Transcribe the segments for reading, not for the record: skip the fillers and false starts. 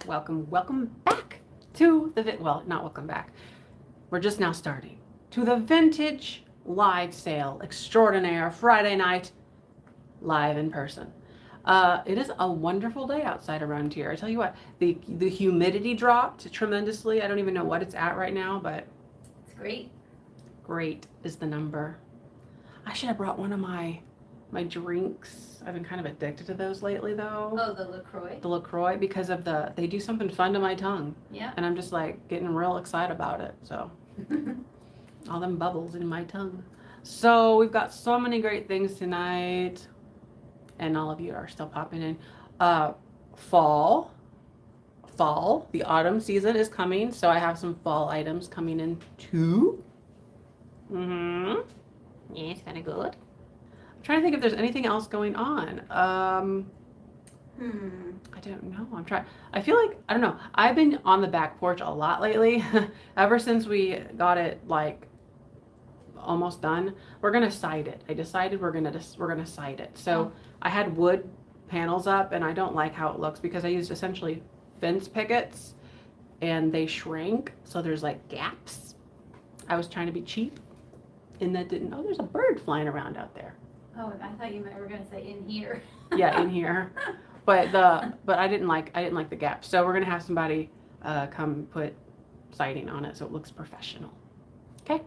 welcome back to the, well, not welcome back. We're just now starting to the vintage live sale extraordinaire Friday night live in person. It is a wonderful day outside around here. I tell you what, the humidity dropped tremendously. I don't even know what it's at right now, but It's great. great is the number. I should have brought one of my drinks. I've been kind of addicted to those lately, though. Oh, the LaCroix? The LaCroix, because of they do something fun to my tongue. Yeah. And I'm just like getting real excited about it. So all them bubbles in my tongue. So we've got so many great things tonight. And all of you are still popping in. Fall, the autumn season is coming. So I have some fall items coming in too. Yeah, it's kind of good. I'm trying to think if there's anything else going on. I don't know. I feel like, I don't know. I've been on the back porch a lot lately. Ever since we got it like almost done. We're gonna side it. I decided we're gonna side it. So I had wood panels up, and I don't like how it looks because I used essentially fence pickets, and they shrank, so there's like gaps. I was trying to be cheap, and that didn't. Oh, there's a bird flying around out there. Oh, I thought you were gonna say in here. Yeah, in here. But I didn't like the gaps. So we're gonna have somebody come put siding on it so it looks professional. Okay.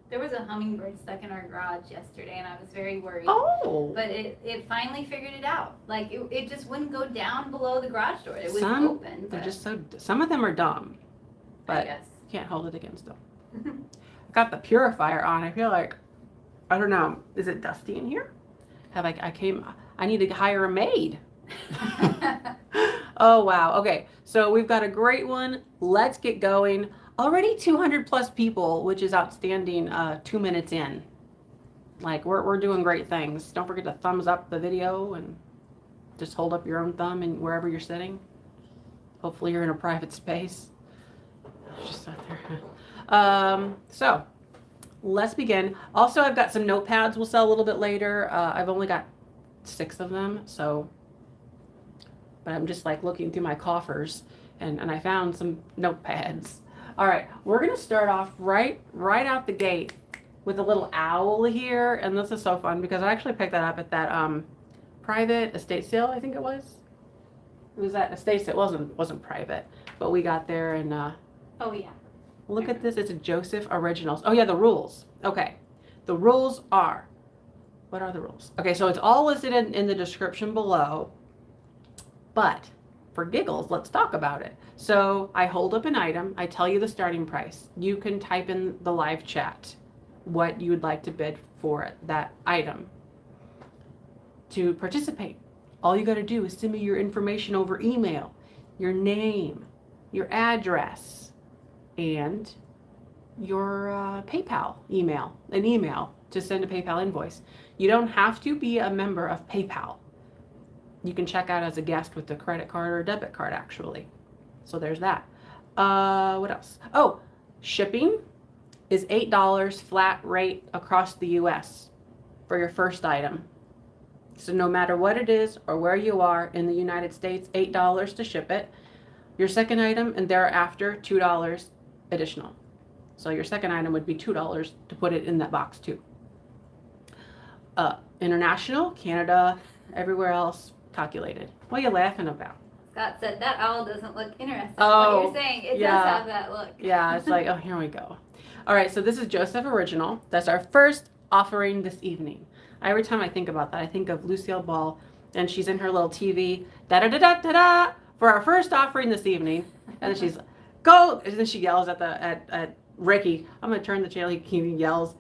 There was a hummingbird stuck in our garage yesterday, and I was very worried. Oh. But it finally figured it out. Like it just wouldn't go down below the garage door. It was open. They're just some of them are dumb, but I guess. you can't hold it against them. I got the purifier on. I feel like, I don't know, is it dusty in here? I need to hire a maid. Oh, wow. Okay, so we've got a great one. Let's get going. Already 200 plus people, which is outstanding 2 minutes in. Like, we're doing great things. Don't forget to thumbs up the video and just hold up your own thumb and wherever you're sitting. Hopefully you're in a private space. Just out there. So let's begin. Also, I've got some notepads we'll sell a little bit later. I've only got 6 of them, but I'm just like looking through my coffers, and I found some notepads. All right, we're gonna start off right out the gate with a little owl here, and this is so fun because I actually picked that up at that private estate sale. I think it was. It was at estate sale. It wasn't private, but we got there and. Oh yeah. Look at this. It's a Joseph Originals. Oh yeah, the rules. Okay, the rules are. What are the rules? Okay, so it's all listed in the description below, but for giggles, let's talk about it. So I hold up an item, I tell you the starting price. You can type in the live chat what you would like to bid for that item. To participate, all you got to do is send me your information over email, your name, your address, and your PayPal email, an email to send a PayPal invoice. You don't have to be a member of PayPal. You can check out as a guest with a credit card or a debit card, actually. So there's that. What else? Oh, shipping is $8 flat rate across the U.S. for your first item. So no matter what it is or where you are in the United States, $8 to ship it. Your second item and thereafter, $2 additional. So your second item would be $2 to put it in that box too. International, Canada, everywhere else, calculated. What are you laughing about? Scott said that owl doesn't look interesting. Oh, what you're saying, it yeah. does have that look. Yeah, it's like, oh, here we go. All right, so this is Joseph Original. That's our first offering this evening. Every time I think about that, I think of Lucille Ball, and she's in her little TV, da-da-da-da-da-da, for our first offering this evening. And then she's, go, and then she yells at Ricky, I'm going to turn the channel, he yells.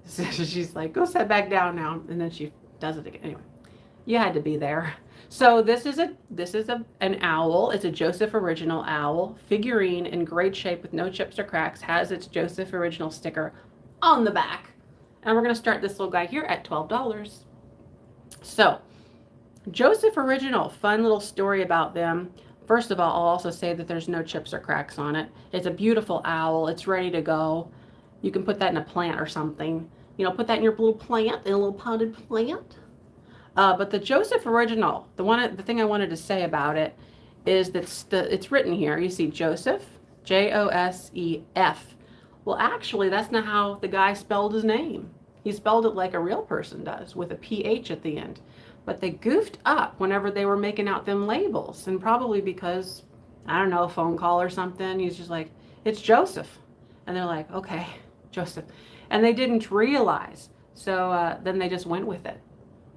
So she's like, go sit back down now. And then she does it again. Anyway, you had to be there. So this is an owl. It's a Joseph Original owl figurine in great shape with no chips or cracks. Has its Joseph Original sticker on the back. And we're going to start this little guy here at $12. So Joseph Original, fun little story about them. First of all, I'll also say that there's no chips or cracks on it. It's a beautiful owl. It's ready to go. You can put that in a plant or something. You know, put that in your little plant, in a little potted plant. But the Joseph Original, the thing I wanted to say about it is that it's written here. You see Joseph, Josef. Well, actually, that's not how the guy spelled his name. He spelled it like a real person does, with a PH at the end. But they goofed up whenever they were making out them labels, and probably because, I don't know, a phone call or something. He's just like, it's Joseph. And they're like, okay, Joseph. And they didn't realize. So then they just went with it.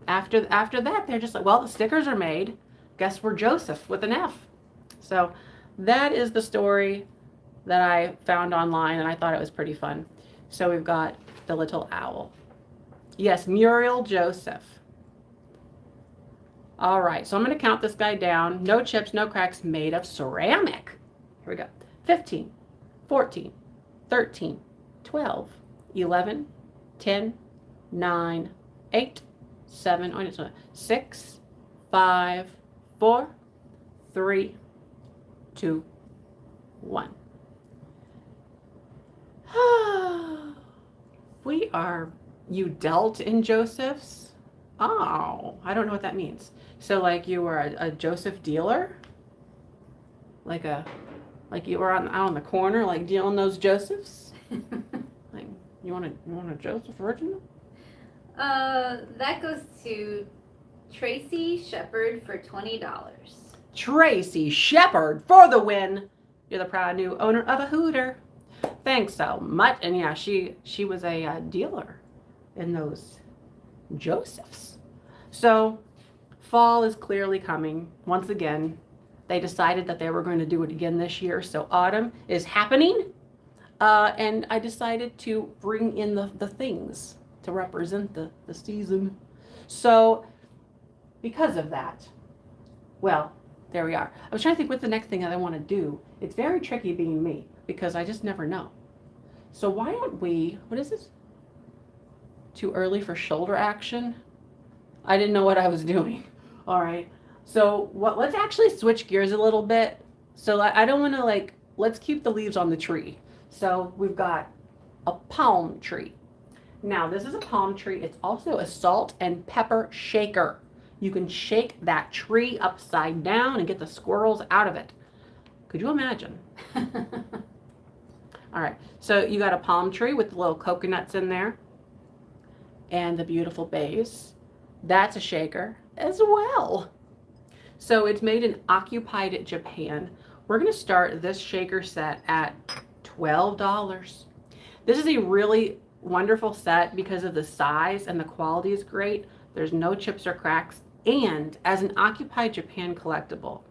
After that, they're just like, well, the stickers are made. Guess we're Joseph with an F. So that is the story that I found online, and I thought it was pretty fun. So we've got the little owl. Yes, Muriel Joseph. All right, so I'm going to count this guy down. No chips, no cracks, made of ceramic. Here we go. 15, 14, 13, 12, 11, 10, 9, 8, 7, 6, 5, 4, 3, 2, 1. You dealt in Joseph's? Oh, I don't know what that means. So like you were a Joseph dealer? Like you were out on the corner like dealing those Josephs? Like you want a Joseph original? That goes to Tracy Shepard for $20. Tracy Shepard for the win. You're the proud new owner of a Hooter. Thanks so much. And yeah, she was a dealer in those Josephs. So fall is clearly coming. Once again, they decided that they were going to do it again this year. So autumn is happening. And I decided to bring in the things to represent the season. So because of that, well, there we are. I was trying to think what the next thing that I want to do. It's very tricky being me because I just never know. So why don't we, what is this? Too early for shoulder action? I didn't know what I was doing. All right. So let's actually switch gears a little bit. So I don't want to let's keep the leaves on the tree. So we've got a palm tree. Now this is a palm tree. It's also a salt and pepper shaker. You can shake that tree upside down and get the squirrels out of it. Could you imagine? All right, so you got a palm tree with the little coconuts in there and the beautiful base. That's a shaker as well. So it's made in occupied Japan. We're gonna start this shaker set at $12. This is a really wonderful set because of the size and the quality is great. There's no chips or cracks. And as an occupied Japan collectible,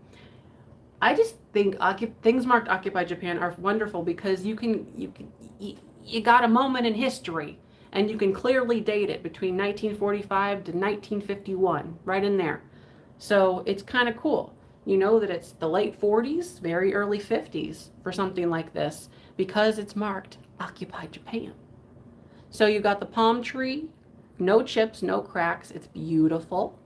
I just think things marked occupied Japan are wonderful because you got a moment in history and you can clearly date it between 1945 to 1951, right in there. So it's kind of cool. You know that it's the late 40s, very early 50s for something like this because it's marked occupied Japan. So you got the palm tree, no chips, no cracks. It's beautiful.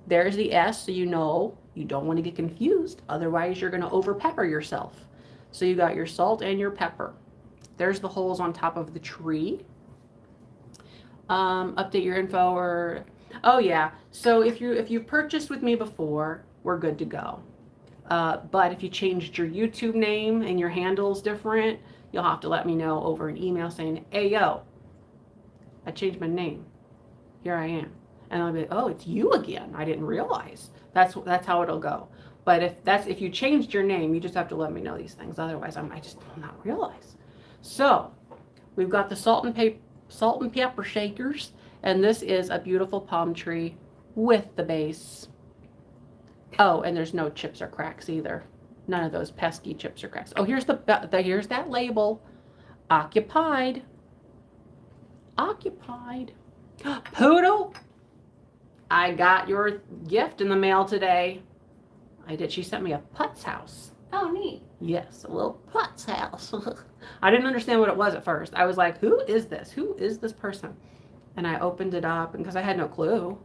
There's the S, so you know you don't want to get confused. Otherwise, you're going to over pepper yourself. So you got your salt and your pepper. There's the holes on top of the tree. Update your info or, oh yeah. So if you've purchased with me before, we're good to go. But if you changed your YouTube name and your handle's different, you'll have to let me know over an email saying, hey, yo, I changed my name. Here I am. And I'll be like, oh, it's you again. I didn't realize. That's how it'll go. But if you changed your name, you just have to let me know these things. Otherwise, I just will not realize. So we've got the salt and pepper shakers. And this is a beautiful palm tree with the base. Oh, and there's no chips or cracks either. None of those pesky chips or cracks. Oh, here's here's that label. Occupied. Occupied. Poodle. I got your gift in the mail today. I did. She sent me a putz house. Oh, neat. Yes, a little putz house. I didn't understand what it was at first. I was like, who is this? Who is this person? And I opened it up because I had no clue.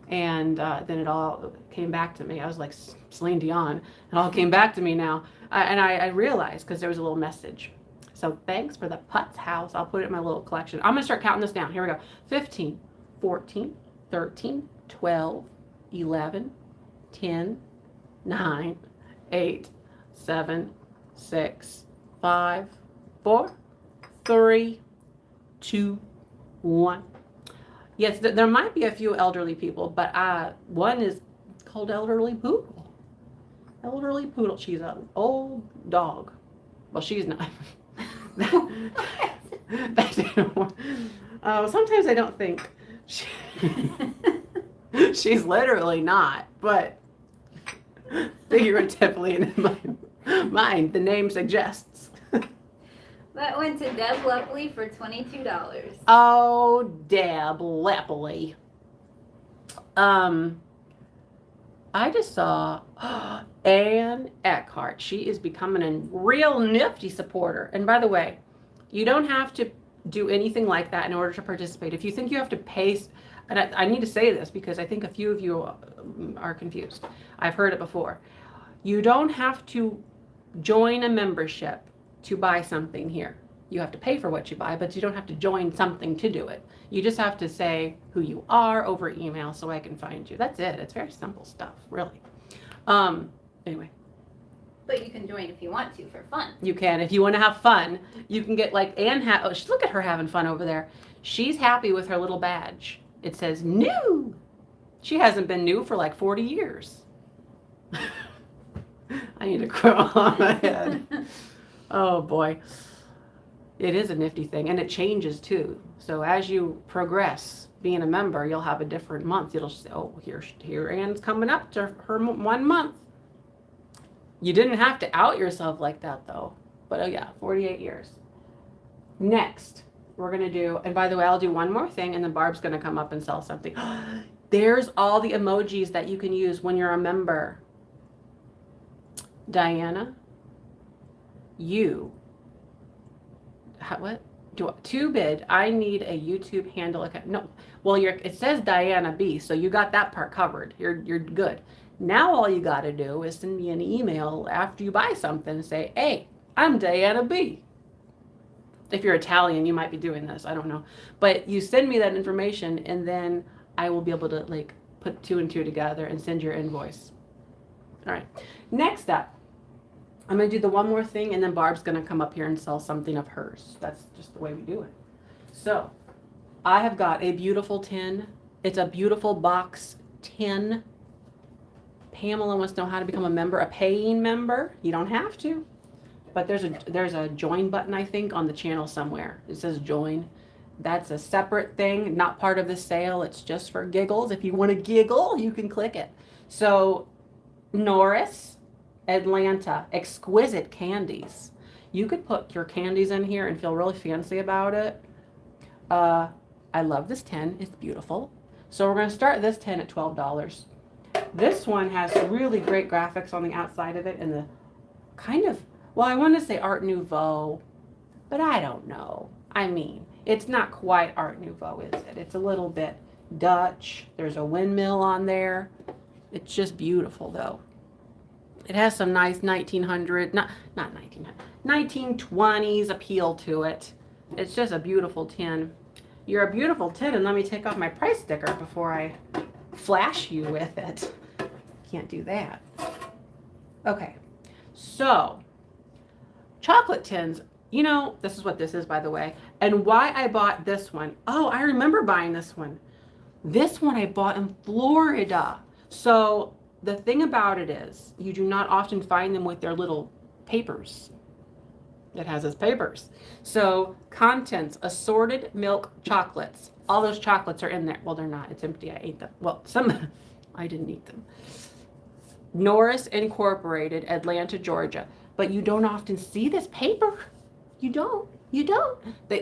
And then it all came back to me. I was like Celine Dion. It all came back to me now. And I realized because there was a little message. So thanks for the putz house. I'll put it in my little collection. I'm going to start counting this down. Here we go. 15, 14, 13, 12, 11, 10, 9, 8, 7, 6, 5, 4, 3, 2, 1. Yes, there might be a few elderly people, but one is called Elderly Poodle. Elderly Poodle. She's an old dog. Well, she's not. Sometimes I don't think she's literally not, but figuratively in my mind, the name suggests. That went to Deb Lepley for $22. Oh, Deb Lepley. I just saw Ann Eckhart. She is becoming a real Nifty supporter. And by the way, you don't have to do anything like that in order to participate. If you think you have to pay, and I need to say this because I think a few of you are confused. I've heard it before. You don't have to join a membership to buy something here. You have to pay for what you buy, but you don't have to join something to do it. You just have to say who you are over email so I can find you. That's it. It's very simple stuff, really. Anyway. But you can join if you want to for fun. You can. If you want to have fun, you can get like Anne. Look at her having fun over there. She's happy with her little badge. It says new. She hasn't been new for like 40 years. I need to crawl on my head. Oh boy. It is a nifty thing, and it changes too. So as you progress being a member, you'll have a different month. It'll say, oh, here Anne's coming up to her 1 month. You didn't have to out yourself like that though. But oh yeah, 48 years. Next, we're gonna do, and by the way, I'll do one more thing and then Barb's gonna come up and sell something. There's all the emojis that you can use when you're a member. Diana, what? Too bad. I need a YouTube handle account. No, well, it says Diana B, so you got that part covered. You're good. Now all you got to do is send me an email after you buy something and say, hey, I'm Diana B. If you're Italian, you might be doing this. I don't know. But you send me that information and then I will be able to like put 2 and 2 together and send your invoice. All right. Next up, I'm going to do the one more thing and then Barb's going to come up here and sell something of hers. That's just the way we do it. So I have got a beautiful tin. It's a beautiful box tin. Pamela wants to know how to become a member, a paying member. You don't have to, but there's a join button, I think, on the channel somewhere. It says join. That's a separate thing, not part of the sale. It's just for giggles. If you want to giggle, you can click it. So Norris, Atlanta, exquisite candies. You could put your candies in here and feel really fancy about it. I love this tin. It's beautiful. So we're going to start this tin at $12. This one has really great graphics on the outside of it and the kind of, well, I want to say Art Nouveau, but I don't know. I mean, it's not quite Art Nouveau, is it? It's a little bit Dutch. There's a windmill on there. It's just beautiful, though. It has some nice 1920s appeal to it. It's just a beautiful tin. You're a beautiful tin, and let me take off my price sticker before I flash you with it. Can't do that. Okay, so chocolate tins. You know, this is what this is, by the way. And why I bought this one. Oh, I remember buying this one. This one I bought in Florida. So the thing about it is, you do not often find them with their little papers. It has its papers. So contents, assorted milk chocolates. All those chocolates are in there. Well, they're not. It's empty. I ate them. Well, some, I didn't eat them. Norris Incorporated, Atlanta, Georgia. But you don't often see this paper. You don't.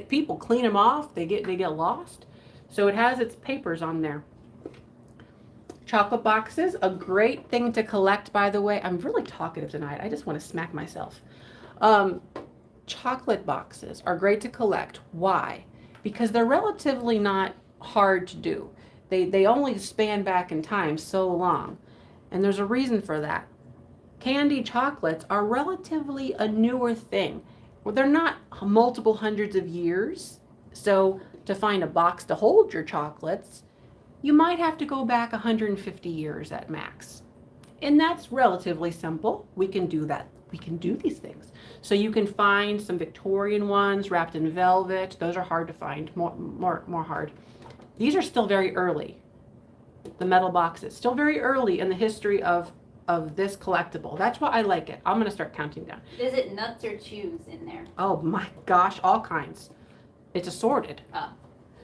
People clean them off. They get lost. So it has its papers on there. Chocolate boxes, a great thing to collect, by the way. I'm really talkative tonight. I just want to smack myself. Chocolate boxes are great to collect. Why? Because they're relatively not hard to do. They only span back in time so long. And there's a reason for that. Candy chocolates are relatively a newer thing. Well, they're not multiple hundreds of years. So to find a box to hold your chocolates, you might have to go back 150 years at max. And that's relatively simple. We can do that. We can do these things. So you can find some Victorian ones wrapped in velvet. Those are hard to find, more hard. These are still very early. The metal boxes, still very early in the history of this collectible. That's why I like it. I'm gonna start counting down. Is it nuts or chews in there? Oh my gosh, all kinds. It's assorted. Oh.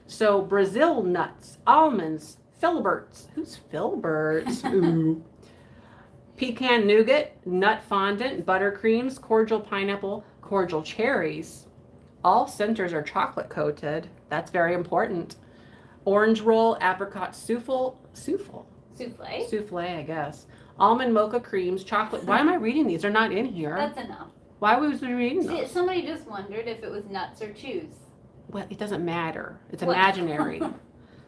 So Brazil nuts, almonds, filberts. Who's filberts? Ooh. Pecan nougat, nut fondant, buttercreams, cordial pineapple, cordial cherries. All centers are chocolate coated. That's very important. Orange roll, apricot souffle, I guess. Almond mocha creams, chocolate. Why am I reading these? They're not in here. That's enough. Why was we reading See, those? somebody just wondered if it was nuts or chews. Well, it doesn't matter. It's What? imaginary.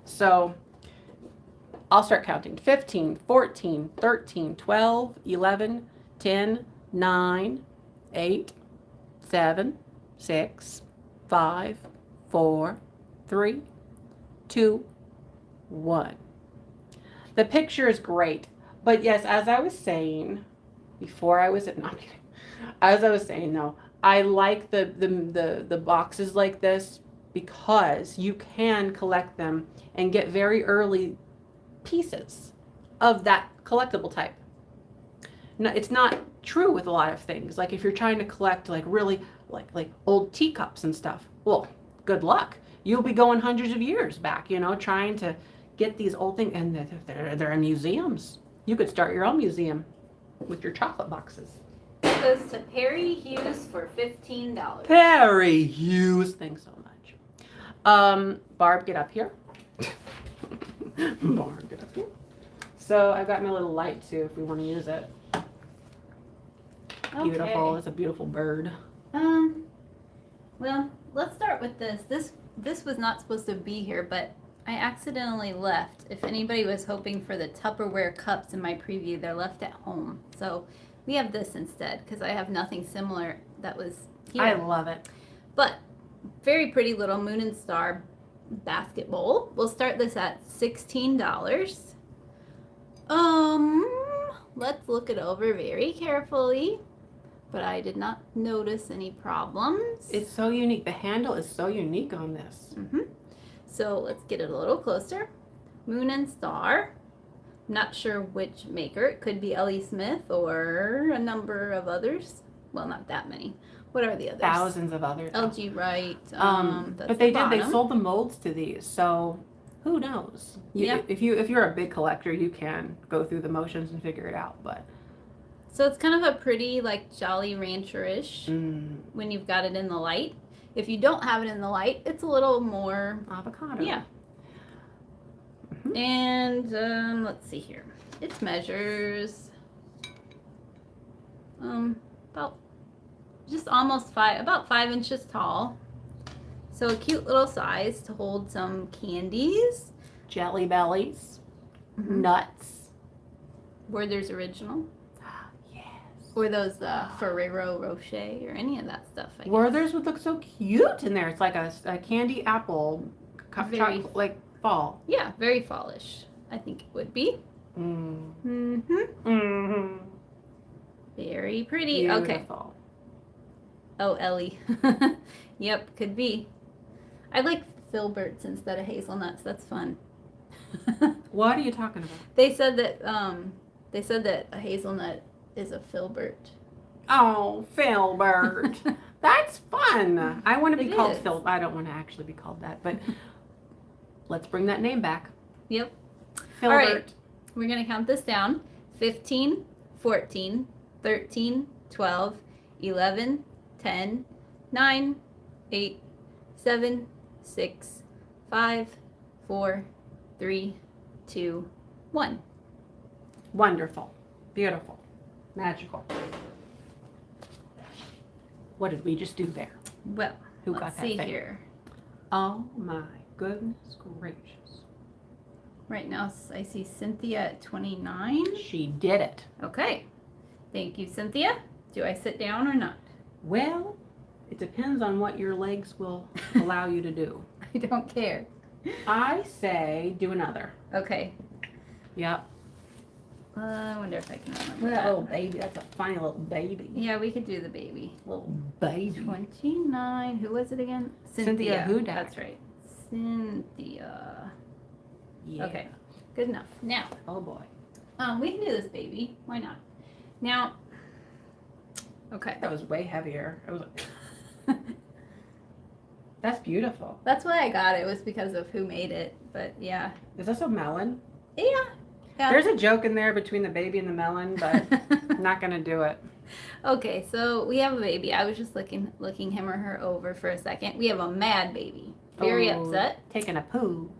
So I'll start counting. 15, 14, 13, 12, 11, 10, 9, 8, 7, 6, 5, 4, 3, 2, 1. The picture is great. But yes, as I was saying, before I was, no, I'm kidding. As I was saying, though, I like the boxes like this because you can collect them and get very early pieces of that collectible type. No, it's not true with a lot of things. Like if you're trying to collect like really like old teacups and stuff, well, good luck. You'll be going hundreds of years back, you know, trying to get these old things, and they're in museums. You could start your own museum with your chocolate boxes. It goes to Perry Hughes for $15. Perry Hughes, thanks so much. Barb, get up here. Barb, get up here. So I've got my little light too, if we want to use it. Beautiful. Okay. It's a beautiful bird. Well, let's start with this. This was not supposed to be here, but I accidentally left. If anybody was hoping for the Tupperware cups in my preview, they're left at home. So we have this instead because I have nothing similar that was here. I love it. But very pretty little Moon and Star basket bowl. We'll start this at $16. Let's look it over very carefully. But I did not notice any problems. It's so unique. The handle is so unique on this. So let's get it a little closer. Moon and Star. Not sure which maker. It could be Ellie Smith or a number of others. Well, not that many. What are the others? Thousands of others. LG Wright. That's but they the They bottom. sold the molds to these, so who knows? Yeah. If you're a big collector, you can go through the motions and figure it out. But So it's kind of a pretty like Jolly Rancher-ish when you've got it in the light. If you don't have it in the light, it's a little more avocado. Yeah. And let's see here. It measures about just almost about 5 inches tall. So a cute little size to hold some candies. Jelly bellies, nuts. Werther's Original. Yes. Or those Ferrero Rocher or any of that stuff. I guess. Werther's would look so cute in there. It's like a candy apple, Very- like fall. Yeah, very fallish. I think it would be. Very pretty. Okay. Beautiful. Oh, Ellie. Yep, could be. I like filberts instead of hazelnuts. That's fun. What are you talking about? They said that a hazelnut is a filbert. Oh, Filbert. That's fun. I want to be It called is. Phil. I don't want to actually be called that, but let's bring that name back. Yep. Filbert. All right. We're going to count this down. 15, 14, 13, 12, 11, 10, 9, 8, 7, 6, 5, 4, 3, 2, 1. Wonderful. Beautiful. Magical. What did we just do there? Well, Who let's got that see thing? here. Oh my goodness gracious. Right now, I see Cynthia at 29. She did it. Okay. Thank you, Cynthia. Do I sit down or not? Well, it depends on what your legs will allow you to do. I don't care. I say do another. Okay. Yep. I wonder if I can remember Look at that that. little baby. That's a funny little baby. Yeah, we could do the baby. Little baby. 29. Who was it again? Cynthia Hudak. That's right. Cynthia. Yeah. Okay. Good enough. Now, Oh boy. we can do this baby. Why not? Now, okay. That was way heavier. I was like, that's beautiful. That's why I got it. Was because of who made it. But yeah. Is this a melon? Yeah. There's a joke in there between the baby and the melon, but I'm not gonna do it. Okay, so we have a baby. I was just looking him or her over for a second. We have a mad baby. Very Oh, upset. Taking a poo.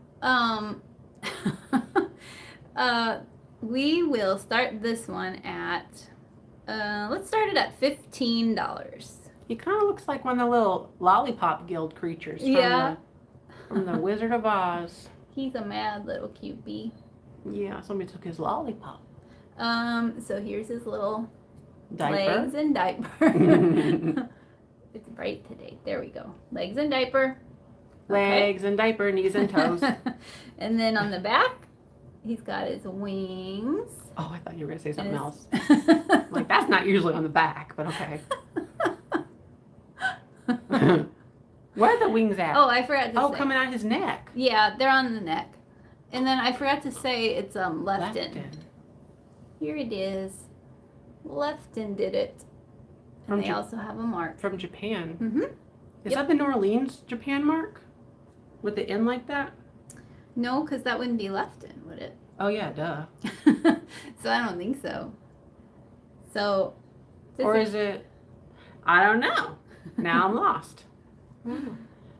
We will start this one at let's start it at $15. He kind of looks like one of the little lollipop guild creatures from the Wizard of Oz. He's a mad little cute bee. Yeah, somebody took his lollipop. So here's his little Diaper. legs and diaper. It's bright today. There we go. Legs and diaper. Legs and diaper, knees and toes. And then on the back, he's got his wings. Oh, I thought you were going to say something And else. Like, that's not usually on the back, but okay. Where are the wings at? Oh, I forgot to Oh, say. coming out his neck. Yeah, they're on the neck. And then I forgot to say it's left in. Here it is. Lefton did it. And From they also have a mark. From Japan. Mm-hmm. Is that the New Orleans Japan mark? With the N like that? No, because that wouldn't be Lefton, would it? Oh, yeah, duh. So I don't think so. So. Or is it? I don't know. Now I'm lost. Do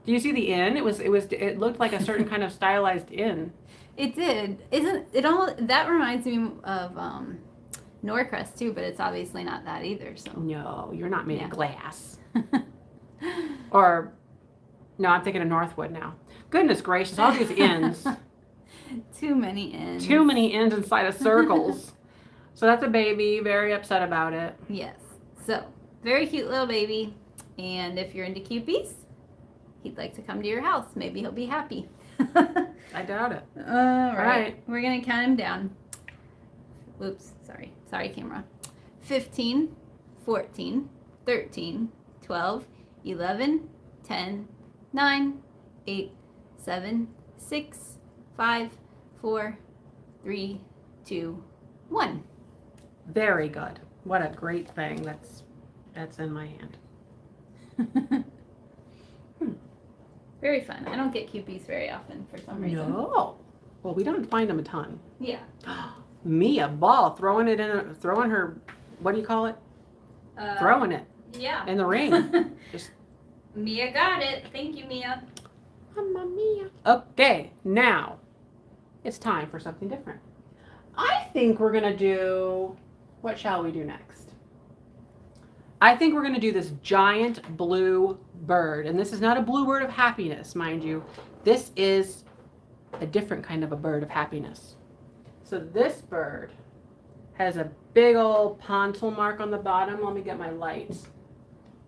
you see the N? It looked like a certain kind of stylized N. It did. Isn't it all? That reminds me of Norcrest too, but it's obviously not that either. So. No, you're not made Yeah. of glass. Or, no, I'm thinking of Northwood now. Goodness gracious, all these N's. Too many ends. Too many N's inside of circles. So that's a baby, very upset about it. Yes. So, very cute little baby. And if you're into cupies, he'd like to come to your house. Maybe he'll be happy. I doubt it. All right. right. We're going to count him down. Oops. Sorry. Sorry, camera. 15, 14, 13, 12, 11, 10, 9, 8, 7, 6, 5, 4, 3, 2, 1. Very good. What a great thing that's in my hand. Very fun. I don't get cupies very often for some reason. No. Well, we don't find them a ton. Yeah. Mia Ball throwing her, what do you call it? Throwing it Yeah. in the ring. Just Mia got it. Thank you, Mia. Mamma mia. Okay, now it's time for something different. I think we're gonna do, what shall we do next? I think we're gonna do this giant blue bird. And this is not a blue bird of happiness, mind you. This is a different kind of a bird of happiness. So this bird has a big old pontil mark on the bottom. Let me get my light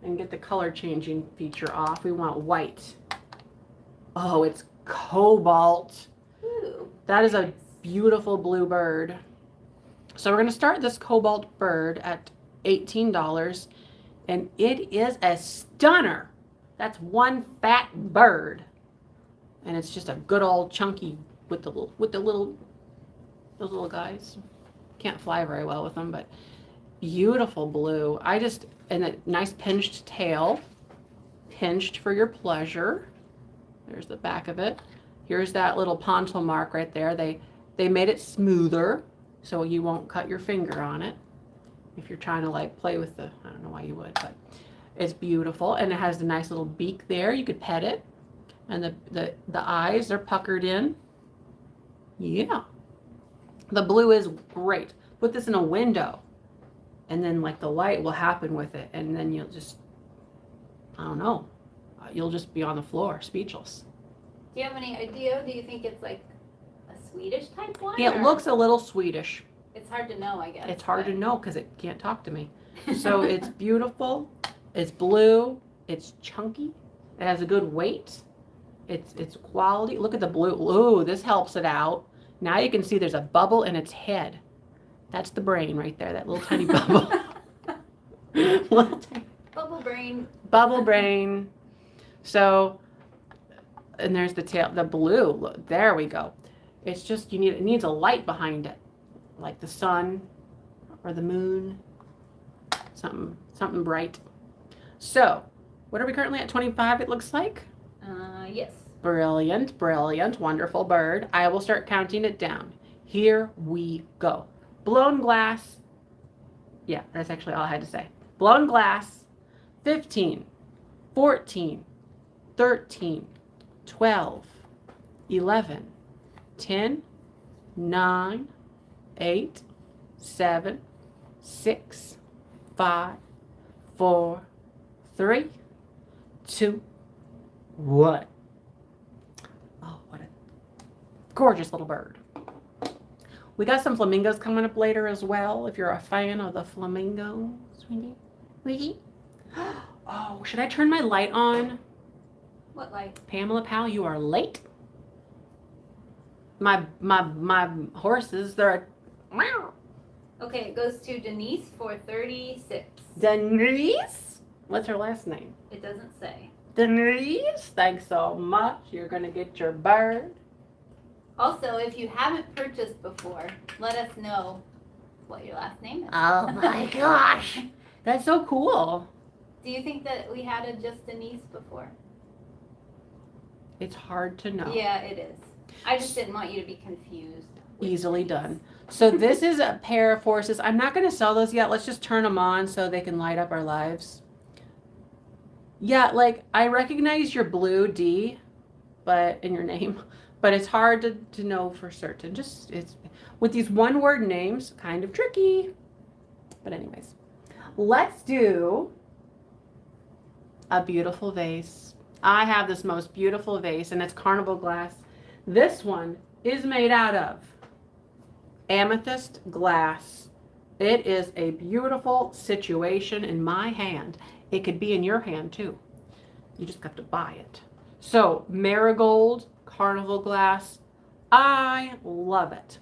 and get the color changing feature off. We want white. Oh, it's cobalt. Ooh. That is a beautiful blue bird. So we're going to start this cobalt bird at $18, and it is a stunner. That's one fat bird, and it's just a good old chunky with those little guys. Can't fly very well with them, but beautiful blue. And a nice pinched tail, pinched for your pleasure. There's the back of it. Here's that little pontil mark right there. They made it smoother so you won't cut your finger on it if you're trying to like play with I don't know why you would, but it's beautiful. And it has the nice little beak there. You could pet it. And the eyes, they're puckered in. Yeah. The blue is great. Put this in a window and then like the light will happen with it. And then you'll just, I don't know. You'll just be on the floor, speechless. Do you have any idea? Do you think it's like a Swedish type one? It looks a little Swedish. It's hard to know, I guess. It's hard to know because it can't talk to me. So it's beautiful. It's blue. It's chunky. It has a good weight. It's quality. Look at the blue. Ooh, this helps it out. Now you can see there's a bubble in its head. That's the brain right there, that little tiny bubble. Little tiny Bubble brain. bubble brain. So, and there's the tail, the blue. Look, there we go. It's just, it needs a light behind it, like the sun or the moon, something bright. So, what are we currently at? 25, it looks like. Yes. Brilliant, brilliant, wonderful bird. I will start counting it down. Here we go. Blown glass. Yeah, that's actually all I had to say. Blown glass. 15, 14, 13, 12, 11, 10, 9, 8, 7, 6, 5, 4, 3, 2, 1. Oh, what a gorgeous little bird. We got some flamingos coming up later as well, if you're a fan of the flamingos. Wiggy. Oh, should I turn my light on? What light? Pamela Powell, you are late. My horses, they're meow. Okay, it goes to Denise for 36. Denise? What's her last name? It doesn't say. Denise, thanks so much. You're gonna get your bird. Also, if you haven't purchased before, let us know what your last name is. Oh my gosh. That's so cool. Do you think that we had a just Denise before? It's hard to know. Yeah, it is. I just didn't want you to be confused. Easily done. So this is a pair of horses. I'm not going to sell those yet. Let's just turn them on so they can light up our lives. Yeah, like I recognize your blue D, but in your name, but it's hard to know for certain. Just it's with these one-word names, kind of tricky. But anyways, let's do a beautiful vase. I have this most beautiful vase, and it's Carnival Glass. This one is made out of amethyst glass. It is a beautiful situation in my hand. It could be in your hand too. You just have to buy it. So Marigold, Carnival Glass. I love it.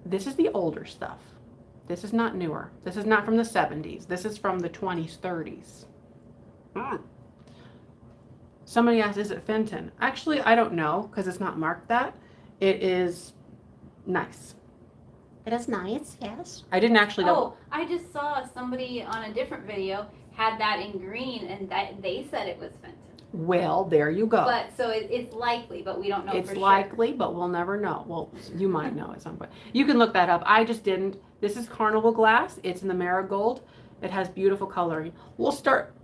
This is the older stuff. This is not newer. This is not from the 70s. This is from the 20s, 30s. Somebody asked, is it Fenton? Actually, I don't know because it's not marked that. It is nice. It is nice, yes. I didn't actually know. Oh, I just saw somebody on a different video had that in green, and that they said it was Fenton. Well, there you go. But so it's likely, but we don't know It's for likely, but we'll never know. Well, you might know at some point. You can look that up. I just didn't. This is Carnival Glass. It's in the Marigold. It has beautiful coloring. We'll start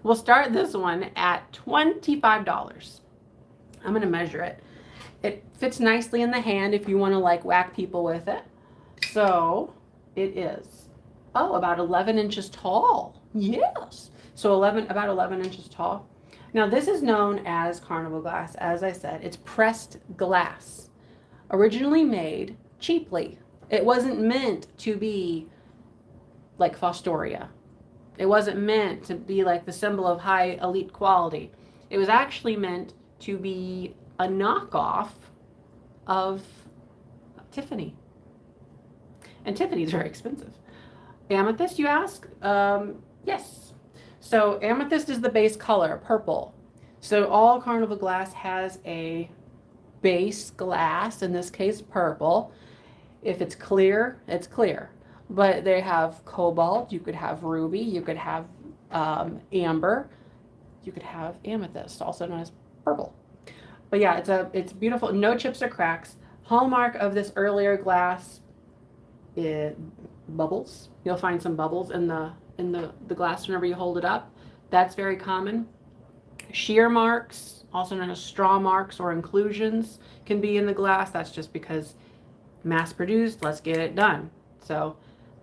we'll start this one at $25. I'm going to measure it. It fits nicely in the hand if you want to like whack people with it. So it is, about 11 inches tall. Yes. So about 11 inches tall. Now this is known as Carnival Glass. As I said, it's pressed glass, originally made cheaply. It wasn't meant to be like Fostoria. It wasn't meant to be like the symbol of high elite quality. It was actually meant to be a knockoff of Tiffany. And Tiffany's very expensive. Amethyst, you ask? Yes. So amethyst is the base color, purple. So all Carnival Glass has a base glass, in this case purple. If it's clear, it's clear. But they have cobalt, you could have ruby, you could have amber, you could have amethyst, also known as purple. But yeah, it's beautiful. No chips or cracks. Hallmark of this earlier glass is bubbles. You'll find some bubbles in the glass whenever you hold it up. That's very common. Shear marks, also known as straw marks or inclusions, can be in the glass. That's just because mass produced, let's get it done. So,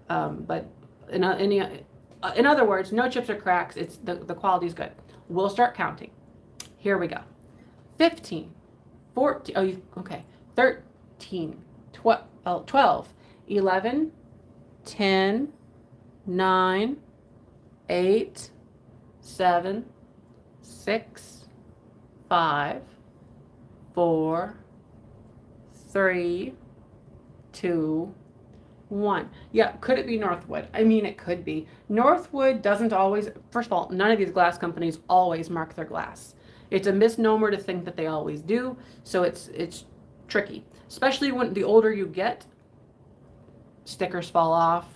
but in other words, no chips or cracks. It's the quality is good. We'll start counting. Here we go. 15, 14, okay, 13, 12, 11, 10, 9, 8, 7, 6, 5, 4, 3, 2, 1. Yeah, could it be Northwood? I mean, it could be. Northwood doesn't always, first of all, none of these glass companies always mark their glass. It's a misnomer to think that they always do, so it's tricky. Especially when the older you get, stickers fall off.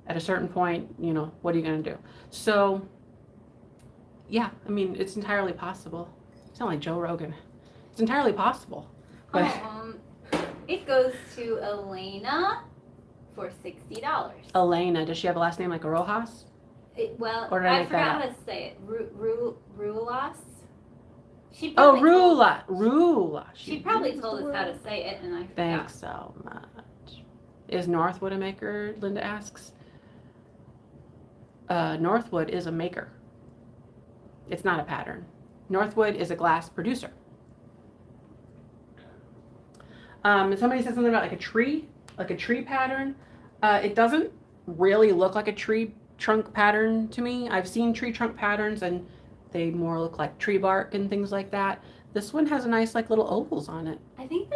At a certain point, you know, what are you going to do? So, yeah, I mean, it's entirely possible. It's not like Joe Rogan. It's entirely possible. But It goes to Elena for $60. Elena, does she have a last name like a Rojas? Well, Or did I I make forgot that how to say it. Rulas? She Oh, probably told- Rula. She probably told us how to say it, and I forgot. Thanks so much. Is Northwood a maker? Linda asks. Northwood is a maker. It's not a pattern. Northwood is a glass producer. Somebody said something about like a tree pattern. It doesn't really look like a tree trunk pattern to me. I've seen tree trunk patterns and they more look like tree bark and things like that. This one has a nice like little ovals on it. I think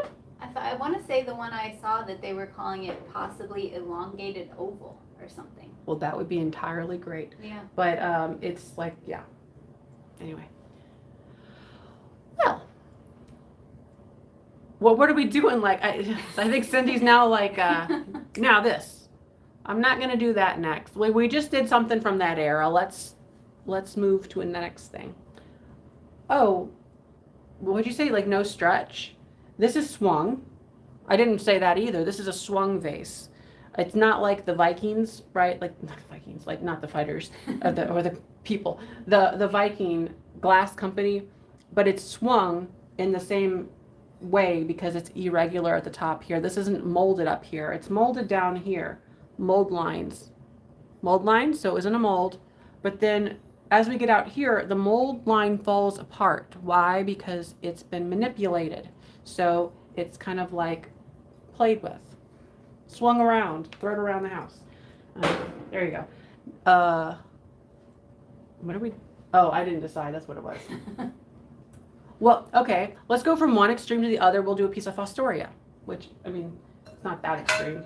I want to say the one I saw that they were calling it possibly elongated oval or something. Well, that would be entirely great. Yeah. But it's like, yeah. Anyway. Well, what are we doing? Like, I think Cindy's now like, now this. I'm not going to do that next. We just did something from that era. Let's move to the next thing. Oh, what'd you say? Like no stretch? This is swung. I didn't say that either. This is a swung vase. It's not like the Vikings, right? Like not the Vikings, like not the fighters or the people. The Viking glass company, but it's swung in the same way because it's irregular at the top here. This isn't molded up here. It's molded down here. Mold lines, so it isn't a mold. But then as we get out here, the mold line falls apart. Why? Because it's been manipulated. So it's kind of like played with, swung around, thrown around the house. There you go. What are we? Oh, I didn't decide. That's what it was. Well, okay. Let's go from one extreme to the other. We'll do a piece of Fostoria, which, I mean, it's not that extreme.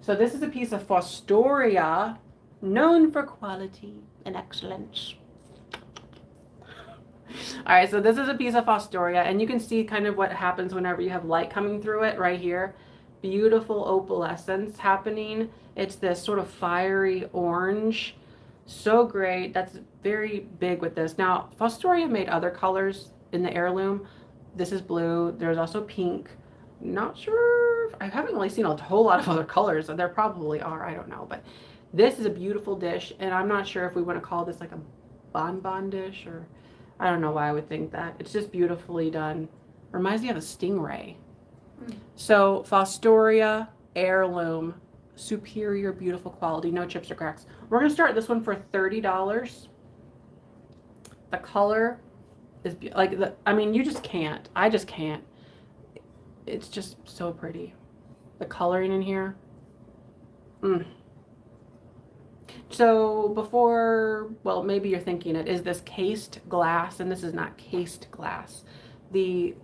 So this is a piece of Fostoria, known for quality and excellence. All right, so this is a piece of Fostoria, and you can see kind of what happens whenever you have light coming through it right here. Beautiful opalescence happening. It's this sort of fiery orange. So great. That's very big with this. Now, Fostoria made other colors in the heirloom. This is blue. There's also pink. Not sure. I haven't really seen a whole lot of other colors. There probably are. I don't know. But this is a beautiful dish, and I'm not sure if we want to call this like a bonbon dish, or I don't know why I would think that. It's just beautifully done. Reminds me of a stingray. So Fostoria, heirloom, superior, beautiful quality, no chips or cracks. We're going to start this one for $30. The color is like, I mean, you just can't. I just can't. It's just so pretty. The coloring in here. So before, well, maybe you're thinking it, is this cased glass? And this is not cased glass. The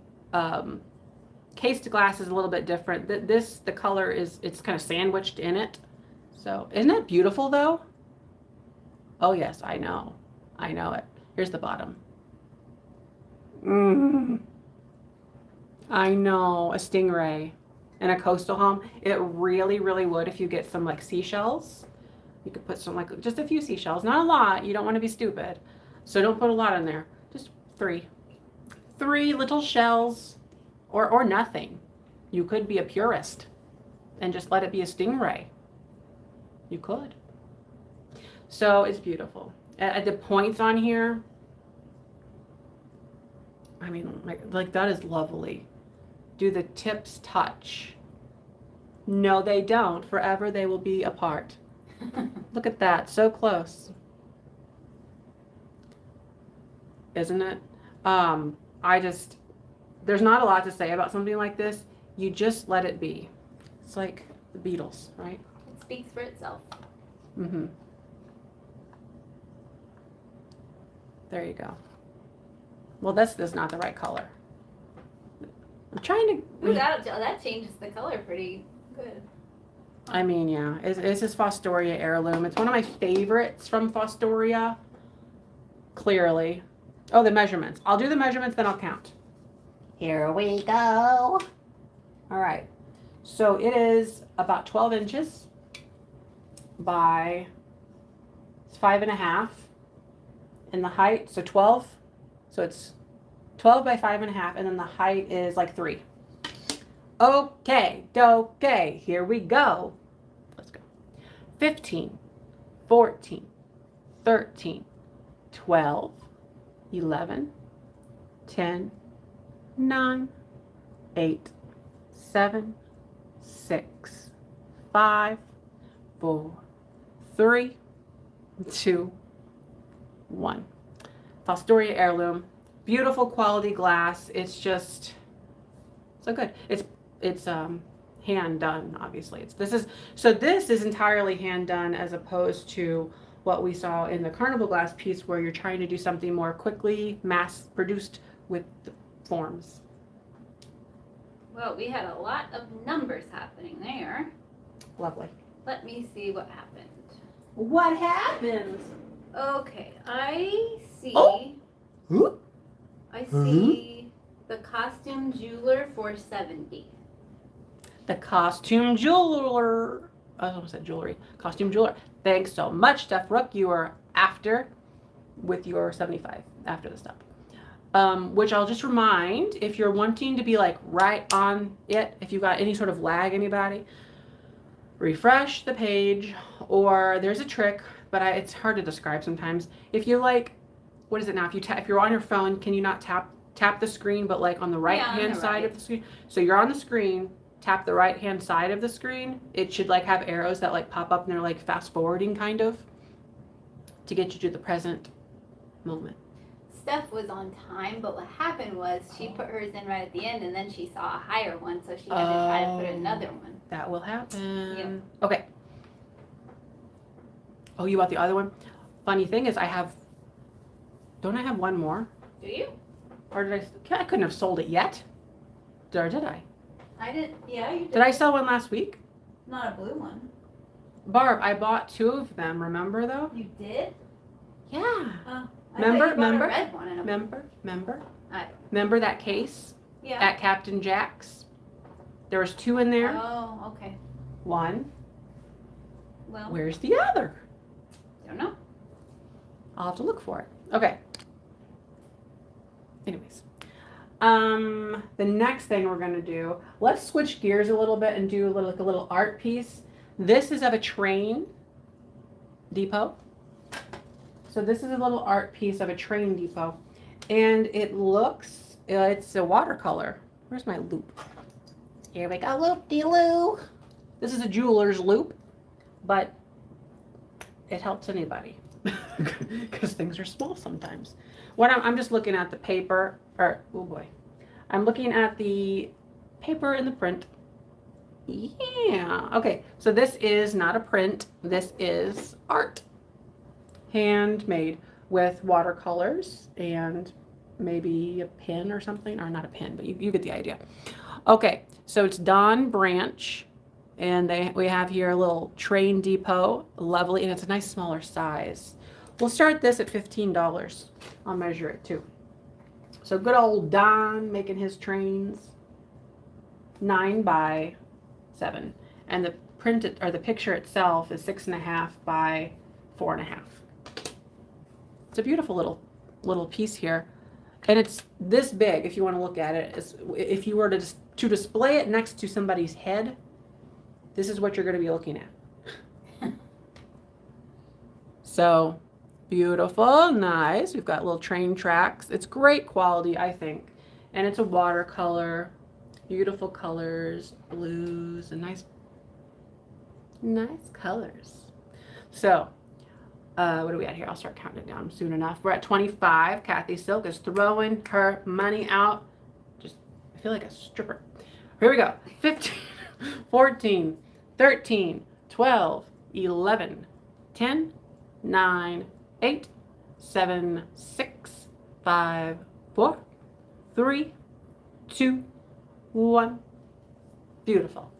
cased glass is a little bit different. The color is, it's kind of sandwiched in it. So isn't it beautiful though? Oh yes, I know it. Here's the bottom. I know, a stingray and a coastal home. It really, really would if you get some like seashells. You could put some like just a few seashells, not a lot. You don't want to be stupid, so don't put a lot in there. Just three little shells. Or nothing. You could be a purist and just let it be a stingray. You could. So it's beautiful. The points on here, I mean, like that is lovely. Do the tips touch? No, they don't. Forever they will be apart. Look at that. So close. Isn't it? There's not a lot to say about something like this. You just let it be. It's like the Beatles, right? It speaks for itself. Mm-hmm. There you go. Well, this is not the right color. I'm trying to... Ooh, that changes the color pretty Good. I mean, yeah, it's this Fostoria heirloom. It's one of my favorites from Fostoria. Clearly. Oh, the measurements. I'll do the measurements, then I'll count. Here we go. All right. So it is about 12 inches by 5.5 in the height. So 12. So it's 12 by 5.5, and then the height is like 3. Okay, here we go. Let's go. 15, 14, 13, 12, 11, 10, 9, 8, 7, 6, 5, 4, 3, 2, 1. Fostoria heirloom. Beautiful quality glass. It's just so good. It's hand done, obviously. This is entirely hand done as opposed to what we saw in the Carnival Glass piece where you're trying to do something more quickly, mass produced with the forms. Well, we had a lot of numbers happening there. Lovely. Let me see what happened. What happened? Okay, I see. Oh. I see the costume jeweler for 70. The costume jeweler. I almost said jewelry. Costume jeweler. Thanks so much, Steph Rook. You are after with your 75 after the step. Which I'll just remind, if you're wanting to be like right on it, if you've got any sort of lag, anybody, refresh the page, or there's a trick, but it's hard to describe sometimes. If you like, what is it now? If you're on your phone, can you not tap the screen, but like on the right hand side of the screen? So you're on the screen, tap the right hand side of the screen. It should like have arrows that like pop up and they're like fast forwarding kind of to get you to the present moment. Steph was on time, but what happened was she put hers in right at the end, and then she saw a higher one, so she had to try to put another one. That will happen. Yep. Okay. Oh, you bought the other one? Funny thing is don't I have one more? Do you? Or did I couldn't have sold it yet. Or did I? I did. Yeah, you did. Did I sell one last week? Not a blue one. Barb, I bought 2 of them, remember though? You did? Yeah. Remember? Remember? A red one and a Remember? I don't. Remember that case Yeah. at Captain Jack's? There was 2 in there. Oh, okay. One. Well, Where's the other? don't know. I'll have to look for it. Okay. Anyways. The next thing we're going to do, let's switch gears a little bit and do a little art piece. This is of a train depot. So this is a little art piece of a train depot. And it's a watercolor. Where's my loop? Here we go, loop-de-loo. This is a jeweler's loop, but it helps anybody because things are small sometimes. I'm just looking at the paper, I'm looking at the paper in the print. Yeah, okay, so this is not a print, this is art. Handmade with watercolors and maybe a pin or something, or not a pin, but you get the idea. Okay, so it's Don Branch, and we have here a little train depot, lovely, and it's a nice smaller size. We'll start this at $15. I'll measure it too. So good old Don making his trains, 9 by 7, and the picture itself is 6.5 by 4.5. It's a beautiful little piece here, and it's this big. If you want to look at it, if you were to display it next to somebody's head, this is what you're going to be looking at. So beautiful, nice. We've got little train tracks. It's great quality, I think, and it's a watercolor. Beautiful colors, blues, and nice colors. So. What are we at here? I'll start counting it down soon enough. We're at 25. Kathy Silk is throwing her money out. I feel like a stripper. Here we go. 15, 14, 13, 12, 11, 10, 9, 8, 7, 6, 5, 4, 3, 2, 1. Beautiful.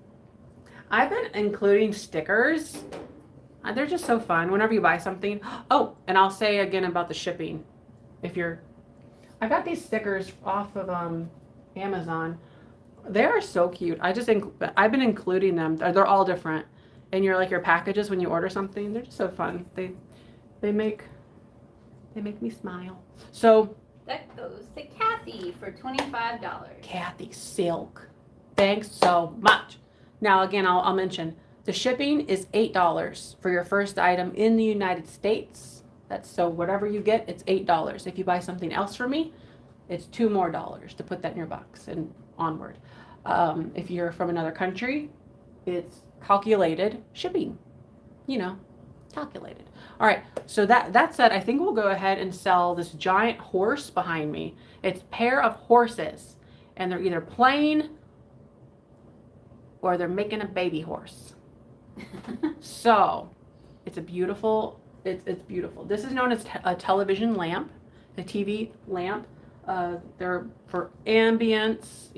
I've been including stickers. They're just so fun whenever you buy something. Oh, and I'll say again about the shipping. I got these stickers off of Amazon. They are so cute. I've been including them. They're all different. And your packages when you order something, they're just so fun. They make me smile. So That goes to Kathy for $25. Kathy Silk, thanks so much. Now again, I'll mention the shipping is $8 for your first item in the United States. That's so whatever you get, it's $8. If you buy something else from me, it's $2 more to put that in your box and onward. If you're from another country, it's calculated shipping. Calculated. All right, so that said, I think we'll go ahead and sell this giant horse behind me. It's a pair of horses, and they're either plain or they're making a baby horse. So it's beautiful. This is known as a television lamp, a TV lamp. They're for ambiance,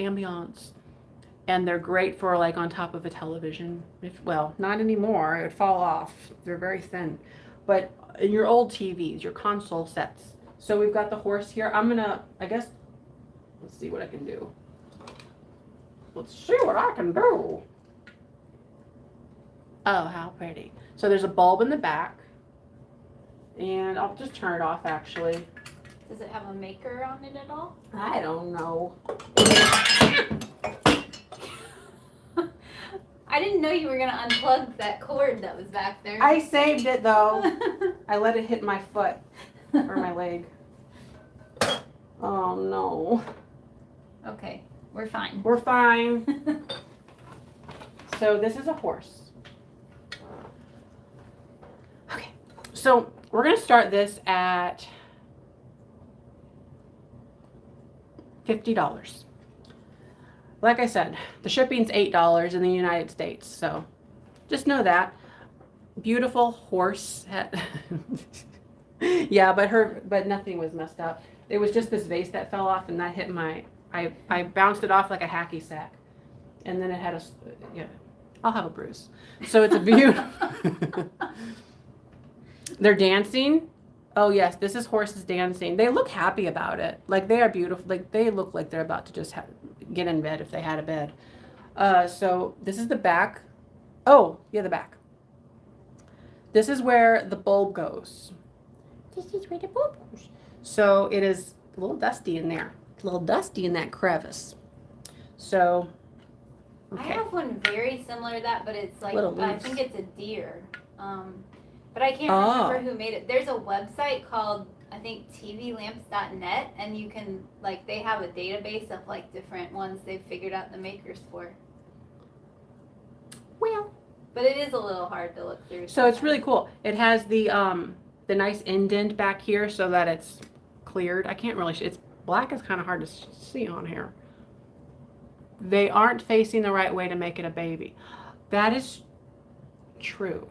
and they're great for like on top of a television. Well, not anymore. It would fall off. They're very thin. But in your old TVs, your console sets. So we've got the horse here. Let's see what I can do. Let's see what I can do. Oh, how pretty. So there's a bulb in the back. And I'll just turn it off actually. Does it have a maker on it at all? I don't know. I didn't know you were going to unplug that cord that was back there. I saved it though. I let it hit my foot or my leg. Oh no. Okay, we're fine. We're fine. So this is a horse. Okay, so we're going to start this at $50. Like I said, the shipping's $8 in the United States, so just know that. Beautiful horse. Yeah, but nothing was messed up. It was just this vase that fell off, and that hit I bounced it off like a hacky sack, and then it had I'll have a bruise. So it's a beautiful. They're dancing. Oh yes, this is horses dancing. They look happy about it. Like they are beautiful. Like they look like they're about to just get in bed if they had a bed. So this is the back. Oh, yeah, the back. This is where the bulb goes. This is where the bulb goes. So it is a little dusty in there. A little dusty in that crevice. So, okay. I have one very similar to that, but it's like, I think it's a deer. But I can't remember who made it. There's a website called, I think, tvlamps.net, and you can, like, they have a database of, like, different ones they've figured out the makers for. Well. But it is a little hard to look through. So it's really cool. It has the nice indent back here so that it's cleared. I can't really, it's black is kind of hard to see on here. They aren't facing the right way to make it a baby. That is true.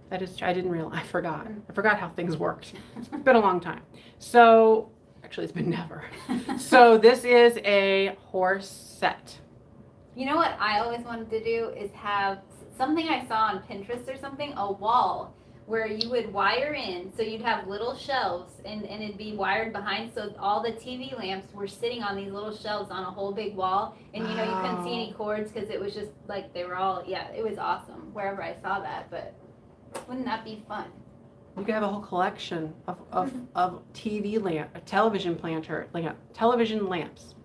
That is, I didn't realize, I forgot how things worked. It's been a long time. So, actually it's been never. So this is a horse set. You know what I always wanted to do is have something I saw on Pinterest or something, a wall where you would wire in, so you'd have little shelves and it'd be wired behind, so all the TV lamps were sitting on these little shelves on a whole big wall, and you know, you couldn't see any cords because it was just like they were all, yeah, it was awesome wherever I saw that. But wouldn't that be fun? You could have a whole collection of TV lamp, a television planter, like television lamps.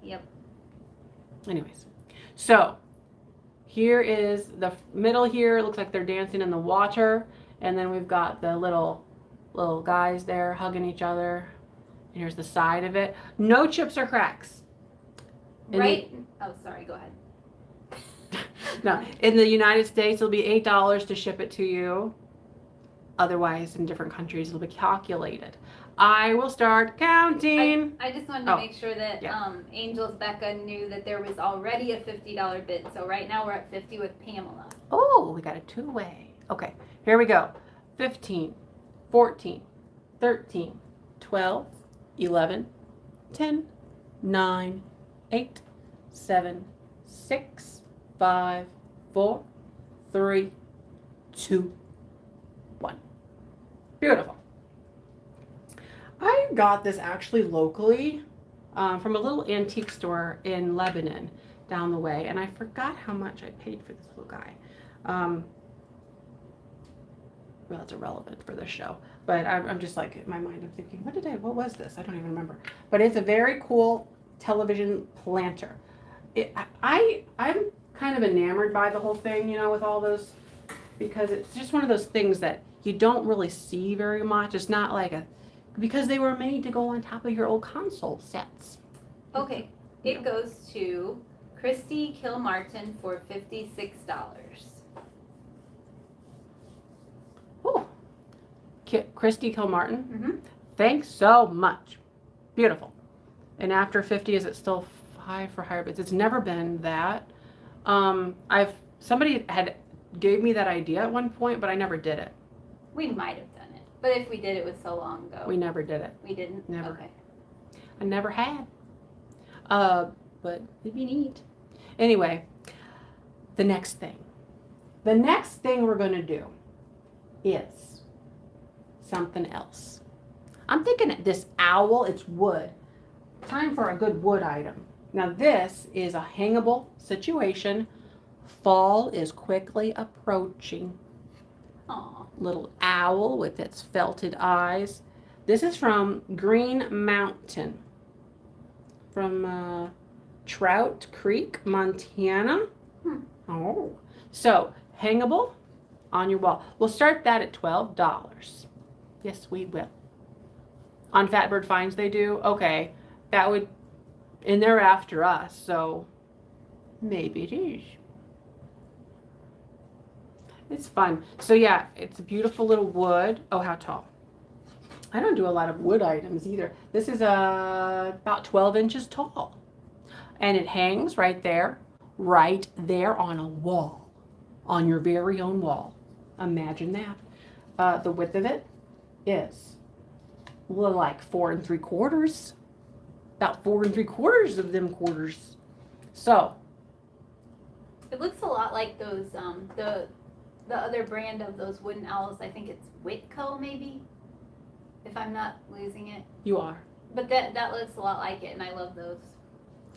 Yep. Anyways, so here is the middle here. It looks like they're dancing in the water. And then we've got the little guys there hugging each other. And here's the side of it. No chips or cracks. Right? Oh, sorry. Go ahead. No, in the United States, it'll be $8 to ship it to you. Otherwise, in different countries, it'll be calculated. I will start counting. I just wanted to make sure that Angel's Becca knew that there was already a $50 bid. So right now we're at 50 with Pamela. Oh, we got a two-way. Okay, here we go. 15, 14, 13, 12, 11, 10, 9, 8, 7, 6, 5, 4, 3, 2, 1. Beautiful. I got this actually locally from a little antique store in Lebanon down the way, and I forgot how much I paid for this little guy. Well, it's irrelevant for this show, but I'm just like, in my mind, I'm thinking, what was this? I don't even remember. But it's a very cool television planter. I'm kind of enamored by the whole thing, you know, with all those, because it's just one of those things that you don't really see very much. It's not like because they were made to go on top of your old console sets. Okay, it goes to Christy Kilmartin for $56. Oh, Christy Kilmartin. Mm-hmm. Thanks so much. Beautiful. And after 50, is it still 5 for higher bids? It's never been that. Somebody had gave me that idea at one point, but I never did it. We might have done it, but if we did, it was so long ago. We never did it. We didn't? Never. Okay. I never had. But it'd be neat. Anyway, the next thing we're going to do is something else. I'm thinking this owl, it's wood. Time for a good wood item. Now this is a hangable situation. Fall is quickly approaching. Aw. Little owl with its felted eyes. This is from Green Mountain. From Trout Creek, Montana. Oh. So, hangable on your wall. We'll start that at $12. Yes, we will. On Fatbird Finds they do? Okay. That would, and they're after us, so maybe it is. It's fun. So yeah, it's a beautiful little wood. Oh, how tall? I don't do a lot of wood items either. This is about 12 inches tall. And it hangs right there on a wall. On your very own wall. Imagine that. The width of it is like 4 3/4. About 4 3/4 of them quarters. So. It looks a lot like those, the other brand of those wooden owls. I think it's Whitco, maybe, if I'm not losing it. You are. But that looks a lot like it, and I love those.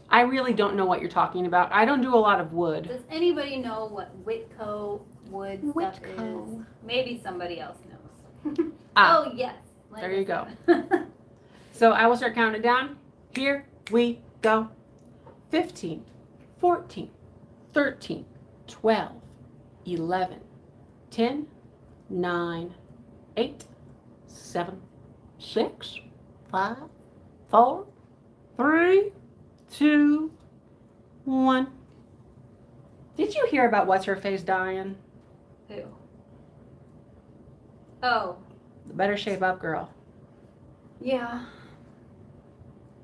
I really don't know what you're talking about. I don't do a lot of wood. Does anybody know what Whitco wood stuff Whitco. is? Maybe somebody else knows. Ah, Oh, yes. there you go. So I will start counting it down. Here we go. 15, 14, 13, 12, 11, 10, 9, 8, 7, 6, 5, 4, 3, 2, 1. Did you hear about what's her face dying? Who? Oh, Better shape up, girl. yeah.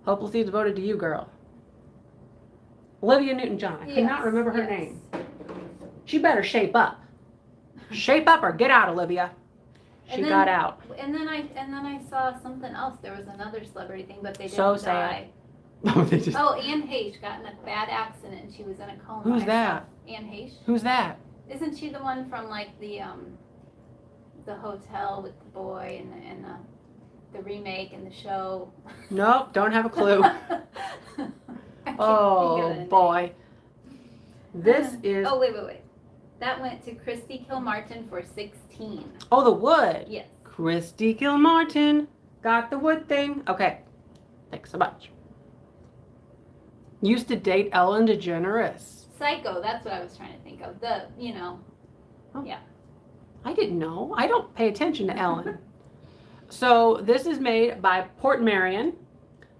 Hopeless Deeds voted to you, girl. Olivia Newton-John. I cannot remember her name. She better shape up. Shape up or get out, Olivia. She got out. And then I saw something else. There was another celebrity thing, but they didn't So die. sad. Oh, Anne Heche got in a bad accident and she was in a coma. Who's that? Anne Heche. Who's that? Isn't she the one from like the hotel with the boy and the remake and the show? Nope, don't have a clue. Oh boy. This is. Oh wait. That went to Christy Kilmartin for $16. Oh, the wood. Yes. Christy Kilmartin got the wood thing. Okay. Thanks so much. Used to date Ellen DeGeneres. Psycho. That's what I was trying to think of. I didn't know. I don't pay attention to Ellen. So this is made by Port Marion.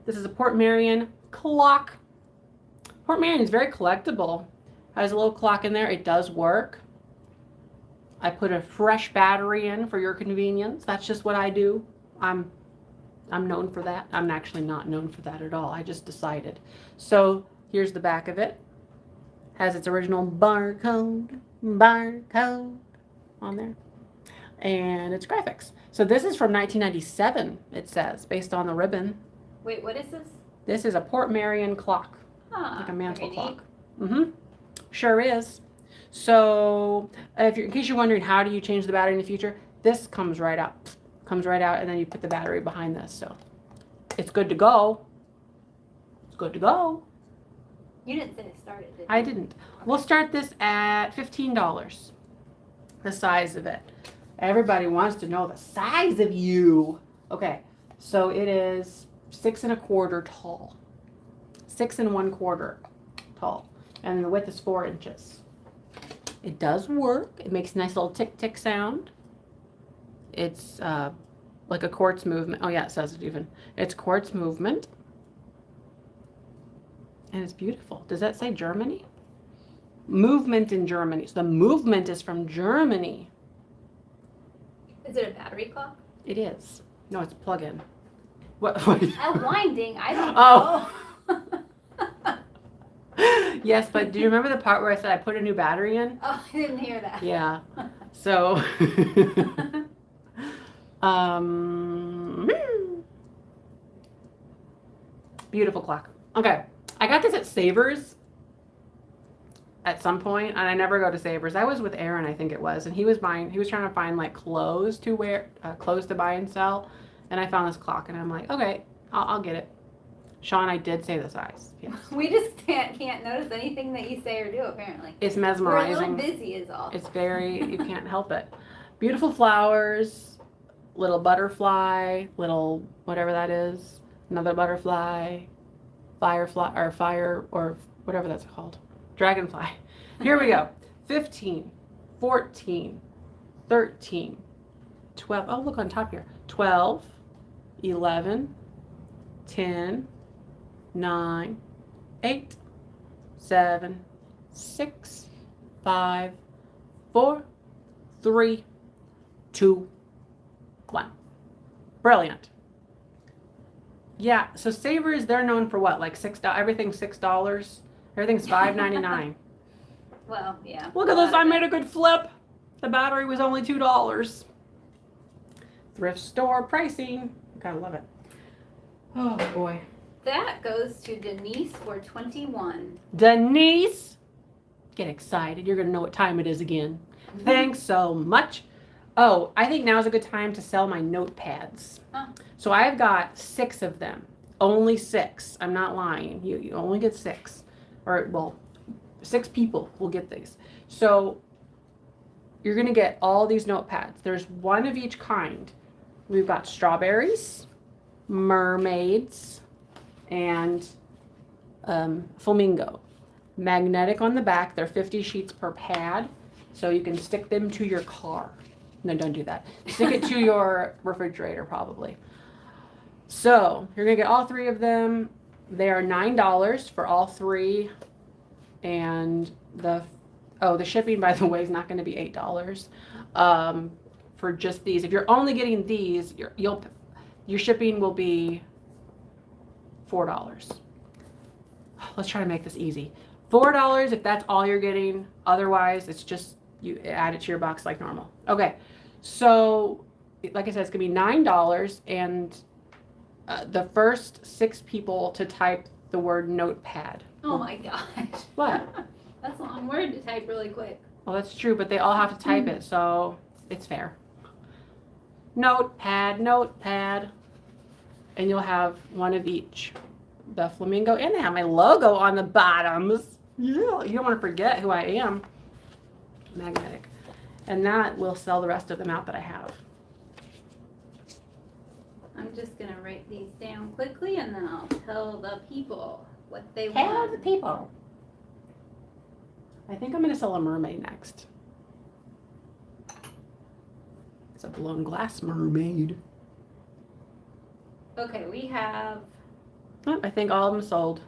This is a Port Marion clock. Port Marion is very collectible. Has a little clock in there. It does work. I put a fresh battery in for your convenience. That's just what I do. I'm known for that. I'm actually not known for that at all. I just decided. So here's the back of it. Has its original barcode on there. And its graphics. So this is from 1997, it says, based on the ribbon. Wait, what is this? This is a Port Marion clock. Huh, Like a mantle very clock. neat. Mm-hmm. Sure is. So in case you're wondering how do you change the battery in the future, this comes right out. Comes right out, and then you put the battery behind this. So it's good to go. It's good to go. You didn't say it started, did you? I didn't. We'll start this at $15. The size of it. Everybody wants to know the size of you. Okay, so it is 6 1/4 tall. 6 1/4 tall. And the width is 4 inches. It does work. It makes a nice little tick tick sound. It's like a quartz movement. Oh yeah, it says it even. It's quartz movement. And it's beautiful. Does that say Germany? Movement in Germany. So the movement is from Germany. Is it a battery clock? It is. No, it's a plug-in. What? Winding. I don't know. Oh. Yes, but do you remember the part where I said I put a new battery in? Oh, I didn't hear that. Yeah. So, beautiful clock. Okay. I got this at Savers at some point, and I never go to Savers. I was with Aaron, I think it was, and he was trying to find like clothes to wear, clothes to buy and sell, and I found this clock, and I'm like, okay, I'll get it. Sean, I did say the size. Yes. We just can't notice anything that you say or do, apparently. It's mesmerizing. We're a little busy is all. It's very, you can't help it. Beautiful flowers, little butterfly, little whatever that is, another butterfly, firefly, or fire, or whatever that's called. Dragonfly. Here we go. 15, 14, 13, 12. Oh, look on top here. 12, 11, 10, 9, 8, 7, 6, 5, 4, 3, 2, 1. Brilliant. Yeah, so Savers, they're known for what? Like $6, everything's $6. Everything's $5.99. Well, yeah. Look at this, I made a good flip. The battery was only $2. Thrift store pricing. Gotta love it. Oh boy. That goes to Denise for 21. Denise, get excited. You're gonna know what time it is again. Thanks so much. Oh, I think now's a good time to sell my Notepads. Huh. So I've got 6 of them. Only 6. I'm not lying. You only get 6. Or, well, 6 people will get these. So you're going to get all these Notepads. There's one of each kind. We've got strawberries, mermaids, and flamingo. Magnetic on the back. They're 50 sheets per pad. So you can stick them to your car. No, don't do that. Stick it to your refrigerator, probably. So you're going to get all 3 of them. They are $9 for all 3. And the shipping, by the way, is not going to be $8 for just these. If you're only getting these, your shipping will be $4. Let's try to make this easy. $4 if that's all you're getting. Otherwise, it's just you add it to your box like normal. Okay, so like I said, it's gonna be $9, and the first 6 people to type the word Notepad. Oh my gosh. What? That's a long word to type really quick. Well, that's true, but they all have to type it, so it's fair. Notepad, Notepad, and you'll have one of each. The flamingo, and they have my logo on the bottoms. Yeah, you don't want to forget who I am. Magnetic. And that will sell the rest of them out that I have. I'm just going to write these down quickly, and then I'll tell the people what they Tell want. the people. I think I'm going to sell a mermaid next. It's a blown glass mermaid. Okay, we have Oh, I think all of them sold.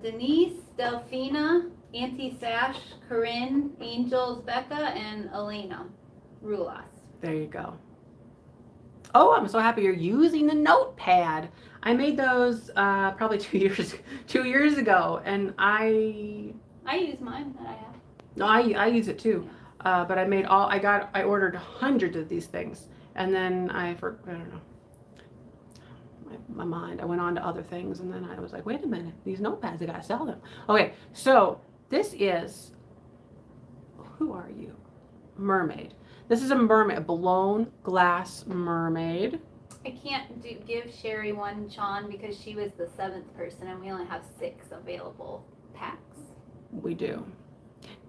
Denise, Delphina, Auntie Sash, Corinne, Angels, Becca, and Elena Rulas. There you go. Oh, I'm so happy you're using the Notepad. I made those probably 2 years ago, and I use mine that I have. No, I use it too. But I ordered hundreds of these things, and then I don't know. My mind, I went on to other things, and then I was like, wait a minute, these Notepads, I gotta sell them. Okay, so This is, who are you? Mermaid. This is a mermaid, a blown glass mermaid. I can't give Sherry one, Sean, because she was the 7th person and we only have 6 available packs. We do.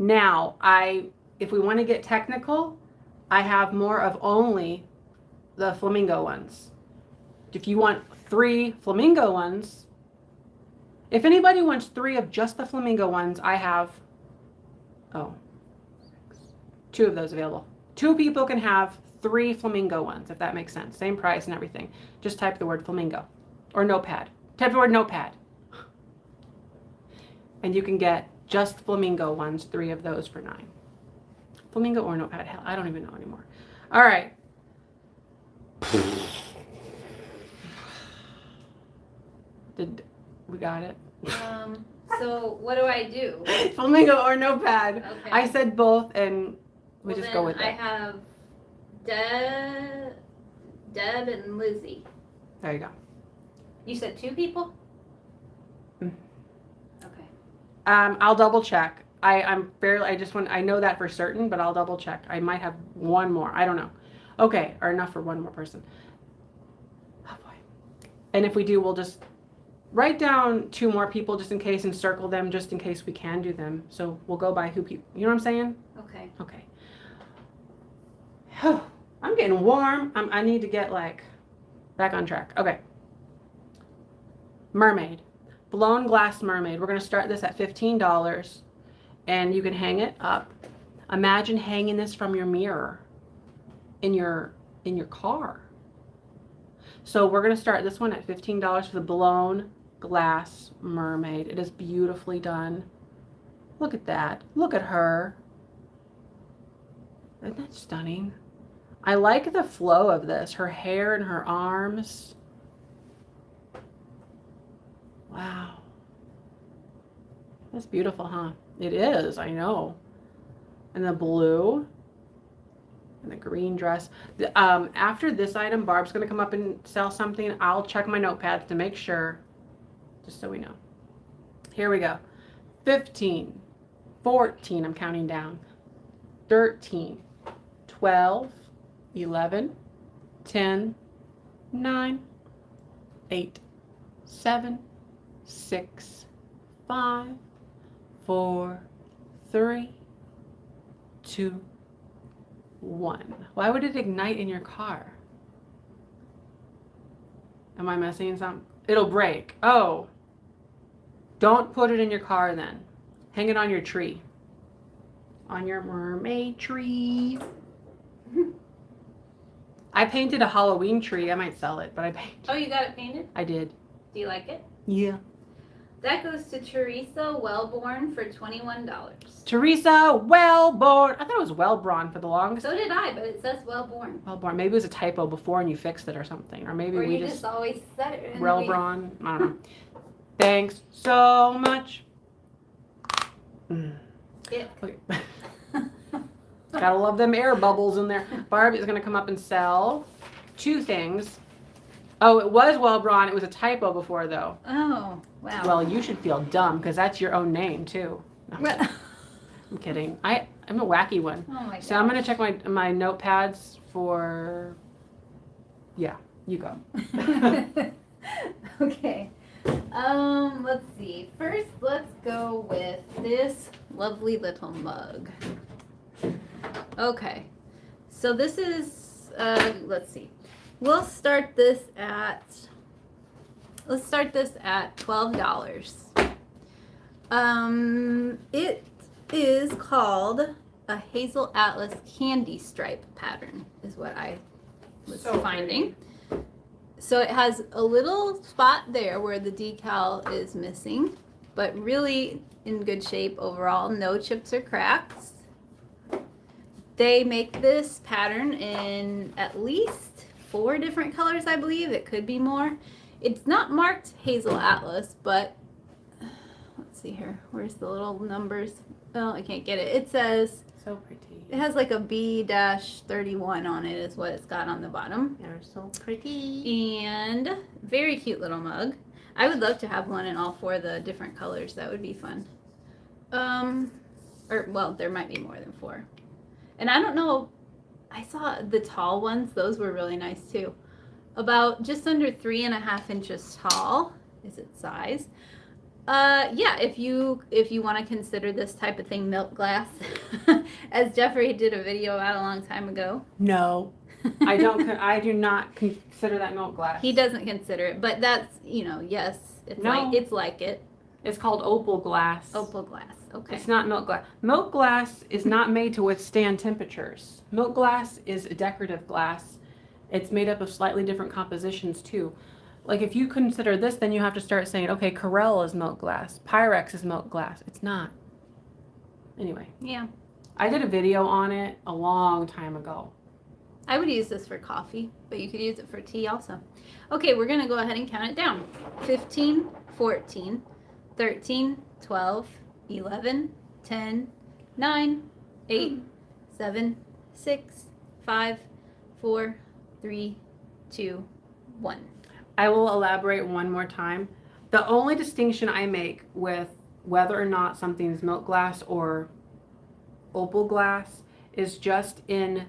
Now, if we want to get technical, I have more of only the flamingo ones. If you want 3 flamingo ones, if anybody wants 3 of just the flamingo ones, I have, 2 of those available. 2 people can have 3 flamingo ones, if that makes sense. Same price and everything. Just type the word flamingo or notepad. Type the word notepad. And you can get just flamingo ones, 3 of those for $9. Flamingo or notepad, hell, I don't even know anymore. All right. We got it? So what do I do? Flamingo or notepad. Okay. I said both and we just go with it. I have Deb and Lizzie. There you go. You said 2 people? Mm. Okay. I'll double check. I know that for certain, but I'll double check. I might have one more. I don't know. Okay, or enough for one more person. Oh boy. And if we do, we'll just write down 2 more people just in case and circle them just in case we can do them. So we'll go by who people, you know what I'm saying? Okay. Okay. I'm getting warm. I need to get back on track. Okay. Mermaid. Blown glass mermaid. We're going to start this at $15 and you can hang it up. Imagine hanging this from your mirror in your car. So we're going to start this one at $15 for the blown glass mermaid. It is beautifully done. Look at that. Look at her. Isn't that stunning? I like the flow of this. Her hair and her arms. Wow. That's beautiful, huh? It is, I know. And the blue. And the green dress. After this item, Barb's going to come up and sell something. I'll check my notepads to make sure. Just so we know. Here we go. 15. 14, I'm counting down. 13. 12. 11, 10, 9, 8, 7, 6, 5, 4, 3, 2, 1. Why would it ignite in your car? Am I missing something? It'll break. Oh. Don't put it in your car then. Hang it on your tree. On your mermaid tree. I painted a Halloween tree. I might sell it, but I painted. Oh, you got it painted? I did. Do you like it? Yeah. That goes to Teresa Wellborn for $21. Teresa Wellborn. I thought it was Wellborn for the longest. So did I, but it says Wellborn. Wellborn. Maybe it was a typo before and you fixed it or something. Or maybe Or we you just always said it. Wellborn. I don't know. Thanks so much. Yeah. Okay. Gotta love them air bubbles in there. Barb is gonna come up and sell 2 things. Oh, it was Wellborn. It was a typo before though. Oh, wow. Well, you should feel dumb because that's your own name too. No, I'm kidding. I'm a wacky one. Oh my god. So I'm gonna check my notepads for. Yeah, you go. Okay. Let's see. First, let's go with this lovely little mug. Okay. So this is, let's see. We'll start this at, $12. It is called a Hazel Atlas candy stripe pattern is what I was finding. So it has a little spot there where the decal is missing, but really in good shape overall. No chips or cracks. They make this pattern in at least 4 different colors, I believe. It could be more. It's not marked Hazel Atlas, but let's see here. Where's the little numbers? Oh, I can't get it. It says, So pretty. it has like a B-31 on it is what it's got on the bottom. They're so pretty. And very cute little mug. I would love to have one in all 4 of the different colors. That would be fun. Or well, there might be more than 4. And I don't know, I saw the tall ones, those were really nice too. About just under 3.5 inches tall is its size. Yeah, if you want to consider this type of thing milk glass, as Jeffrey did a video about a long time ago. No, I don't. I do not consider that milk glass. He doesn't consider it, but that's, yes, it's No. like it. It's called Opal Glass. Opal Glass. Okay. It's not milk glass. Milk glass is not made to withstand temperatures. Milk glass is a decorative glass. It's made up of slightly different compositions too. Like if you consider this, then you have to start saying, okay, Corelle is milk glass. Pyrex is milk glass. It's not. Anyway. Yeah. I did a video on it a long time ago. I would use this for coffee, but you could use it for tea also. Okay, we're going to go ahead and count it down. 15, 14, 13, 12, 11, 10, 9, 8, 7, 6, 5, 4, 3, 2, 1. I will elaborate one more time. The only distinction I make with whether or not something's milk glass or opal glass is just in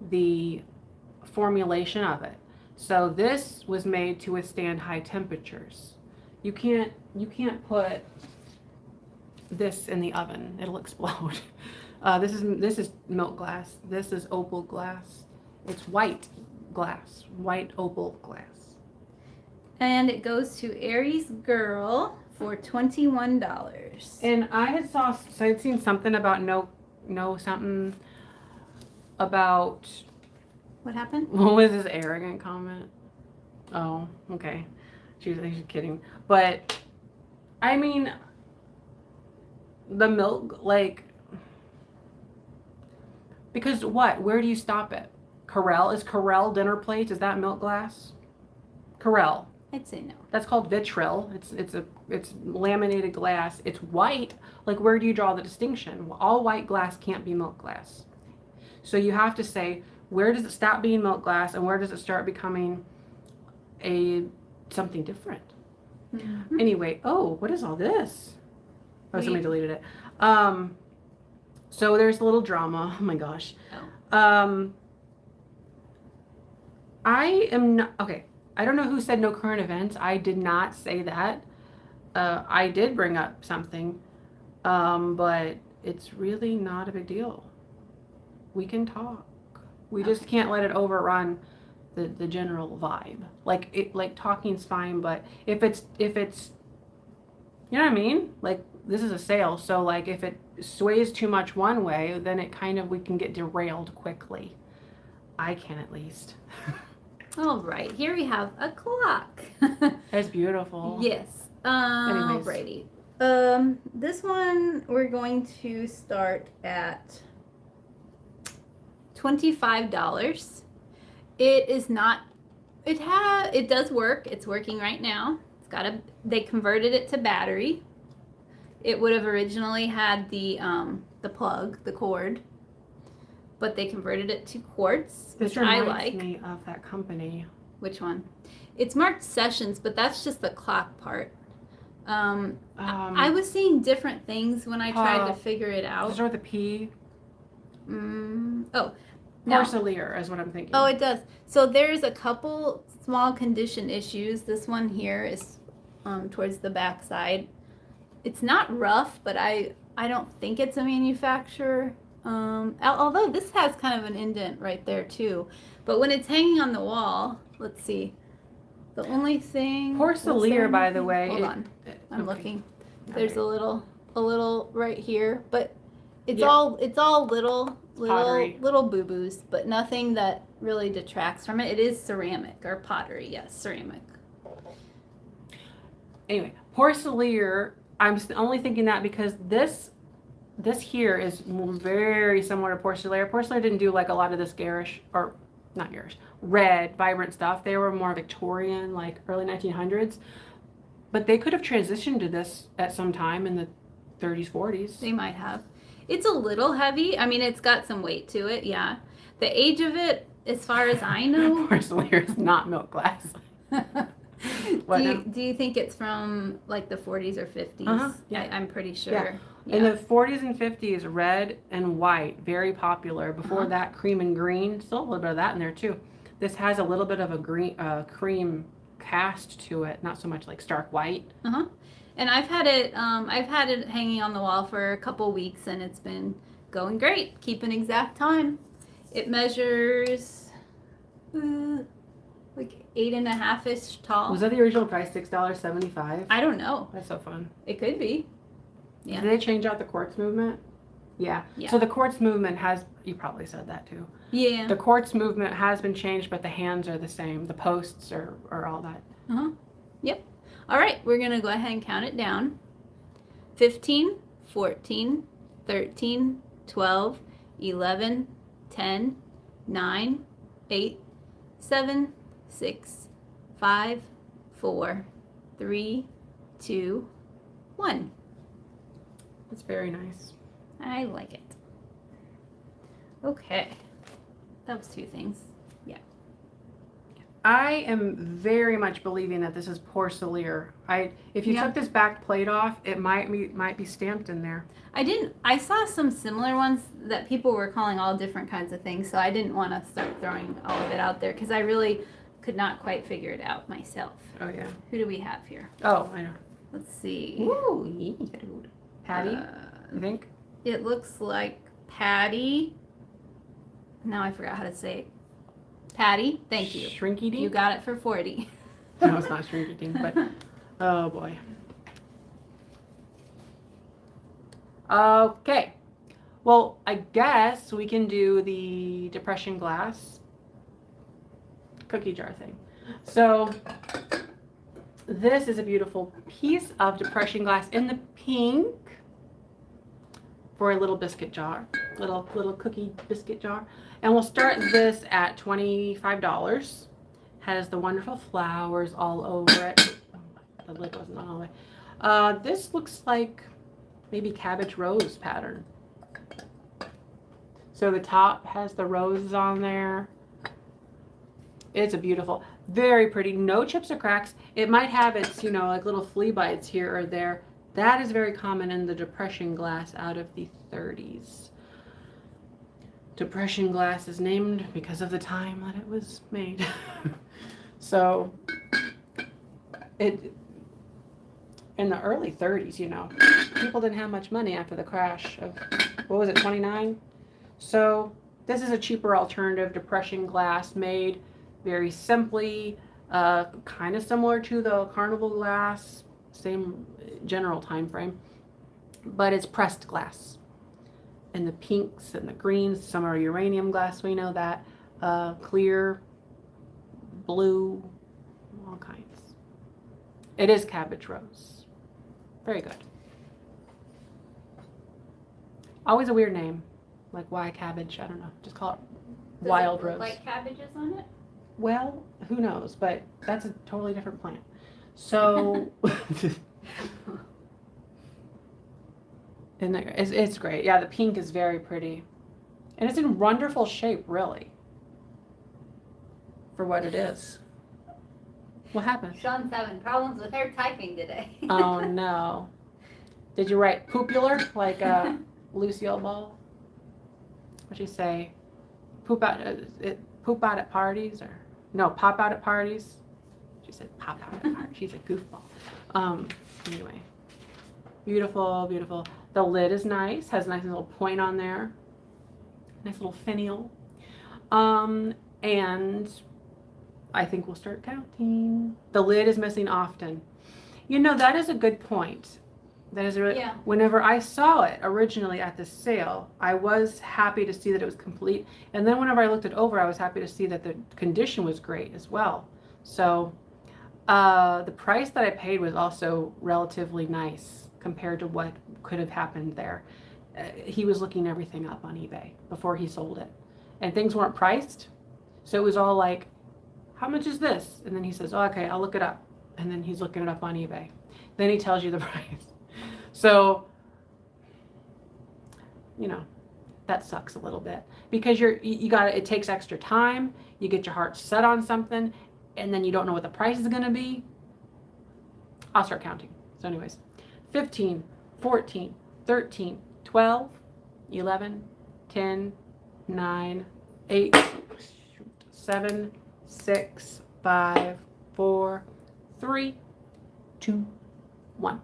the formulation of it. So this was made to withstand high temperatures. You can't put this in the oven. It'll explode. This is milk glass. This is opal glass. It's white glass, white opal glass. And it goes to Aries Girl for $21. And I'd seen something about no something about, What happened? what was this arrogant comment? Oh, okay. She's kidding. But I mean, the milk, like, because what? Where do you stop it? Corelle? Is Corelle dinner plate? Is that milk glass? Corelle. I'd say no. That's called vitriol. It's laminated glass. It's white. Like, where do you draw the distinction? Well, all white glass can't be milk glass. So you have to say, where does it stop being milk glass and where does it start becoming something different? Mm-hmm. Anyway, oh, what is all this? Oh, somebody deleted it. So there's a little drama. Oh my gosh. Oh. I am not, okay. I don't know who said no current events. I did not say that. I did bring up something, but it's really not a big deal. We can talk. We just can't let it overrun the general vibe. Like talking's fine, but if it's you know what I mean? Like, this is a sale, so like if it sways too much one way, then we can get derailed quickly. I can, at least. All right, here we have a clock. That's beautiful. Yes. Anyways. Alrighty. This one we're going to start at $25. It is not. It does work. It's working right now. They converted it to battery. It would have originally had the plug, the cord, but they converted it to quartz, which I like. This reminds me of that company. Which one? It's marked sessions, but that's just the clock part. I was seeing different things when I tried to figure it out. Does it start with a P? Oh, no. Porcelain is what I'm thinking. Oh, it does. So there's a couple small condition issues. This one here is towards the back side. It's not rough, but I don't think it's a manufacturer. Although this has kind of an indent right there too. But when it's hanging on the wall, let's see. The only thing. Porcelain, by the way. Hold on. I'm okay. looking. There's a little right here, but it's Yeah. all little Pottery. little boo-boos, but nothing that really detracts from it. It is ceramic or pottery, yes, ceramic. Anyway, porcelain, I'm only thinking that because this here is very similar to porcelain. Porcelain didn't do like a lot of this garish, or not garish, red, vibrant stuff. They were more Victorian, like early 1900s. But they could have transitioned to this at some time in the 30s, 40s. They might have. It's a little heavy. I mean, it's got some weight to it, yeah. The age of it, as far as I know. Porcelain is not milk glass. What do, now? you, do you think it's from like the 40s or 50s? Uh-huh, yeah. I'm pretty sure. Yeah. Yeah. In the 40s and 50s, red and white, very popular. Before that, cream and green, still a little bit of that in there too. This has a little bit of a green, cream cast to it, not so much like stark white. Uh-huh. And I've had it hanging on the wall for a couple weeks, and it's been going great. Keep an exact time. It measures like 8.5-ish tall. Was that the original price, $6.75? I don't know. That's so fun. It could be. Yeah. Did they change out the quartz movement? Yeah. Yeah. So the quartz movement has, you probably said that too. Yeah. The quartz movement has been changed, but the hands are the same. The posts are all that. Uh-huh. Yep. All right, we're going to go ahead and count it down. 15, 14, 13, 12, 11, 10, 9, 8, 7, 6, 5, 4, 3, 2, 1. It's very nice. I like it. Okay. That was 2 things. Yeah. I am very much believing that this is porcelain. If you Yeah. took this back plate off, it might be stamped in there. I saw some similar ones that people were calling all different kinds of things, so I didn't want to start throwing all of it out there because I really could not quite figure it out myself. Oh yeah. Who do we have here? Oh, I know. Let's see. Ooh, yeah. Patty, you think? It looks like Patty. Now I forgot how to say it. Patty, thank you. Shrinky dink? You got it for 40. No, it's not shrinky dink, but oh boy. Okay. Well, I guess we can do the depression glass cookie jar thing. So this is a beautiful piece of depression glass in the pink for a little biscuit jar, little cookie biscuit jar. And we'll start this at $25. Has the wonderful flowers all over it. The lid wasn't on all the way. This looks like maybe cabbage rose pattern. So the top has the roses on there. It's a beautiful, very pretty, no chips or cracks. It might have its, like little flea bites here or there. That is very common in the depression glass out of the 30s. Depression glass is named because of the time that it was made. So it, in the early 30s, people didn't have much money after the crash of, what was it, 29? So this is a cheaper alternative depression glass made very simply, kind of similar to the Carnival Glass, same general time frame, but it's pressed glass. And the pinks and the greens, some are uranium glass, we know that, clear, blue, all kinds. It is cabbage rose. Very good. Always a weird name, like why cabbage, I don't know, just call it wild rose. Like cabbages on it? Well, who knows, but that's a totally different plant. So, and it's great. Yeah, the pink is very pretty. And it's in wonderful shape, really, for what it is. What happened? Sean's having problems with her typing today. Oh, no. Did you write popular, like Lucille Ball? What'd you say? Poop out at parties, or no, pop out at parties? She said pop out at parties. She's a goofball. Anyway, beautiful, beautiful. The lid is nice. Has a nice little point on there. Nice little finial. And I think we'll start counting. The lid is missing often. That is a good point. That is really, Yeah. Whenever I saw it originally at the sale, I was happy to see that it was complete. And then whenever I looked it over, I was happy to see that the condition was great as well. So the price that I paid was also relatively nice compared to what could have happened there. He was looking everything up on eBay before he sold it. And things weren't priced. So it was all like, how much is this? And then he says, oh, okay, I'll look it up. And then he's looking it up on eBay. Then he tells you the price. So, that sucks a little bit because it takes extra time. You get your heart set on something and then you don't know what the price is going to be. I'll start counting. So anyways, 15, 14, 13, 12, 11, 10, 9, 8, 7, 6, 5, 4, 3, 2, 1.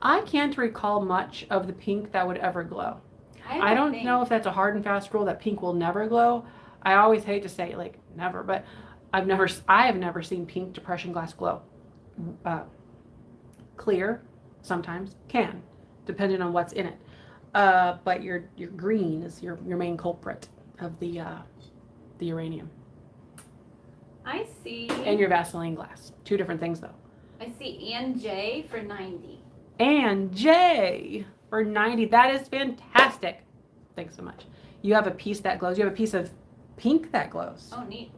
I can't recall much of the pink that would ever glow. I don't know if that's a hard and fast rule that pink will never glow. I always hate to say like never, but I have never seen pink depression glass glow. Clear sometimes can, depending on what's in it. But your green is your main culprit of the uranium. I see. And your Vaseline glass. Two different things though. I see Ann J for 90. And J for 90. That is fantastic. Thanks so much. You have a piece that glows. You have a piece of pink that glows. Oh, neat.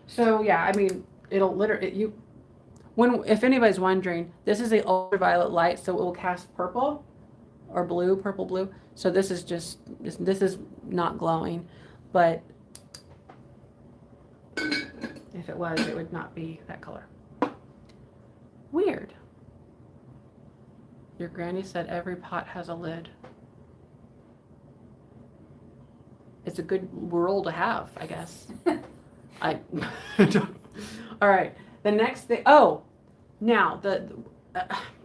So yeah, I mean, it'll literally if anybody's wondering, this is a ultraviolet light, so it will cast purple or blue, purple blue. So this is just this is not glowing, but if it was, it would not be that color. Weird. Your granny said every pot has a lid. It's a good rule to have, I guess. I don't. All right. The next thing. Oh, now did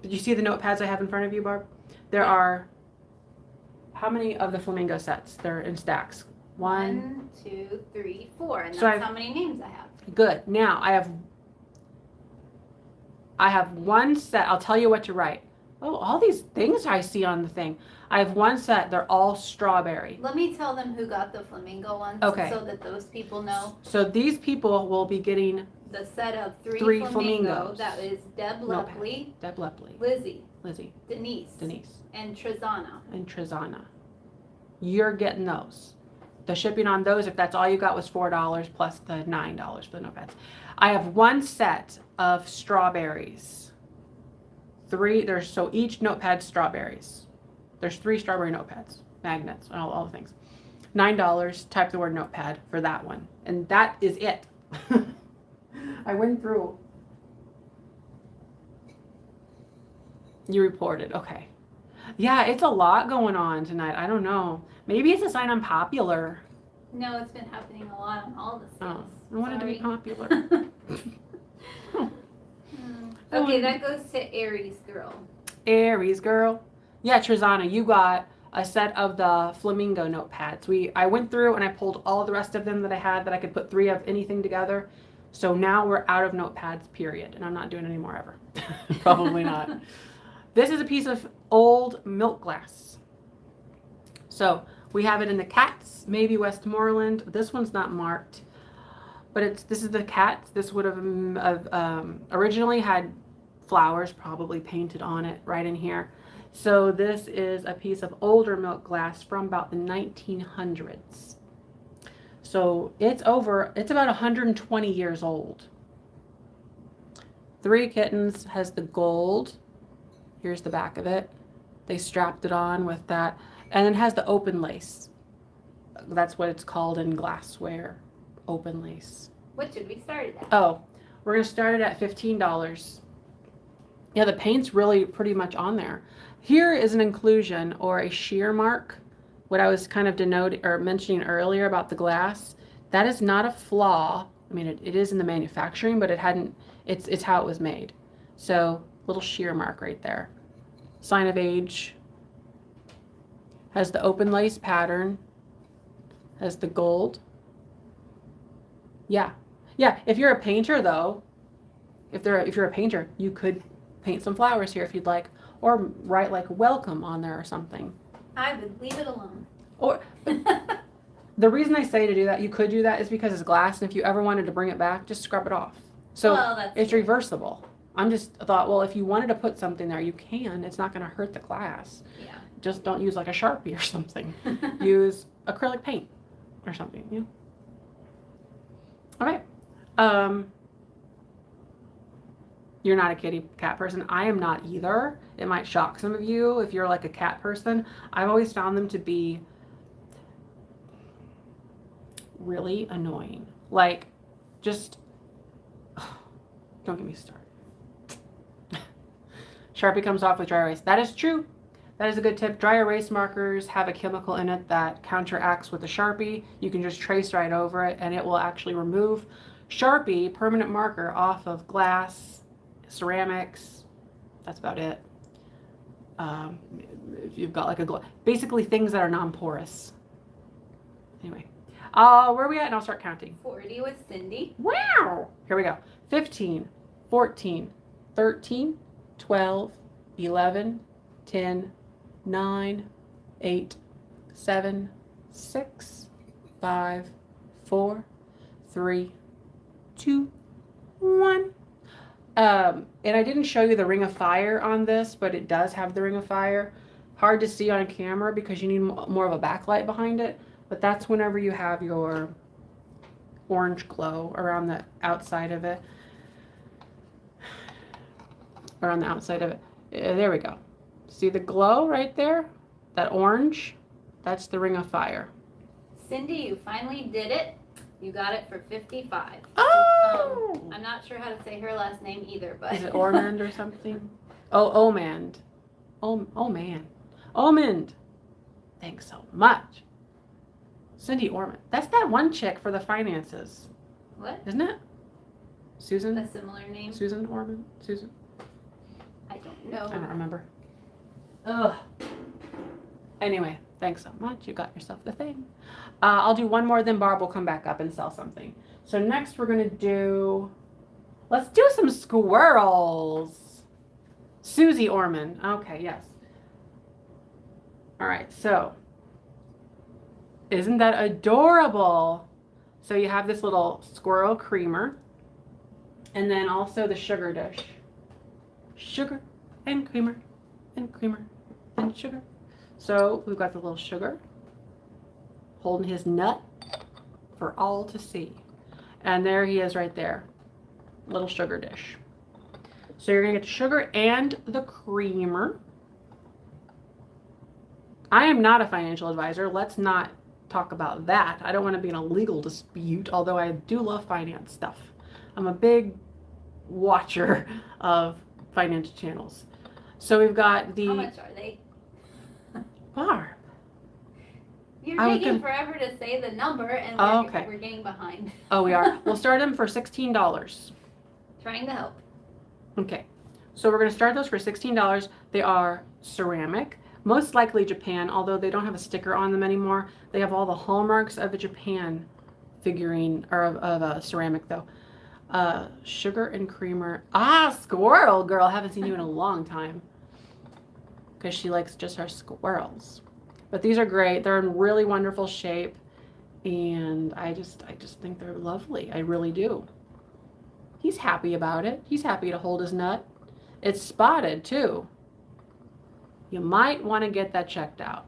you see the notepads I have in front of you, Barb? There are. How many of the flamingo sets? They're in stacks. 1, 2, 3, 4, and So that's how many names I have. Good. Now I have one set. I'll tell you what to write. Oh, all these things I see on the thing. I have one set. They're all strawberry. Let me tell them who got the flamingo ones, Okay. so that those people know. So these people will be getting The set of three flamingo. flamingos. That is Deb Lepley, Deb Lepley, Lizzie, Denise, and and Trezana. You're getting those. The shipping on those, if that's all you got, was $4 plus the $9 for the notepads. I have one set of strawberries. So each notepad strawberries. There's 3 strawberry notepads, magnets, all the things. $9, type the word notepad for that one. And that is it. I went through. You reported, okay. Yeah, it's a lot going on tonight. I don't know. Maybe it's a sign I'm popular. No, it's been happening a lot on all the Oh, sales. I wanted to be popular. Okay, that goes to Aries girl. Aries girl. Yeah, Trezana, you got a set of the flamingo notepads. I went through and I pulled all the rest of them that I had that I could put 3 of anything together. So now we're out of notepads, period. And I'm not doing any more ever. Probably not. This is a piece of old milk glass. So we have it in the cats, maybe Westmoreland. This one's not marked, but this is the cats. This would have originally had flowers probably painted on it right in here. So this is a piece of older milk glass from about the 1900s. So it's about 120 years old. 3 Kittens has the gold. Here's the back of it. They strapped it on with that. And it has the open lace. That's what it's called in glassware. Open lace. What should we start it at? Oh, we're going to start it at $15. Yeah, the paint's really pretty much on there. Here is an inclusion or a shear mark. What I was kind of mentioning earlier about the glass. That is not a flaw. I mean, it is in the manufacturing, but it's how it was made. So, little shear mark right there. Sign of age. Has the open lace pattern. Has the gold. Yeah. Yeah, if you're a painter though, if you're a painter, you could paint some flowers here if you'd like, or write like welcome on there or something. I would leave it alone. Or the reason I say to do that, you could do that, is because it's glass, and if you ever wanted to bring it back, just scrub it off. So it's reversible. I'm just thought, well, if you wanted to put something there, you can. It's not going to hurt the glass. Yeah. Just don't use like a Sharpie or something. Use acrylic paint or something. Yeah. Okay. You're not a kitty cat person. I am not either. It might shock some of you if you're like a cat person. I've always found them to be really annoying. Like, just don't get me started. Sharpie comes off with dry erase. That is true. That is a good tip. Dry erase markers have a chemical in it that counteracts with the Sharpie. You can just trace right over it and it will actually remove Sharpie permanent marker off of glass, ceramics. That's about it. If you've got like basically things that are non-porous. Anyway, where are we at? And I'll start counting. 40 with Cindy. Wow! Here we go. 15, 14, 13, 12, 11, 10, 9, 8, 7, 6, 5, 4, 3, 2, 1. And I didn't show you the ring of fire on this, but it does have the ring of fire. Hard to see on camera because you need more of a backlight behind it, but that's whenever you have your orange glow around the outside of it. Around the outside of it. There we go. See the glow right there? That orange? That's the ring of fire. Cindy, you finally did it. You got it for 55. Oh! I'm not sure how to say her last name either, but Is it Ormond or something? Oh, Omand. Oh man. Omand. Thanks so much. Cindy Ormond. That's that one chick for the finances. What? Isn't it? Susan? A similar name? Susan Ormond? Susan? I don't know. I don't remember. Ugh. Anyway, thanks so much. You got yourself the thing. I'll do one more, then Barb will come back up and sell something. So next we're going to let's do some squirrels. Susie Orman. Okay, yes. All right, so isn't that adorable? So you have this little squirrel creamer and then also the sugar dish. Sugar and creamer and creamer and sugar. So we've got the little sugar holding his nut for all to see. And there he is right there. Little sugar dish. So you're going to get the sugar and the creamer. I am not a financial advisor. Let's not talk about that. I don't want to be in a legal dispute, although I do love finance stuff. I'm a big watcher of financial channels. So we've got the... How much are they? Barb. You're taking forever to say the number, and we're getting behind. Oh, we are. We'll start them for $16. Trying to help. Okay. So we're going to start those for $16. They are ceramic. Most likely Japan, although they don't have a sticker on them anymore. They have all the hallmarks of a Japan figurine, or of a ceramic though. Sugar and creamer. Squirrel girl. Haven't seen you in a long time. Because she likes just her squirrels. But these are great. They're in really wonderful shape. And I just think they're lovely. I really do. He's happy about it. He's happy to hold his nut. It's spotted too. You might want to get that checked out.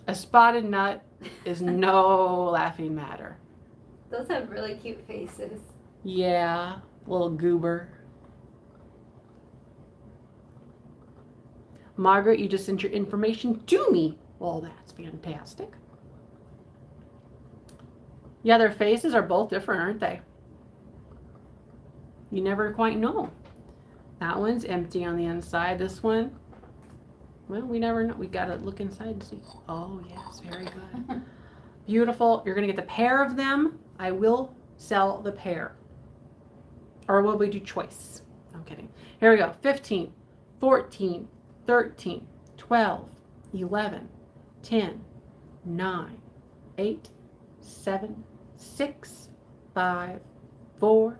A spotted nut is no laughing matter. Those have really cute faces. Yeah, little goober. Margaret, you just sent your information to me. Well, that's fantastic. Yeah, their faces are both different, aren't they? You never quite know. That one's empty on the inside. This one, well, we never know. We got to look inside to see. Oh, yes, very good. Beautiful. You're going to get the pair of them. I will sell the pair. Or will we do choice? I'm kidding. Here we go. 15, 14, 13, 12, 11, 10, 9, 8, 7, 6, 5, 4,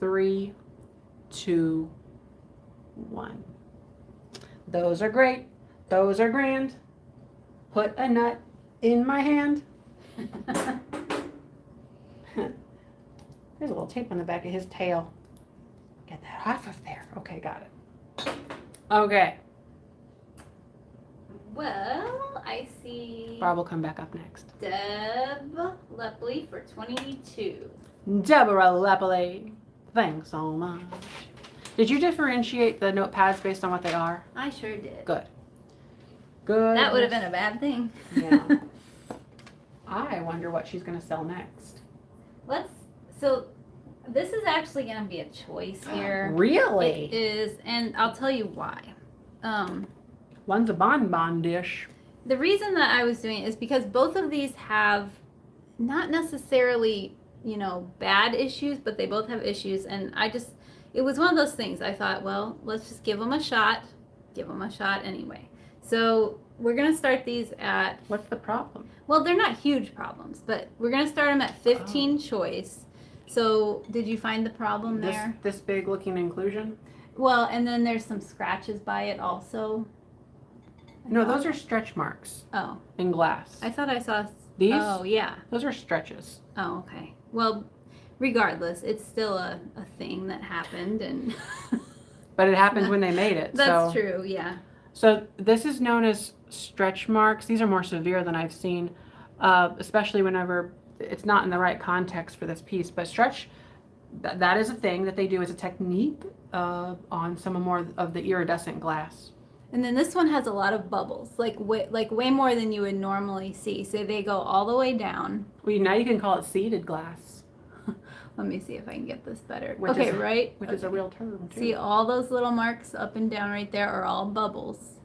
3, 2, 1. Those are great. Those are grand. Put a nut in my hand. There's a little tape on the back of his tail. Get that off of there. Okay, got it. Okay. Well, I see Barb will come back up next. Deb Lepley for 22. Deborah Lepley. Thanks so much. Did you differentiate the notepads based on what they are? I sure did. Good. Good. That would have been a bad thing. Yeah. I wonder what she's going to sell next. So this is actually going to be a choice here. Really? It is, and I'll tell you why. One's a bonbon dish. The reason that I was doing it is because both of these have not necessarily, you know, bad issues, but they both have issues. And it was one of those things. I thought, well, let's just give them a shot. Give them a shot anyway. So we're going to start these at... What's the problem? Well, they're not huge problems, but we're going to start them at 15 choice. So did you find the problem there? This big looking inclusion? Well, and then there's some scratches by it also. No, those are stretch marks. Oh. In glass. I thought I saw... These? Oh, yeah. Those are stretches. Oh, okay. Well, regardless, it's still a thing that happened, and... But it happened when they made it. That's true, yeah. So this is known as stretch marks. These are more severe than I've seen, especially whenever it's not in the right context for this piece. But stretch, that is a thing that they do as a technique on some more of the iridescent glass. And then this one has a lot of bubbles, like way more than you would normally see. So they go all the way down. Well, now you can call it seeded glass. Let me see if I can get this better. Which okay, is, right? Which is a real term, too. See, all those little marks up and down right there are all bubbles.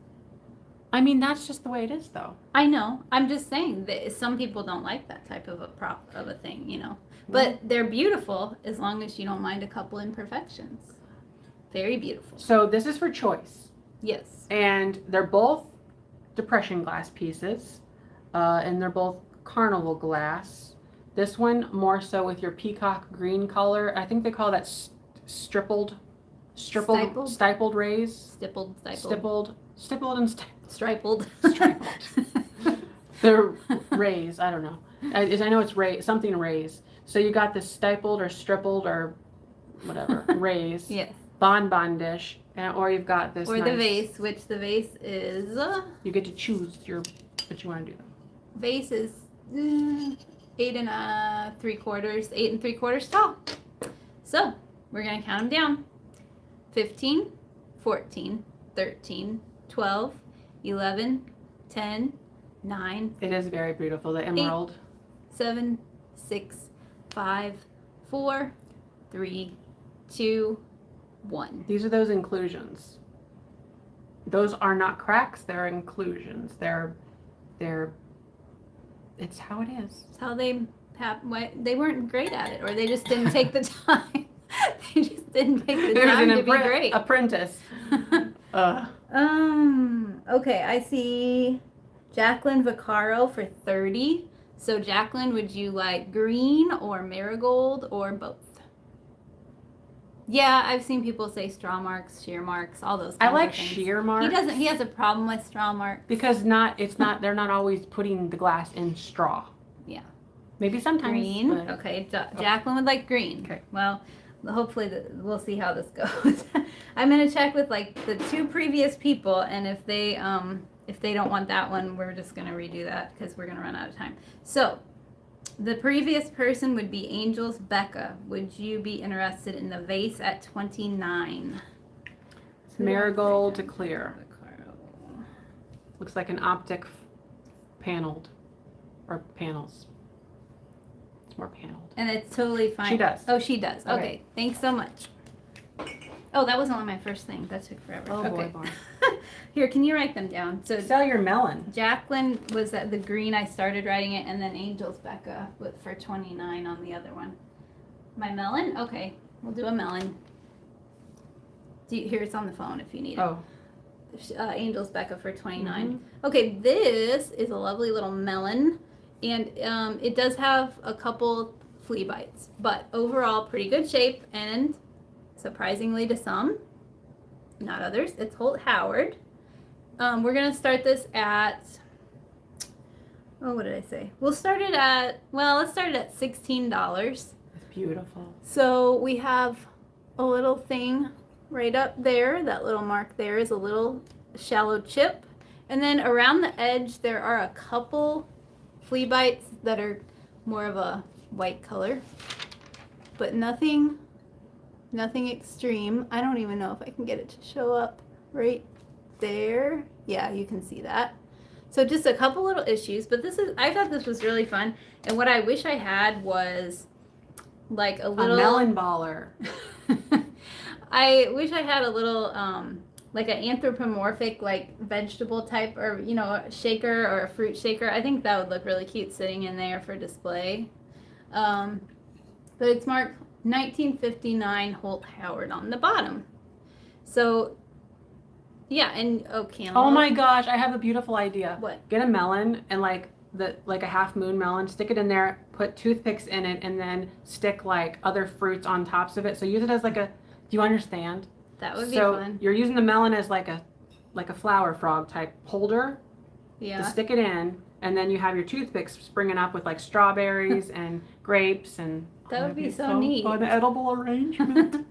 I mean, that's just the way it is, though. I know. I'm just saying that some people don't like that type of a thing, you know. But they're beautiful as long as you don't mind a couple imperfections. Very beautiful. So this is for choice. Yes. And they're both depression glass pieces. And they're both Carnival Glass. This one more so with your peacock green color. I think they call that stippled rays. Stippled and stripled. They're rays. I don't know. I know it's something rays. So you got the stippled or strippled or whatever rays. Yes. Bonbon dish, or you've got this. Or nice, the vase, which the vase is. You get to choose what you want to do. Vase is 8 3/4 tall. So we're gonna count them down. 15, 14, 13, 12, 11, 10, 9. It is very beautiful. The emerald. 7, 6, 5, 4, 3, 2, 1. These are those inclusions. Those are not cracks. They're inclusions. They're. It's how it is. It's how they weren't great at it, or they just didn't take the time. They just didn't take the time to be great. Apprentice. Okay, I see Jacqueline Vaccaro for 30. So Jacqueline, would you like green or marigold or both? Yeah, I've seen people say straw marks, shear marks, all those kinds I like of things. shear marks. He has a problem with straw marks. Because they're not always putting the glass in straw. Yeah. Maybe sometimes. Green. But... Okay, Jacqueline would like green. Okay. Well, hopefully we'll see how this goes. I'm gonna check with like the 2 previous people, and if they don't want that one, we're just gonna redo that because we're gonna run out of time. So the previous person would be Angels Becca. Would you be interested in the vase at 29? It's marigold to clear. Looks like an optic paneled or panels. It's more paneled. And it's totally fine. She does. Oh, she does. Okay. Okay. Thanks so much. Oh, that wasn't on my first thing. That took forever. Oh okay. boy. Here, can you write them down? So Sell your melon. Jacqueline was at the green. I started writing it, and then Angels Becca for 29 on the other one. My melon? Okay, we'll do a melon. Here, it's on the phone if you need it. Oh. Angels Becca for 29. Mm-hmm. Okay, this is a lovely little melon, and it does have a couple flea bites, but overall pretty good shape, and surprisingly to some, not others. It's Holt Howard. We're gonna start this at, what did I say? Let's start it at $16. It's beautiful. So we have a little thing right up there. That little mark there is a little shallow chip. And then around the edge, there are a couple flea bites that are more of a white color, but nothing extreme. I don't even know if I can get it to show up right there. Yeah, you can see that. So just a couple little issues, but I thought this was really fun. And what I wish I had was like a little melon baller. I wish I had a little like an anthropomorphic like vegetable type, or you know, a shaker or a fruit shaker. I think that would look really cute sitting in there for display. But it's marked 1959 Holt Howard on the bottom. So yeah, and cantaloupe. Oh my gosh, I have a beautiful idea. What? Get a melon and like a half moon melon, stick it in there, put toothpicks in it, and then stick like other fruits on tops of it. So use it as like a, do you understand? That would be So fun. you're using the melon as like a flower frog type holder to Yeah. stick it in, and then you have your toothpicks springing up with like strawberries and grapes, and That would be so neat. An edible arrangement.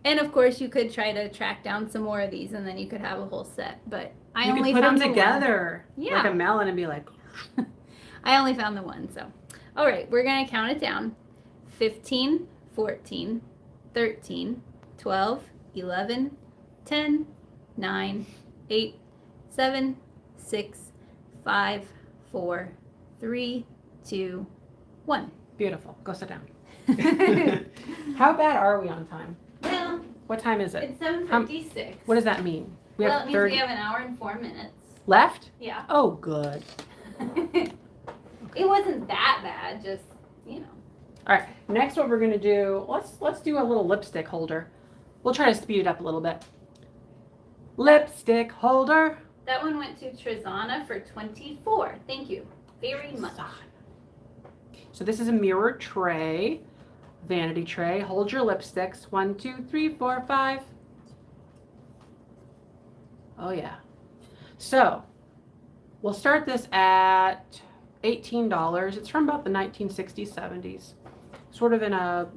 And of course, you could try to track down some more of these, and then you could have a whole set. But I You only could put them found the one. together, Yeah. like a melon, and be like, I only found the one. So, all right, we're gonna count it down: 15, 14, 13, 12, 11, 10, 9, 8, 7, 6, 5, 4, 3, 2, 1. beautiful. Go sit down. How bad are we on time? Well, What time is it? it's 7:56. What does that mean? We Well, have it means 30 we have an hour and 4 minutes. left? Yeah. Oh, good. It wasn't that bad, just, you know. All right. Next, what we're gonna do? Let's do a little lipstick holder. We'll try to speed it up a little bit. Lipstick holder. That one went to Trizana for 24. Thank you very much. So this is a mirror tray, vanity tray. Hold your lipsticks. 1, 2, 3, 4, 5. Oh yeah. So we'll start this at $18. It's from about the 1960s, 70s. Sort of in a,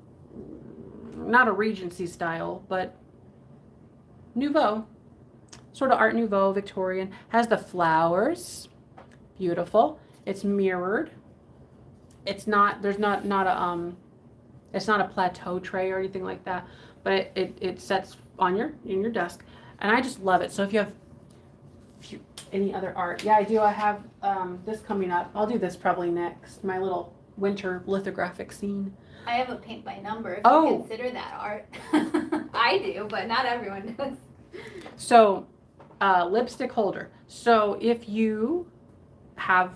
not a Regency style, but Nouveau. Sort of Art Nouveau, Victorian. Has the flowers. Beautiful. It's mirrored. It's not, there's not a, it's not a plateau tray or anything like that, but it sets on in your desk, and I just love it. So if you have any other art, yeah, I do. I have this coming up. I'll do this probably next. My little winter lithographic scene. I have a paint by number if Oh. you consider that art. I do, but not everyone does. So, lipstick holder. So if you have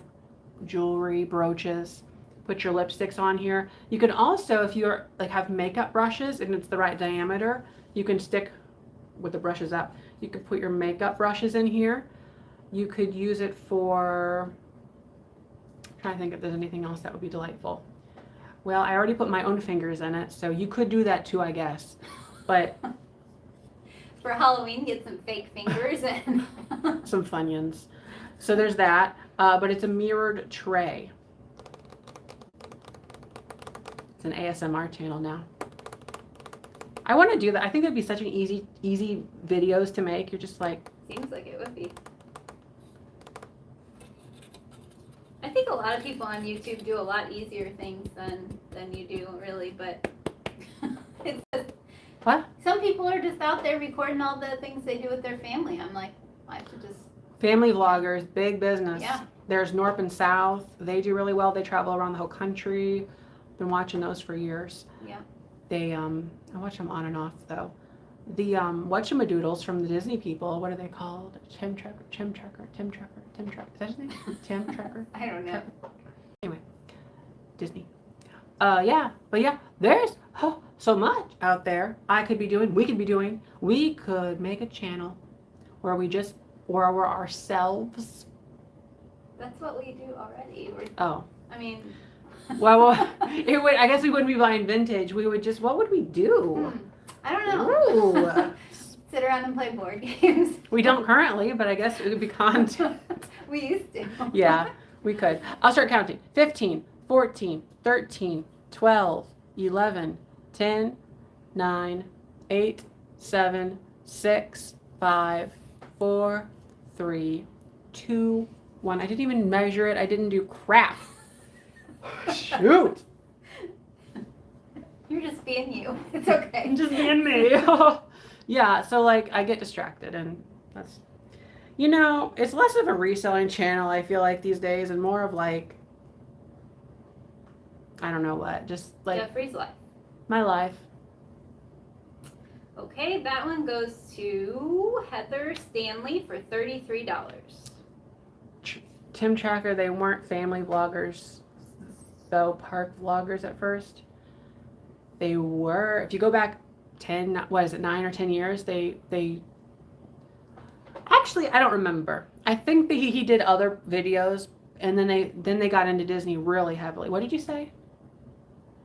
jewelry, brooches, put your lipsticks on here. You can also, if you're like have makeup brushes and it's the right diameter, you can stick with the brushes up. You could put your makeup brushes in here. You could use it for, I'm trying to think if there's anything else that would be delightful. Well, I already put my own fingers in it, so you could do that too, I guess. But For Halloween, get some fake fingers and some Funyuns. So there's that, but it's a mirrored tray. It's an ASMR channel now. I want to do that. I think it'd be such an easy videos to make. You're just like, seems like it would be. I think a lot of people on YouTube do a lot easier things than you do, really, but it's just, what? some people are just out there recording all the things they do with their family. I'm like, I should just, Family vloggers, big business. Yeah. There's North and South. They do really well. They travel around the whole country. Been watching those for years. yeah. They I watch them on and off though. The whatchamadoodles from the Disney people, what are they called? Tim Tracker. Is that his name? Tim Tracker. I don't know. Anyway, Disney. Yeah, but yeah, there's so much out there we could be doing. We could make a channel where we just, or we're ourselves. That's what we do already. Oh, I mean, well, it would. I guess we wouldn't be buying vintage. We would just. What would we do? I don't know. Ooh. Sit around and play board games. We don't currently, but I guess it would be content. We used to. Yeah, we could. I'll start counting. 15, 14, 13, 12, 11, 10, 9, 8, 7, 6, 5, 4, 3, 2, 1. I didn't even measure it. I didn't do crap. Shoot. You're just being you. It's okay. Just being me. Yeah, so like I get distracted, and that's, it's less of a reselling channel, I feel like, these days, and more of like, I don't know what, just like Jeffrey's life. my life. Okay, that one goes to Heather Stanley for $33. Tim Tracker, they weren't family vloggers, though park vloggers at first. They were, if you go back 10, what is it, 9 or 10 years, they actually, I don't remember. I think that he did other videos, and then they got into Disney really heavily. What did you say?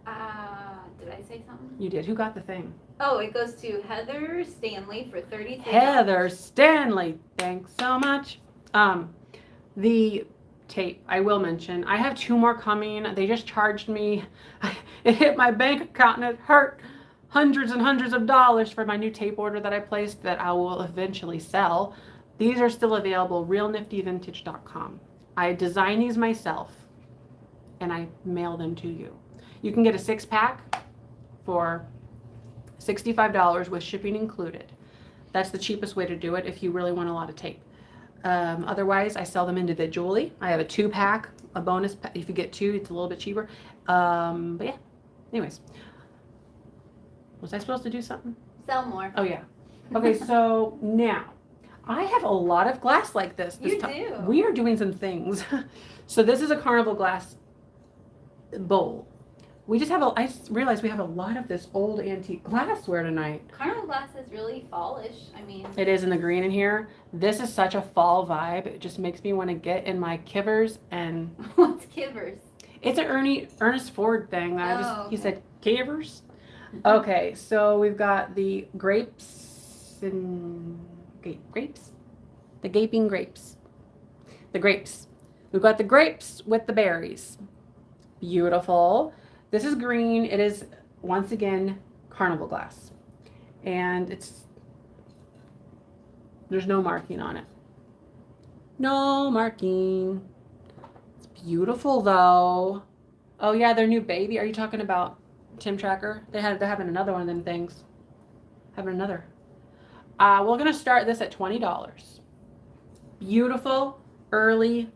Did I say something? You did. Who got the thing? Oh, it goes to Heather Stanley for $33. Heather Stanley, thanks so much. The tape, I will mention, I have 2 more coming. They just charged me. It hit my bank account and it hurt hundreds and hundreds of dollars for my new tape order that I placed that I will eventually sell. These are still available, realniftyvintage.com. I design these myself and I mail them to you. You can get a 6-pack for $65 with shipping included. That's the cheapest way to do it if you really want a lot of tape. Otherwise, I sell them individually. I have a 2-pack, a bonus pack. If you get 2, it's a little bit cheaper. But yeah, anyways. Was I supposed to do something? Sell more. Oh yeah. Okay, so now, I have a lot of glass like this. You do. We are doing some things. So this is a Carnival Glass bowl. We just have I just realized we have a lot of this old antique glassware tonight. Carnival Glass is really fallish. I mean, It is in the green in here. This is such a fall vibe. It just makes me want to get in my kivers and what's kivers? it's an Ernest Ford thing. He Okay. said kivers. Okay, so we've got the grapes and grapes, the gaping grapes, the grapes. We've got the grapes with the berries. Beautiful. This is green. It is once again Carnival Glass, and there's no marking on it. No marking. It's beautiful though. Oh yeah, their new baby. Are you talking about Tim Tracker? They're having another one of them things. Having another. We're gonna start this at $20. Beautiful early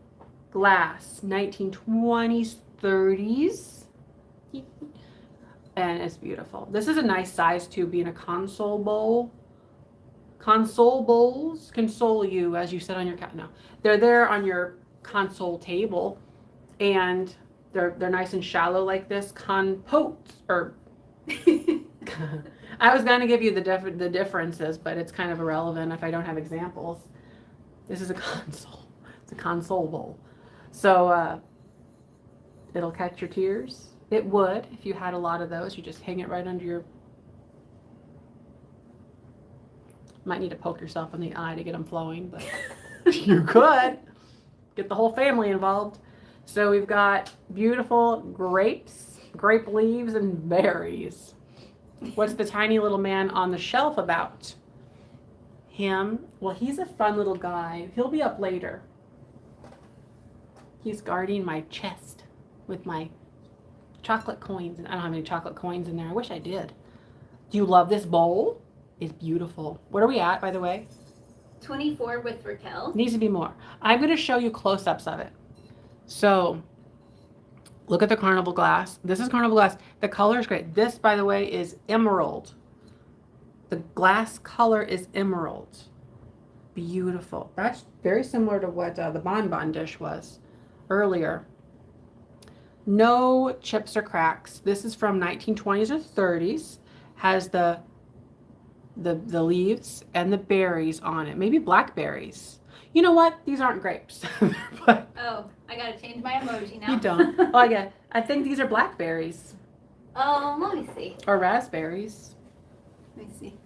glass, 1920s, 30s. And it's beautiful. This is a nice size too, being a console bowl. Console bowls console you, as you said on your couch. No, they're there on your console table, and they're nice and shallow like this. Compotes, or I was gonna give you the differences, but it's kind of irrelevant if I don't have examples. This is a console. It's a console bowl, so it'll catch your tears. It would if you had a lot of those. You just hang it right under your. Might need to poke yourself in the eye to get them flowing, but you could get the whole family involved. So we've got beautiful grapes, grape leaves, and berries. What's the tiny little man on the shelf about? Him? Well, he's a fun little guy. He'll be up later. He's guarding my chest with my chocolate coins. I don't have any chocolate coins in there. I wish I did. Do you love this bowl? It's beautiful. What are we at, by the way? 24 with Raquel. Needs to be more. I'm going to show you close-ups of it. So, look at the Carnival Glass. This is Carnival Glass. The color is great. This, by the way, is emerald. The glass color is emerald. Beautiful. That's very similar to what the bonbon dish was earlier. No chips or cracks. This is from 1920s or 30s. Has the leaves and the berries on it. Maybe blackberries. You know what? These aren't grapes. But Oh, I gotta change my emoji now. you don't. Oh, yeah. I think these are blackberries Let me see. or raspberries. Let me see.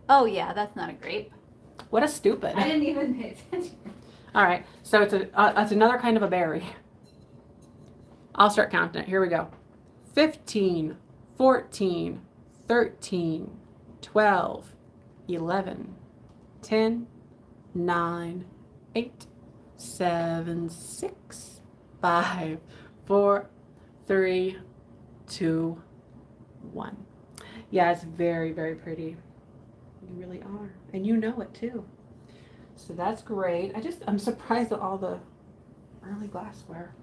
Oh yeah, that's not a grape. What a stupid. I didn't even pay attention. All right. So it's another kind of a berry. I'll start counting it. Here we go. 15, 14, 13, 12, 11, 10, 9, 8, 7, 6, 5, 4, 3, 2, 1. Yeah, it's very, very pretty. You really are. And you know it too. So that's great. I'm surprised at all the early glassware.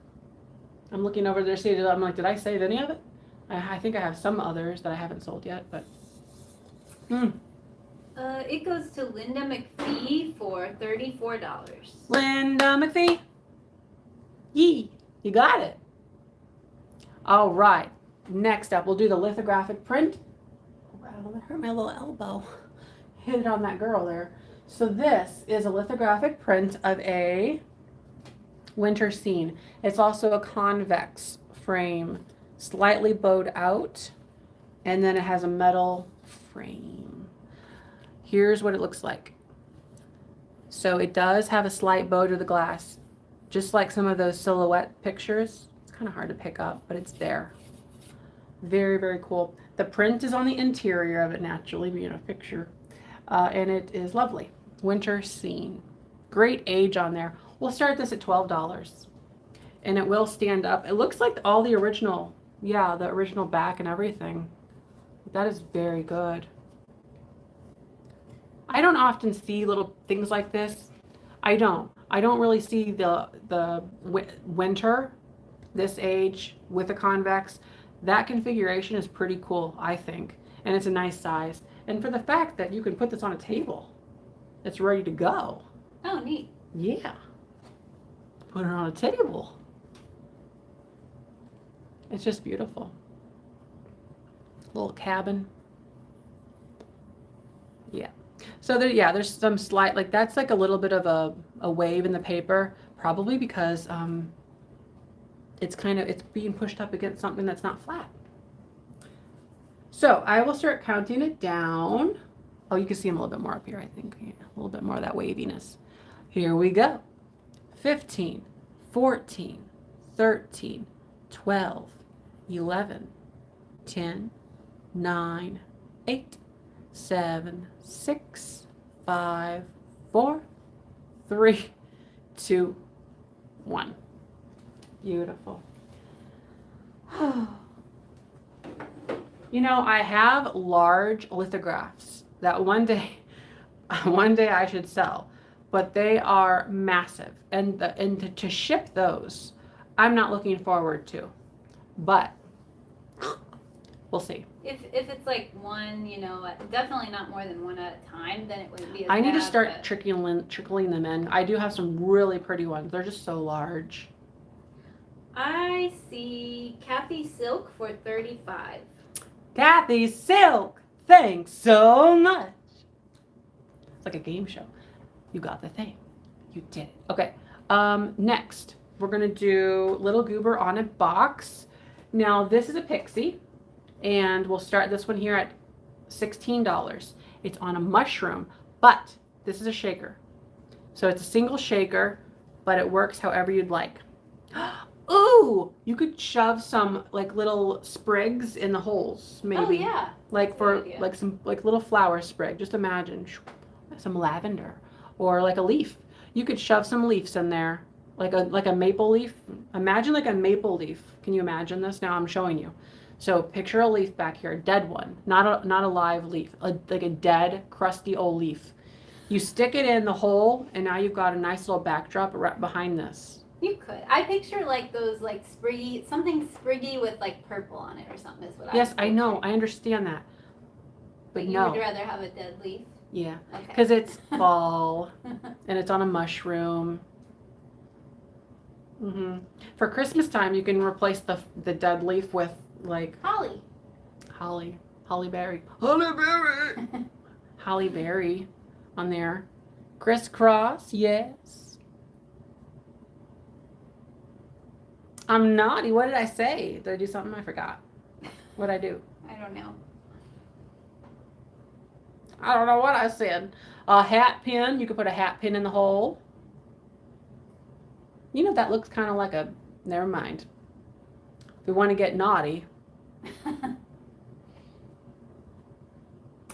I'm looking over there, see, I'm like, did I save any of it? I think I have some others that I haven't sold yet, but It goes to Linda McPhee for $34. Linda McPhee. Yee. You got it. All right. Next up, we'll do the lithographic print. Wow, that hurt my little elbow. Hit it on that girl there. So this is a lithographic print of a winter scene. It's also a convex frame, slightly bowed out, and then it has a metal frame. Here's what it looks like. So it does have a slight bow to the glass, just like some of those silhouette pictures. It's kind of hard to pick up, but it's there. Very, very cool. The print is on the interior of it, naturally being a picture, and it is lovely. Winter scene. Great age on there. We'll start this at $12, and it will stand up. It looks like all the original, yeah, the original back and everything. That is very good. I don't often see little things like this. I don't really see the winter, this age with a convex. That configuration is pretty cool, I think, and it's a nice size. And for the fact that you can put this on a table, it's ready to go. Oh, neat. Yeah. Put it on a table. It's just beautiful. Little cabin. Yeah. So there, yeah, there's some slight, like that's like a little bit of a wave in the paper, probably because it's being pushed up against something that's not flat. So I will start counting it down. Oh, you can see them a little bit more up here, I think. Yeah, a little bit more of that waviness. Here we go. 15, 14, 13, 12, 11, 10, 9, 8, 7, 6, 5, 4, 3, 2, 1. Beautiful. You know, I have large lithographs that one day I should sell, but they are massive, and to ship those, I'm not looking forward to, but we'll see. If it's like one, you know, definitely not more than one at a time, then it wouldn't be as I need to bad, start but trickling them in. I do have some really pretty ones. They're just so large. I see Kathy Silk for $35. Kathy Silk, thanks so much. It's like a game show. You got the thing. You did it. Okay. Next, we're gonna do Little Goober on a box. Now this is a pixie, and we'll start this one here at $16. It's on a mushroom, but this is a shaker. So it's a single shaker, but it works however you'd like. Ooh, you could shove some like little sprigs in the holes, maybe. Oh yeah. Like for like some like little flower sprig. Just imagine some lavender or like a leaf. You could shove some leaves in there, like a maple leaf. Imagine like a maple leaf. Can you imagine this? Now I'm showing you. So picture a leaf back here, a dead one, not a live leaf, like a dead, crusty old leaf. You stick it in the hole, and now you've got a nice little backdrop right behind this. You could. I picture like those like spriggy, something spriggy with like purple on it or something is what Yes, I I know. I understand that. But you no. would rather have a dead leaf? Yeah. Okay. Because it's fall, and it's on a mushroom. For Christmas time, you can replace the dead leaf with like Holly. holly berry on there. Crisscross, yes. I'm naughty. What did I say? Did I do something? I forgot. What did I do? I don't know. I don't know what I said. A hat pin. You could put a hat pin in the hole. You know, that looks kind of like a... Never mind. If we want to get naughty.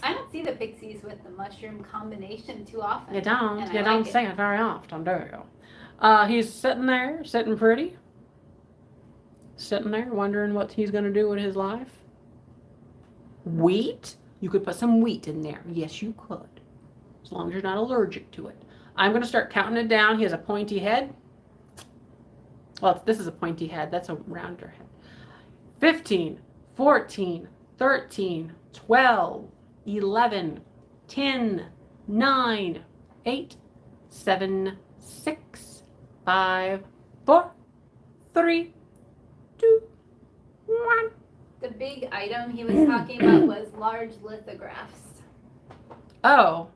I don't see the pixies with the mushroom combination too often. You don't. and You I don't like see it. it very often, do you? He's sitting there, sitting pretty. Sitting there, wondering what he's going to do with his life. Wheat? You could put some wheat in there. Yes, you could. As long as you're not allergic to it. I'm going to start counting it down. He has a pointy head. Well, this is a pointy head. That's a rounder head. 15, 14, 13, 12, 11, 10, 9, 8, 7, 6, 5, 4, 3, 2, 1. The big item he was talking about was large lithographs. Oh.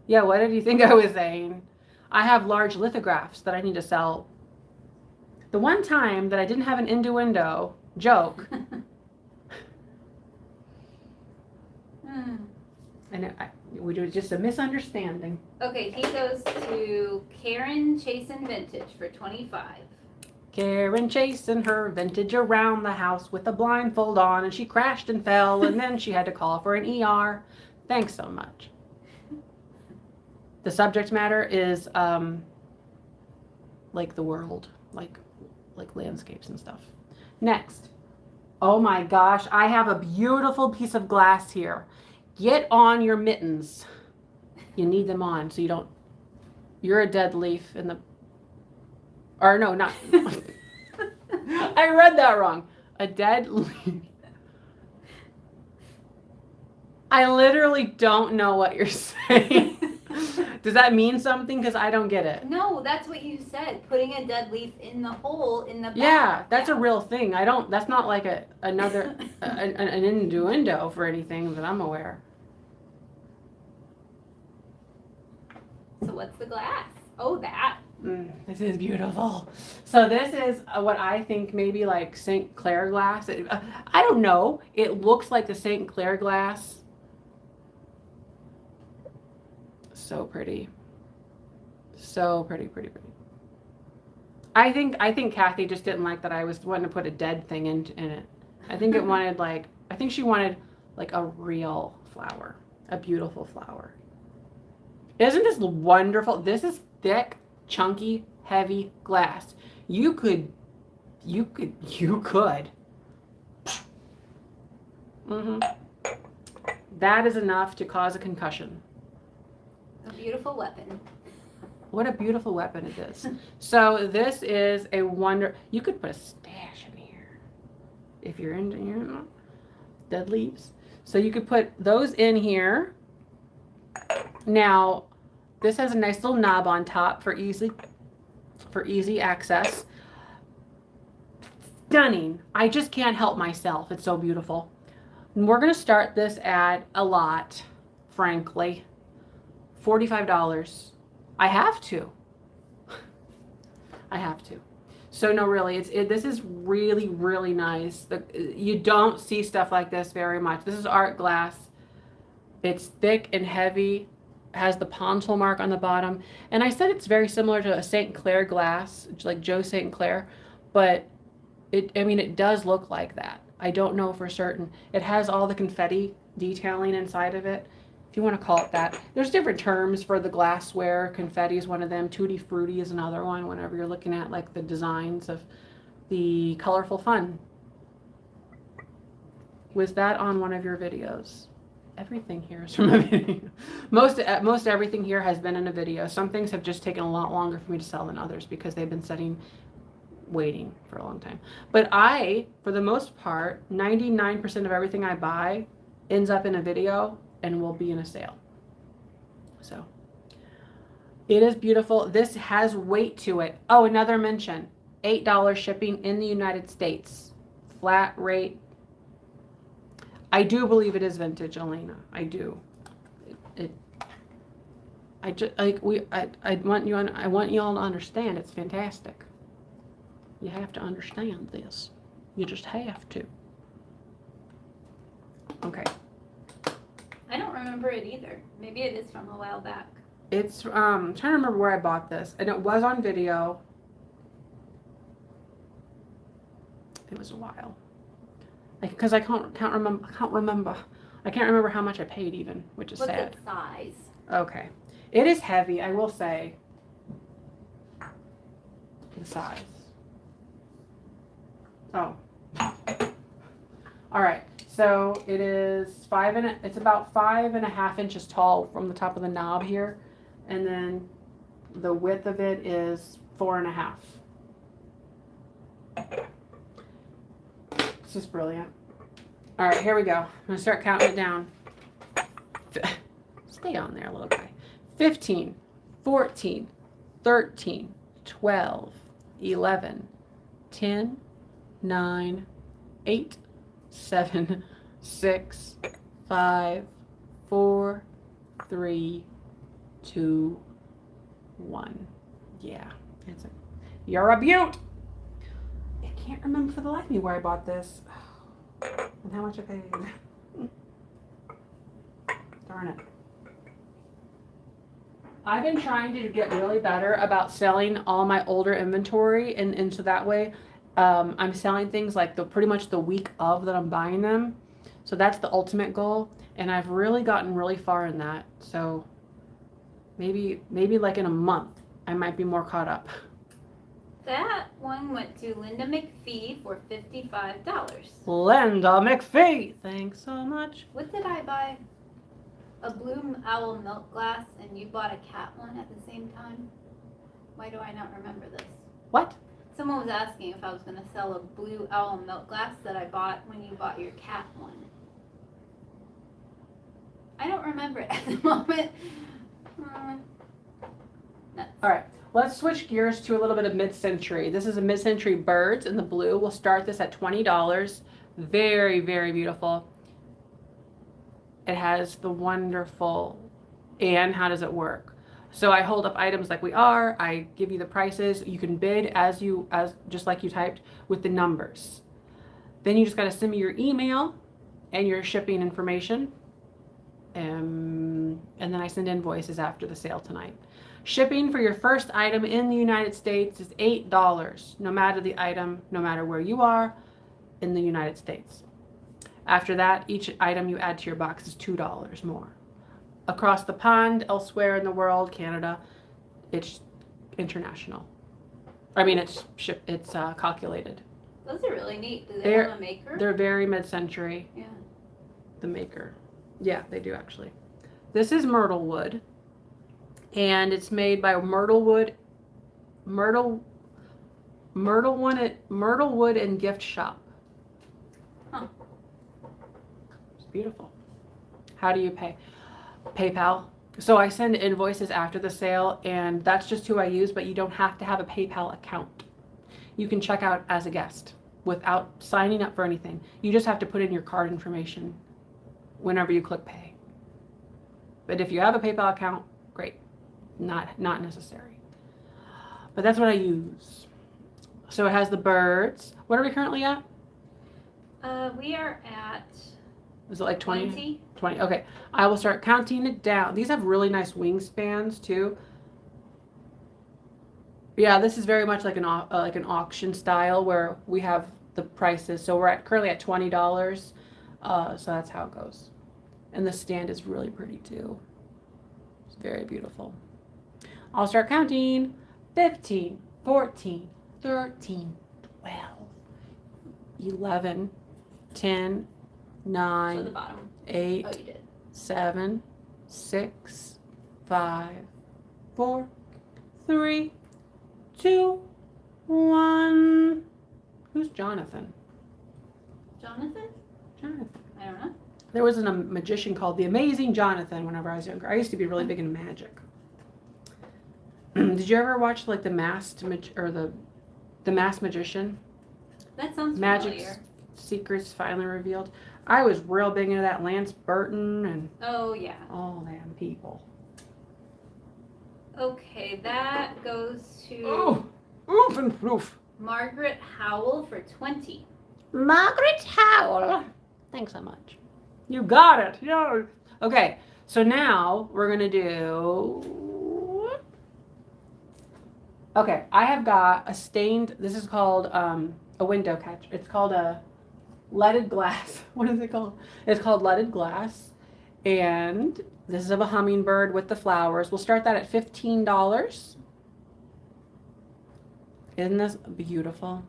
Yeah, what did you think I was saying? I have large lithographs that I need to sell. The one time that I didn't have an innuendo joke, and we do just a misunderstanding. Okay, he goes to Karen Chasen Vintage for $25. Karen chasing her vintage around the house with a blindfold on, and she crashed and fell, and then she had to call for an ER. Thanks so much. The subject matter is like the world, like landscapes and stuff. Next. Oh my gosh, I have a beautiful piece of glass here. Get on your mittens. You need them on so you don't, you're a dead leaf in the, or no, not, I read that wrong. A dead leaf. I literally don't know what you're saying. Does that mean something? Because I don't get it. No, that's what you said. Putting a dead leaf in the hole in the back. Yeah, that's a real thing. That's not like another an innuendo for anything that I'm aware. So what's the glass? Oh, that. This is beautiful. So this is what I think maybe like St. Clair glass. I don't know. It looks like the St. Clair glass. So pretty. So pretty. I think Kathy just didn't like that I was wanting to put a dead thing in it. I think she wanted like a real flower, a beautiful flower. Isn't this wonderful? This is thick, chunky, heavy glass. You could. That is enough to cause a concussion. A beautiful weapon. What a beautiful weapon it is. So this is a wonder. You could put a stash in here if you're into dead leaves. So you could put those in here. Now, this has a nice little knob on top for easy access. Stunning. I just can't help myself. It's so beautiful. And we're going to start this at a lot, frankly. $45. I have to. So no, really, this is really, really nice. You don't see stuff like this very much. This is art glass. It's thick and heavy. Has the pontil mark on the bottom. And I said it's very similar to a St. Clair glass, like Joe St. Clair, but it does look like that. I don't know for certain. It has all the confetti detailing inside of it. If you want to call it that. There's different terms for the glassware. Confetti is one of them. Tutti Frutti is another one whenever you're looking at like the designs of the colorful fun. Was that on one of your videos? Everything here is from a video. Most everything here has been in a video. Some things have just taken a lot longer for me to sell than others because they've been waiting for a long time. But for the most part, 99% of everything I buy ends up in a video and will be in a sale. So it is beautiful. This has weight to it. Oh, another mention, $8 shipping in the United States, flat rate. I do believe it is vintage, Elena. I do. I want you all to understand. It's fantastic. You have to understand this. You just have to. Okay. I don't remember it either. Maybe it is from a while back. It's I'm trying to remember where I bought this, and it was on video. It was a while. Because I can't remember. I can't remember how much I paid even, which is sad. What's its size? Okay. It is heavy, I will say. The size. Oh. All right. So it is it's about 5.5 inches tall from the top of the knob here, and then the width of it is 4.5. It's just brilliant. All right, here we go. I'm gonna start counting it down. Stay on there, little guy. 15, 14, 13, 12, 11, 10, 9, 8, 7, 6, 5, 4, 3, 2, 1. Yeah, you're a beaut. I can't remember for the life of me where I bought this and how much I paid. Darn it. I've been trying to get really better about selling all my older inventory, and so that way I'm selling things like pretty much the week of that I'm buying them. So that's the ultimate goal, and I've really gotten really far in that. So maybe like in a month I might be more caught up. That one went to Linda McPhee for $55. Linda McPhee, thanks so much. What did I buy? A blue owl milk glass, and you bought a cat one at the same time? Why do I not remember this? What? Someone was asking if I was going to sell a blue owl milk glass that I bought when you bought your cat one. I don't remember it at the moment. Nuts. All right, let's switch gears to a little bit of mid-century. This is a mid-century birds in the blue. We'll start this at $20. Very, very beautiful. It has the wonderful, and how does it work? So I hold up items like we are. I give you the prices. You can bid as just like you typed with the numbers. Then you just got to send me your email and your shipping information. And then I send invoices after the sale tonight. Shipping for your first item in the United States is $8, no matter the item, no matter where you are in the United States. After that, each item you add to your box is $2 more. Across the pond, elsewhere in the world, Canada, it's international. I mean, it's calculated. Those are really neat. Do they have a maker? They're very mid-century. Yeah. The maker. Yeah, they do actually. This is myrtle wood, and it's made by Myrtle Wood and Gift Shop. Huh. It's beautiful. How do you pay? PayPal. So I send invoices after the sale, and that's just who I use, but you don't have to have a PayPal account. You can check out as a guest without signing up for anything. You just have to put in your card information whenever you click pay. But if you have a PayPal account, great. Not necessary. But that's what I use. So it has the birds. What are we currently at? We are at Is it like 20? 20. Okay. I will start counting it down. These have really nice wingspans too. Yeah, this is very much like an auction style where we have the prices. So we're currently at $20. So that's how it goes. And the stand is really pretty too. It's very beautiful. I'll start counting. 15, 14, 13, 12, 11, 10, 9, so the bottom. 8, Oh, you did. 7, 6, 5, 4, 3, 2, 1. Who's Jonathan? Jonathan? Jonathan. I don't know. There was a magician called the Amazing Jonathan whenever I was younger. I used to be really big into magic. Did you ever watch like the Masked Magician? That sounds Magic familiar. Secrets Finally Revealed. I was real big into that. Lance Burton and Oh, yeah. all them people. Okay, that goes to Oof and proof. Margaret Howell for 20. Margaret Howell. Thanks so much. You got it. Yeah. Okay, so now we're gonna do. Okay, I have got a stained. This is called a window catcher. It's called a leaded glass. What is it called? It's called leaded glass, and this is of a hummingbird with the flowers. We'll start that at $15. Isn't this beautiful?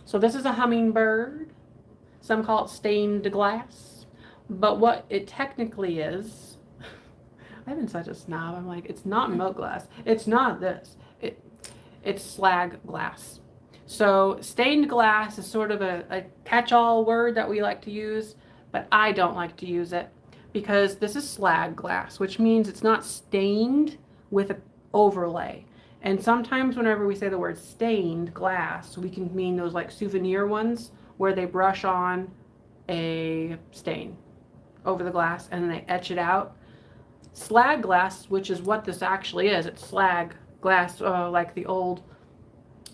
So this is a hummingbird. Some call it stained glass. But what it technically is, I've been such a snob. I'm like, it's not milk glass. It's not this. It's slag glass. So stained glass is sort of a catch-all word that we like to use, but I don't like to use it because this is slag glass, which means it's not stained with an overlay. And sometimes whenever we say the word stained glass, we can mean those like souvenir ones where they brush on a stain over the glass and then they etch it out. Slag glass, which is what this actually is, it's slag glass, like the old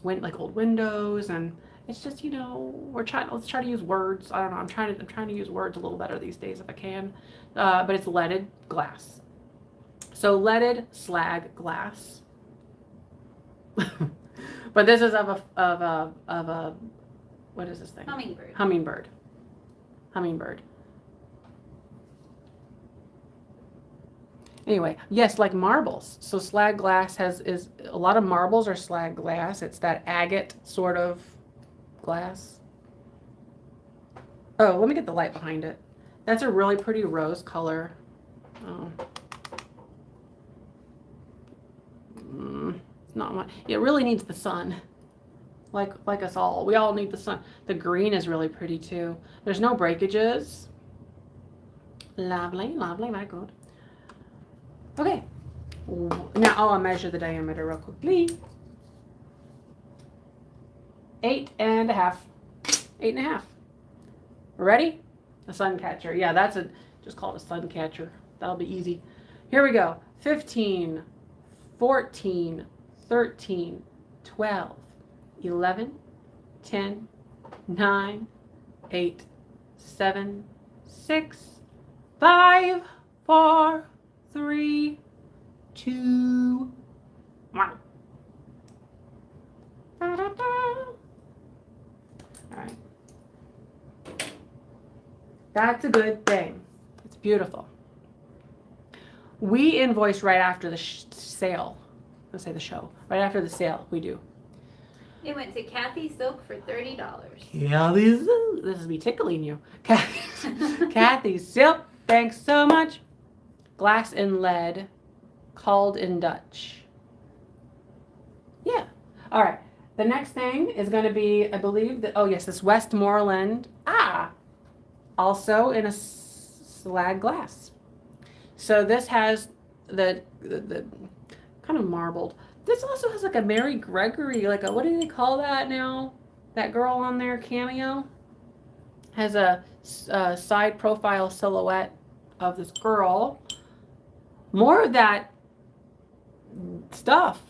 windows, and it's just, you know, let's try to use words. I don't know, I'm trying to use words a little better these days if I can. But it's leaded glass. So leaded slag glass. But this is of a what is this thing? Hummingbird. Anyway, yes, like marbles. So slag glass is a lot of marbles are slag glass. It's that agate sort of glass. Oh, let me get the light behind it. That's a really pretty rose color. Oh. It's not much. It really needs the sun. Like us all. We all need the sun. The green is really pretty too. There's no breakages. Lovely, lovely, very good. Okay. Now I'll measure the diameter real quickly. 8.5. 8.5. Ready? A sun catcher. Yeah, just call it a sun catcher. That'll be easy. Here we go. 15, 14, 13, 12, 11, 10, 9, 8, 7, 6, 5, 4, 3, 2, 1. All right. That's a good thing. It's beautiful. We invoice right after the sale. Let's say the show. Right after the sale, we do. It went to Kathy Silk for $30. Kathy Silk. This is me tickling you. Kathy Silk. Thanks so much. Glass in lead, called in Dutch. Yeah. All right. The next thing is going to be, I believe that, oh yes, this Westmoreland. Also in a slag glass. So this has the kind of marbled. This also has like a Mary Gregory, like a, what do they call that now? That girl on there, cameo. Has a side profile silhouette of this girl. More of that stuff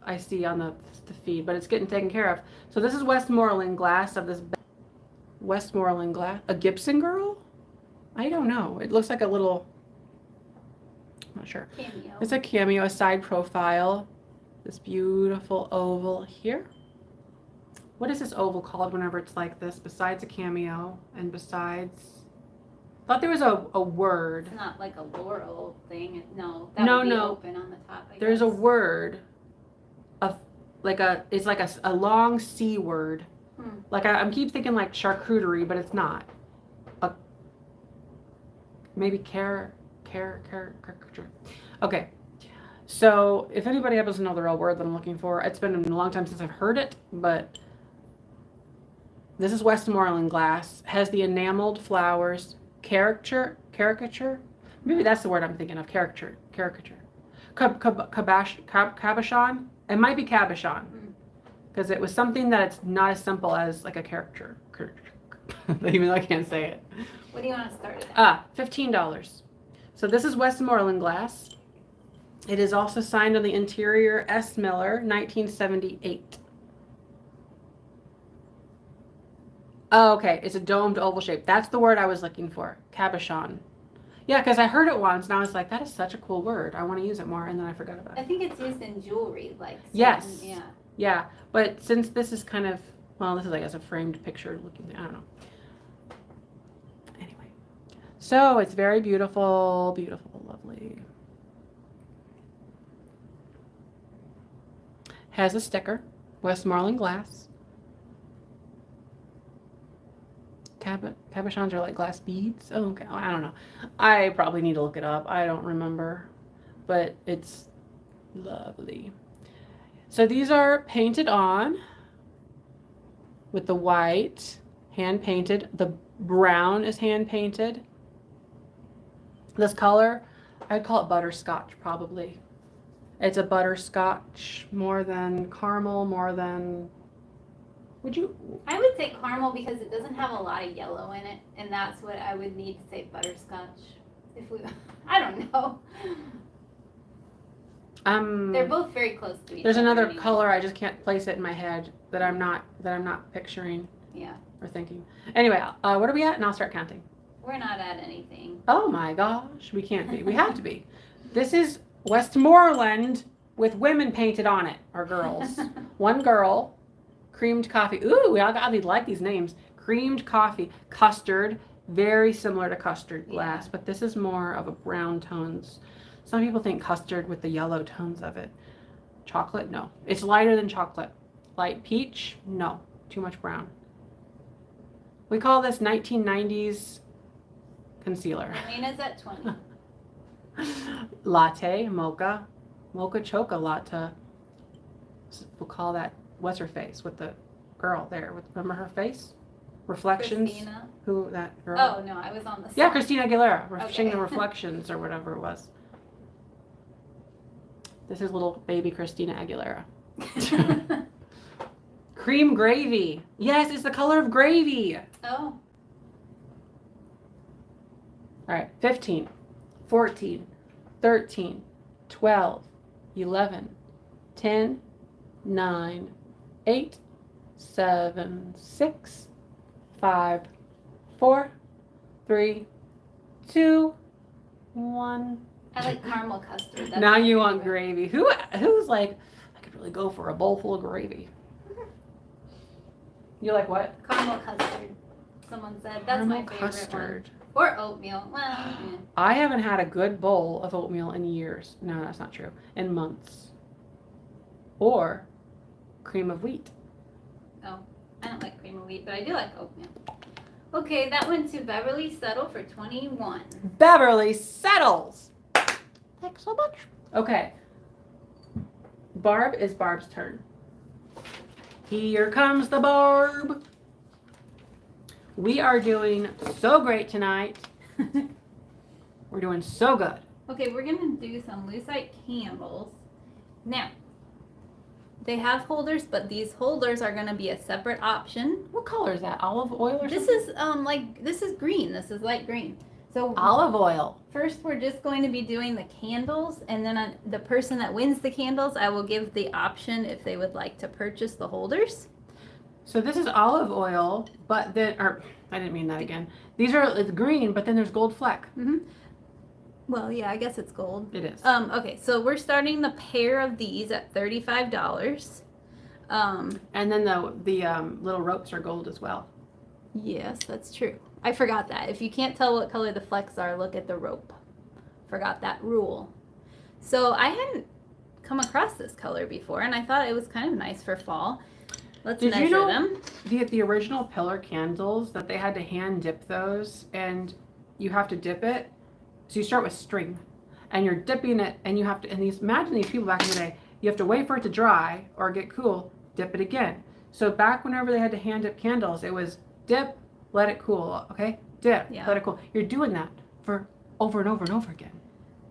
I see on the feed, but it's getting taken care of. So this is Westmoreland glass of this Westmoreland glass. A Gibson girl? I don't know. It looks like a little, I'm not sure. Cameo. It's a cameo, a side profile. This beautiful oval here. What is this oval called whenever it's like this, besides a cameo and besides? I thought there was a word. It's not like a laurel thing. No, that would be open on the top, I There's guess. a word of it's like a long C word. Like I'm keep thinking like charcuterie, but it's not. Maybe caricature. Okay. So if anybody happens to know the real word that I'm looking for, it's been a long time since I've heard it, but this is Westmoreland glass. Has the enameled flowers, caricature. Maybe that's the word I'm thinking of. Caricature. Cabochon. It might be cabochon, because it was something that it's not as simple as like a caricature. Even though I can't say it. What do you want to start at? $15. So this is Westmoreland glass. It is also signed on the interior S. Miller, 1978. Oh, okay. It's a domed oval shape. That's the word I was looking for. Cabochon. Yeah, because I heard it once and I was like, that is such a cool word. I want to use it more, and then I forgot about it. I think it's used in jewelry, like. Yes. Yeah. Yeah, but since this is kind of, well, this is, I guess, a framed picture looking thing. I don't know. Anyway. So it's very beautiful, beautiful, lovely. Has a sticker, Westmoreland glass. Cabochons are like glass beads. Oh, okay. I don't know. I probably need to look it up. I don't remember, but it's lovely. So these are painted on with the white, hand painted. The brown is hand painted. This color, I'd call it butterscotch probably. It's a butterscotch more than caramel, more than, would you? I would say caramel because it doesn't have a lot of yellow in it, and that's what I would need to say butterscotch. If we, I don't know. They're both very close to each other. There's another anyway. color, I just can't place it in my head that I'm not picturing Yeah. or thinking. Anyway, what are we at? And I'll start counting. We're not at anything. Oh my gosh, we can't be. We have to be. This is Westmoreland with women painted on it, or girls. One girl, creamed coffee. Ooh, we all like these names. Creamed coffee, custard, very similar to custard glass, but this is more of a brown tones. Some people think custard with the yellow tones of it. Chocolate, no. It's lighter than chocolate. Light peach, no. Too much brown. We call this 1990s concealer. Nina's at 20. Latte, mocha choca latte. We'll call that, what's her face with the girl there? Remember her face? Reflections. Christina. Who, that girl? Oh, no, I was on the side. Yeah, Christina Aguilera. Okay. Singing Reflections or whatever it was. This is little baby Christina Aguilera. Cream gravy. Yes, it's the color of gravy. Oh. All right, 15, 14, 13, 12, 11, 10, 9, 8, 7, 6, 5, 4, 3, 2, 1. I like caramel custard. That's Now my you want favorite. gravy. Who's like, I could really go for a bowl full of gravy. You like what? Caramel custard. Someone said that's my Caramel favorite custard. one. Or oatmeal. Well, yeah. I haven't had a good bowl of oatmeal in years. No, that's not true. In months. Or cream of wheat. Oh, I don't like cream of wheat, but I do like oatmeal. Okay, that went to Beverly Settle for 21. Beverly settles. Thanks so much. Okay. Barb is Barb's turn. Here comes the Barb. We are doing so great tonight. We're doing so good. Okay, we're gonna do some lucite candles. Now, they have holders, but these holders are gonna be a separate option. What color is that? Olive oil or This something? is this is green. This is light green. So Olive oil. first, we're just going to be doing the candles, and then the person that wins the candles, I will give the option if they would like to purchase the holders. So this is olive oil, but then, or I didn't mean that again. These are, it's green, but then there's gold fleck. Mm-hmm. Well, yeah, I guess it's gold. It is. Okay, so we're starting the pair of these at $35. And then the little ropes are gold as well. Yes, that's true. I forgot that. If you can't tell what color the flecks are, look at the rope. Forgot that rule. So I hadn't come across this color before, and I thought it was kind of nice for fall. Let's Did measure you know them. the original pillar candles that they had to hand dip those, and you have to dip it. So you start with string, and you're dipping it, and you have to. And imagine these people back in the day. You have to wait for it to dry or get cool. Dip it again. So back whenever they had to hand dip candles, it was dip, let it cool. Okay, dip, Yeah. let it cool. You're doing that for over and over and over again.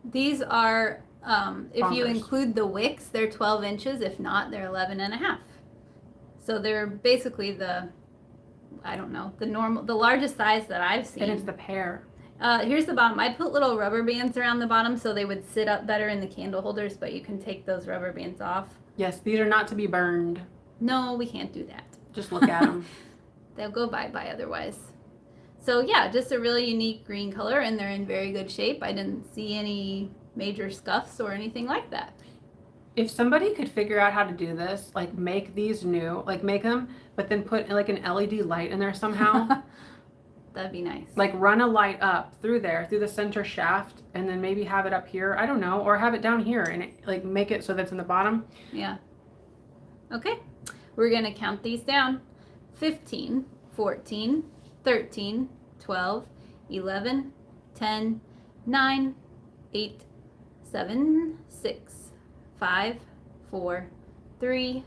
These are, if you Bonkers. include the wicks, they're 12 inches. If not, they're 11 and a half. So they're basically the largest size that I've seen. And it's the pear. Here's the bottom. I put little rubber bands around the bottom so they would sit up better in the candle holders, but you can take those rubber bands off. Yes, these are not to be burned. No, we can't do that. Just look at them. They'll go bye-bye otherwise. So yeah, just a really unique green color, and they're in very good shape. I didn't see any major scuffs or anything like that. If somebody could figure out how to do this, like make these new, like make them, but then put like an LED light in there somehow. That'd be nice. Like run a light up through there, through the center shaft, and then maybe have it up here. I don't know, or have it down here and like make it so that's in the bottom. Yeah. Okay. We're going to count these down. 15, 14, 13, 12, 11, 10, 9, 8, 7, 6, 5, 4, 3,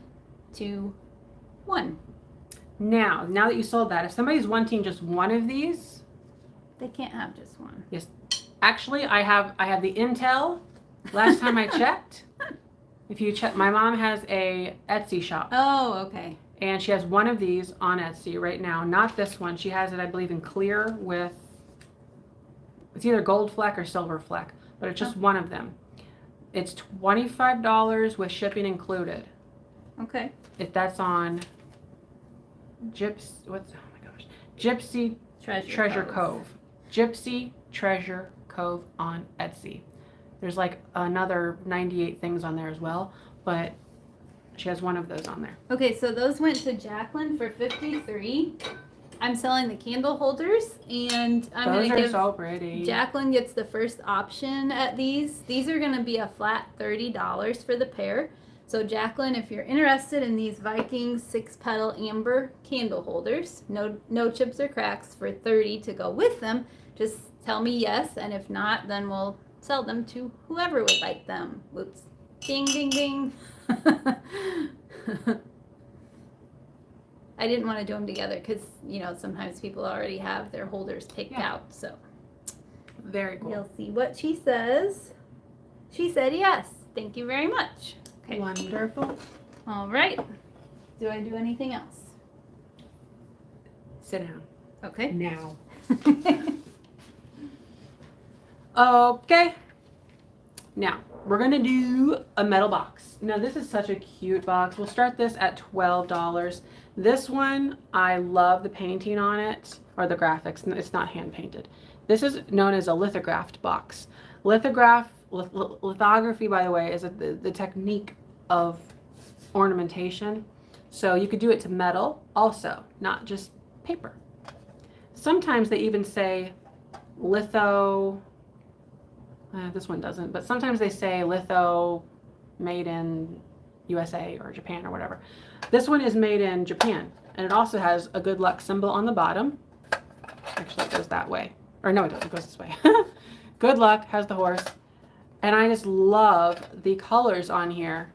2, 1. Now that you sold that, if somebody's wanting just one of these, They can't have just one. yes, Actually, I have the intel. Last time I checked, if you check, my mom has a Etsy shop. Oh, okay. And she has one of these on Etsy right now. Not this one. She has it, I believe, in clear with, it's either gold fleck or silver fleck, but it's just one of them. It's $25 with shipping included. Okay. If that's on oh my gosh, Gypsy Treasure Cove. Gypsy Treasure Cove on Etsy. There's like another 98 things on there as well, but she has one of those on there. Okay, so those went to Jacqueline for $53. I'm selling the candle holders, and I'm Those gonna are give so pretty. Jacqueline gets the first option at these. These are gonna be a flat $30 for the pair. So Jacqueline, if you're interested in these Viking 6-petal amber candle holders, no chips or cracks, for $30 to go with them, just tell me yes, and if not, then we'll sell them to whoever would like them. Whoops. Ding, ding, ding. I didn't want to do them together because, you know, sometimes people already have their holders picked out. So Very cool. you'll see what she says. She said yes. Thank you very much. Okay. Wonderful. All right. Do I do anything else? Sit down. Okay. Now. Okay. Now, we're going to do a metal box. Now, this is such a cute box. We'll start this at $12. This one, I love the painting on it, or the graphics. It's not hand painted. This is known as a lithographed box. Lithography, by the way, is the technique of ornamentation. So you could do it to metal also, not just paper. Sometimes they even say litho, this one doesn't, but sometimes they say litho made in USA or Japan or whatever. This one is made in Japan, and it also has a good luck symbol on the bottom. Actually, it goes that way. Or no, it doesn't. It goes this way. Good luck has the horse. And I just love the colors on here.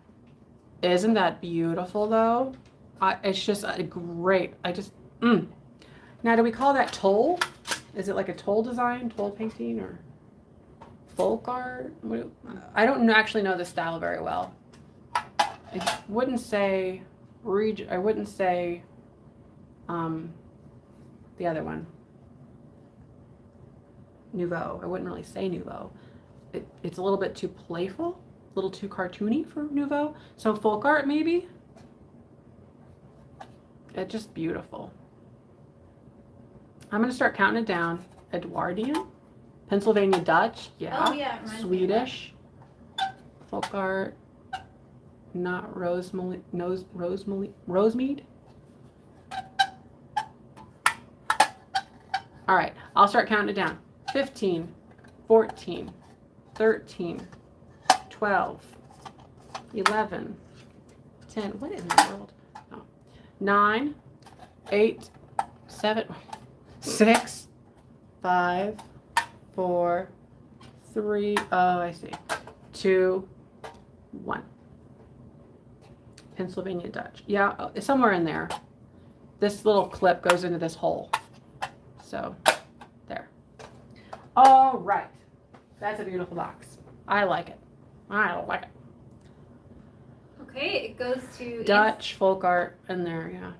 Isn't that beautiful, though? It's just a great. Now, do we call that toll? Is it like a toll design, toll painting, or folk art? I don't actually know the style very well. It wouldn't say I wouldn't say the other one. Nouveau. I wouldn't really say Nouveau. It's a little bit too playful, a little too cartoony for Nouveau. So folk art, maybe? It's just beautiful. I'm going to start counting it down. Edwardian, Pennsylvania Dutch, yeah. Oh, yeah, it reminds me of Swedish, folk art, not Rosemead. All right, I'll start counting it down. 15, 14, 13, 12, 11, 10. What in the world? Oh. 9, 8, 7, 6, 5, 4, 3, oh, I see. 2, 1. Pennsylvania Dutch. Yeah, somewhere in there. This little clip goes into this hole. So, there. All right. That's a beautiful box. I like it. I like it. Okay, it goes to Dutch folk art in there, yeah.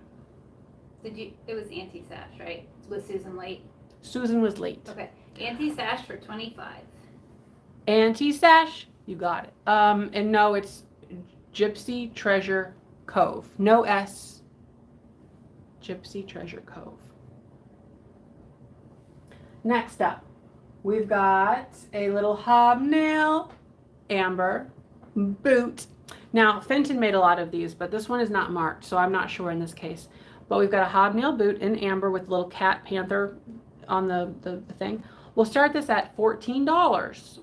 It was anti-sash, right? With Susan late. Susan was late. Okay. Anti-sash for $25. Anti-sash? You got it. And no, it's Gypsy Treasure Cove. No S. Gypsy Treasure Cove. Next up, we've got a little hobnail amber boot. Now, Fenton made a lot of these, but this one is not marked, so I'm not sure in this case. But we've got a hobnail boot in amber with little cat panther on the thing. We'll start this at $14.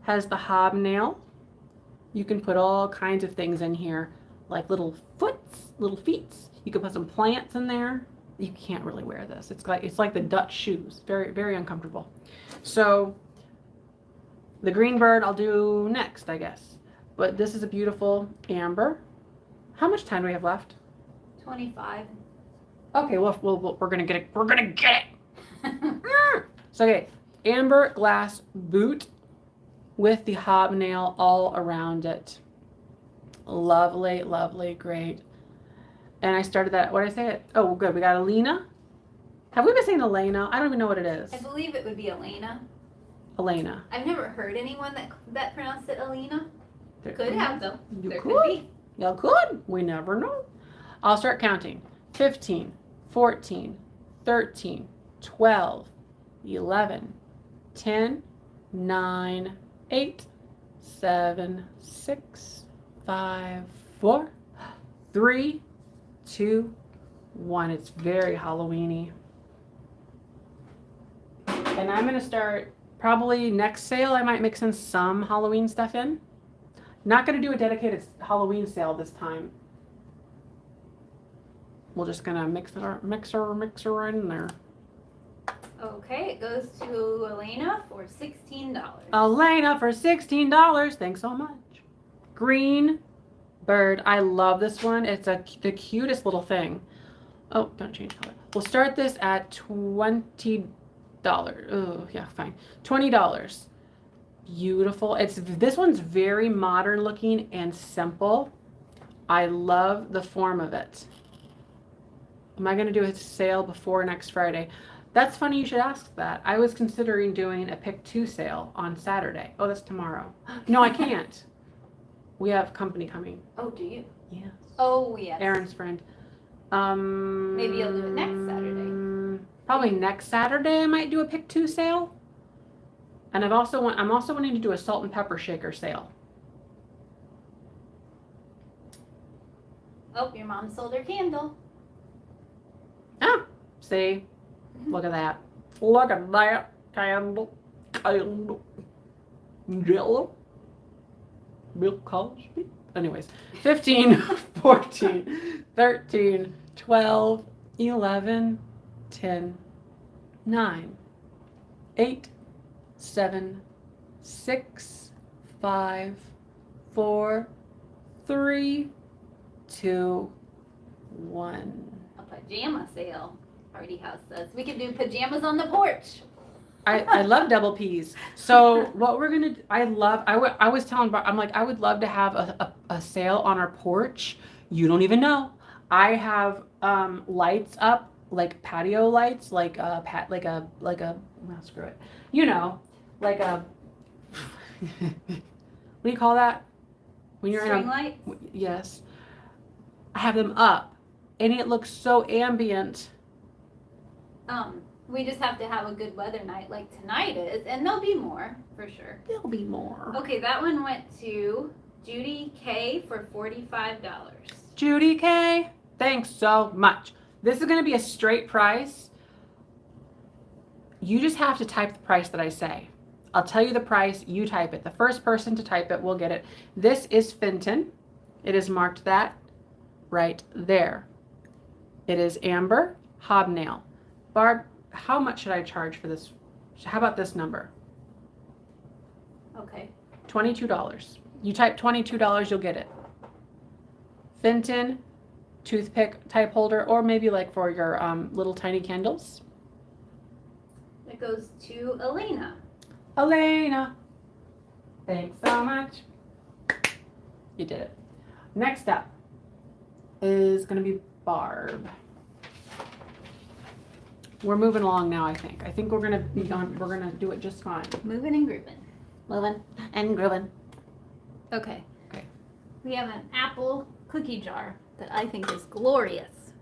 Has the hobnail. You can put all kinds of things in here, like little feet. You can put some plants in there. You can't really wear this. It's like the Dutch shoes. Very, very uncomfortable. So the green bird I'll do next, I guess. But this is a beautiful amber. How much time do we have left? 25. Okay, well, we're gonna get it. We're gonna get it. So okay, amber glass boot with the hobnail all around it. Lovely, lovely, great. And I started that, what did I say it? Oh, good. We got Alina. Have we been saying Elena? I don't even know what it is. I believe it would be Elena. Elena. I've never heard anyone that pronounced it Elena. There, Could have, though. You There could. could be. You could. We never know. I'll start counting. 15, 14, 13, 12, 11, 10, 9, 8, 7, 6, 5, 4, 3, 2, 1. It's very Halloween-y. And I'm going to start probably next sale. I might mix in some Halloween stuff in. Not going to do a dedicated Halloween sale this time. We're just going to mix her in there. Okay, it goes to Elena for $16. Elena for $16. Thanks so much. Green bird. I love this one. It's the cutest little thing. Oh, don't change color. We'll start this at $20. Oh, yeah, fine. $20. Beautiful. This one's very modern looking and simple. I love the form of it. Am I going to do a sale before next Friday? That's funny you should ask that. I was considering doing a pick 2 sale on Saturday. Oh, that's tomorrow. No, I can't. We have company coming. Oh, do you? Yes. Oh, yes. Aaron's friend. Maybe you'll do it next Saturday. Probably next Saturday I might do a pick 2 sale. And I'm also wanting to do a salt and pepper shaker sale. Oh, your mom sold her candle. Ah, see? Look at that. Look at that. Candle. Jello. Bill Cosby. Anyways, 15, 14, 13, 12, 11, 10, 9, 8, 7, 6, 5, 4, 3, 2, 1. A pajama sale. Party House says we can do pajamas on the porch. I love double P's. So what we're gonna do, I was telling Bar, I'm like, I would love to have a sale on our porch. You don't even know. I have lights up, like patio lights, like a well, screw it. You know, like a what do you call that? When you're String in a lights? yes. I have them up, and it looks so ambient. We just have to have a good weather night like tonight is, and there'll be more for sure. There'll be more. Okay, that one went to Judy K for $45. Judy K, thanks so much. This is going to be a straight price. You just have to type the price that I say. I'll tell you the price, you type it. The first person to type it will get it. This is Fenton. It is marked that right there. It is amber, hobnail. Barb, how much should I charge for this? How about this number? Okay. $22. You type $22, you'll get it. Fenton, toothpick type holder, or maybe like for your little tiny candles. It goes to Elena. Elena, thanks so much. You did it. Next up is going to be Barb. We're moving along now, I think. I think we're going to be done. We're going to do it just fine. Moving and grooving. Moving and grooving. Okay. Okay. We have an apple cookie jar that I think is glorious.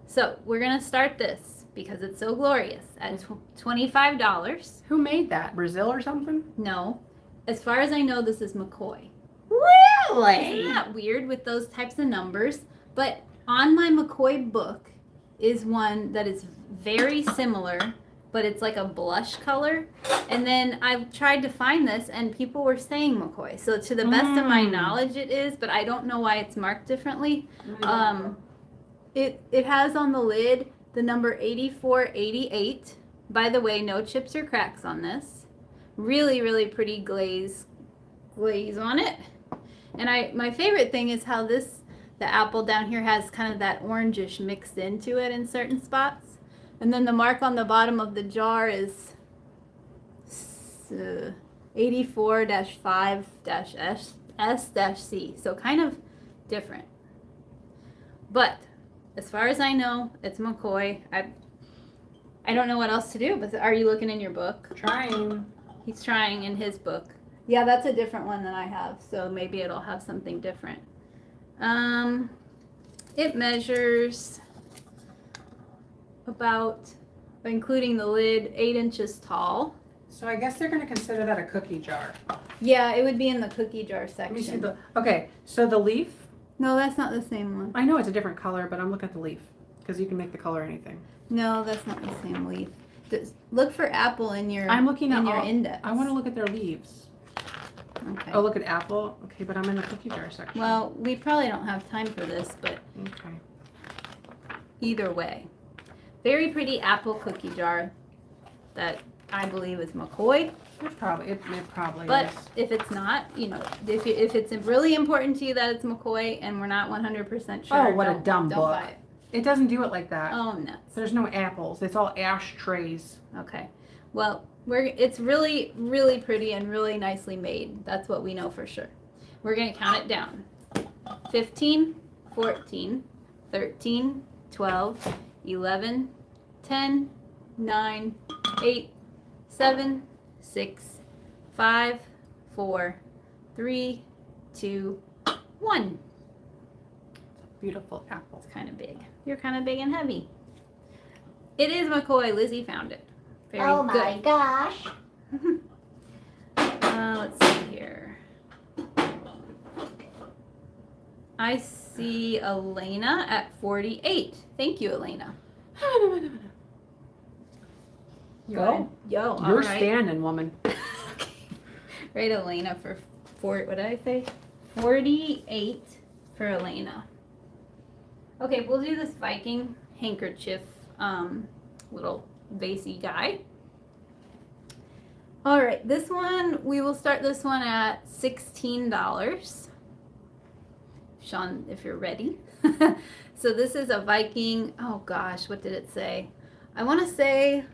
So we're going to start this because it's so glorious at $25. Who made that? Brazil or something? No. As far as I know, this is McCoy. Really? Isn't that weird with those types of numbers? But on my McCoy book is one that is very similar, but it's like a blush color. And then I've tried to find this and people were saying McCoy. So to the best of my knowledge it is, but I don't know why it's marked differently. It has on the lid the number 8488. By the way, no chips or cracks on this. Really, really pretty glaze on it. And my favorite thing is how the apple down here has kind of that orangish mixed into it in certain spots. And then the mark on the bottom of the jar is 84-5-S-C. So kind of different. But as far as I know, it's McCoy. I don't know what else to do, but are you looking in your book? Trying. He's trying in his book. Yeah, that's a different one than I have, so maybe it'll have something different. It measures about, including the lid, 8 inches tall. So I guess they're going to consider that a cookie jar. Yeah, it would be in the cookie jar Let me see section. okay, so the leaf. No, that's not the same one. I know it's a different color, but I'm looking at the leaf because you can make the color anything. No, that's not the same leaf. Look for apple in your. I'm looking at your index. I want to look at their leaves. Okay. Oh, look at apple. Okay, but I'm in the cookie jar section. Well, we probably don't have time for this, but Okay. either way, very pretty apple cookie jar that I believe is McCoy. It probably But is. if it's not, if it's really important to you that it's McCoy and we're not 100% sure, Oh, what a don't- dumb don't book. buy it. It doesn't do it like that. Oh, nuts. There's no apples. It's all ashtrays. Okay. Well, it's really, really pretty and really nicely made. That's what we know for sure. We're going to count it down. 15, 14, 13, 12, 11, 10, 9, 8, 7, 6, 5, 4, 3, 2, 1. Beautiful apple. It's kind of big. You're kind of big and heavy. It is McCoy. Lizzie found it. Very Oh my good. gosh. Let's see here. I see Elena at 48. Thank you, Elena. Go. Yo, all You're right. standing, woman. Right, Elena for what did I say? 48 for Elena. Okay, we'll do this Viking handkerchief little vasey guy. All right, this one, we will start this one at $16. Sean, if you're ready. So this is a Viking, oh gosh, what did it say? I want to say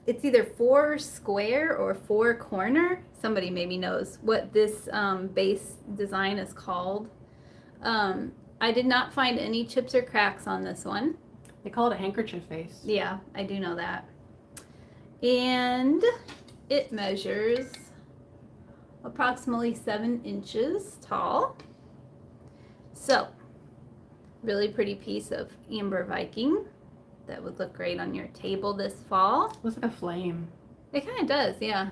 it's either 4 square or 4 corner. Somebody maybe knows what this base design is called. I did not find any chips or cracks on this one. They call it a handkerchief face. Yeah, I do know that. And it measures approximately 7 inches tall. So, really pretty piece of amber Viking that would look great on your table this fall. Looks like a flame. It kind of does, yeah.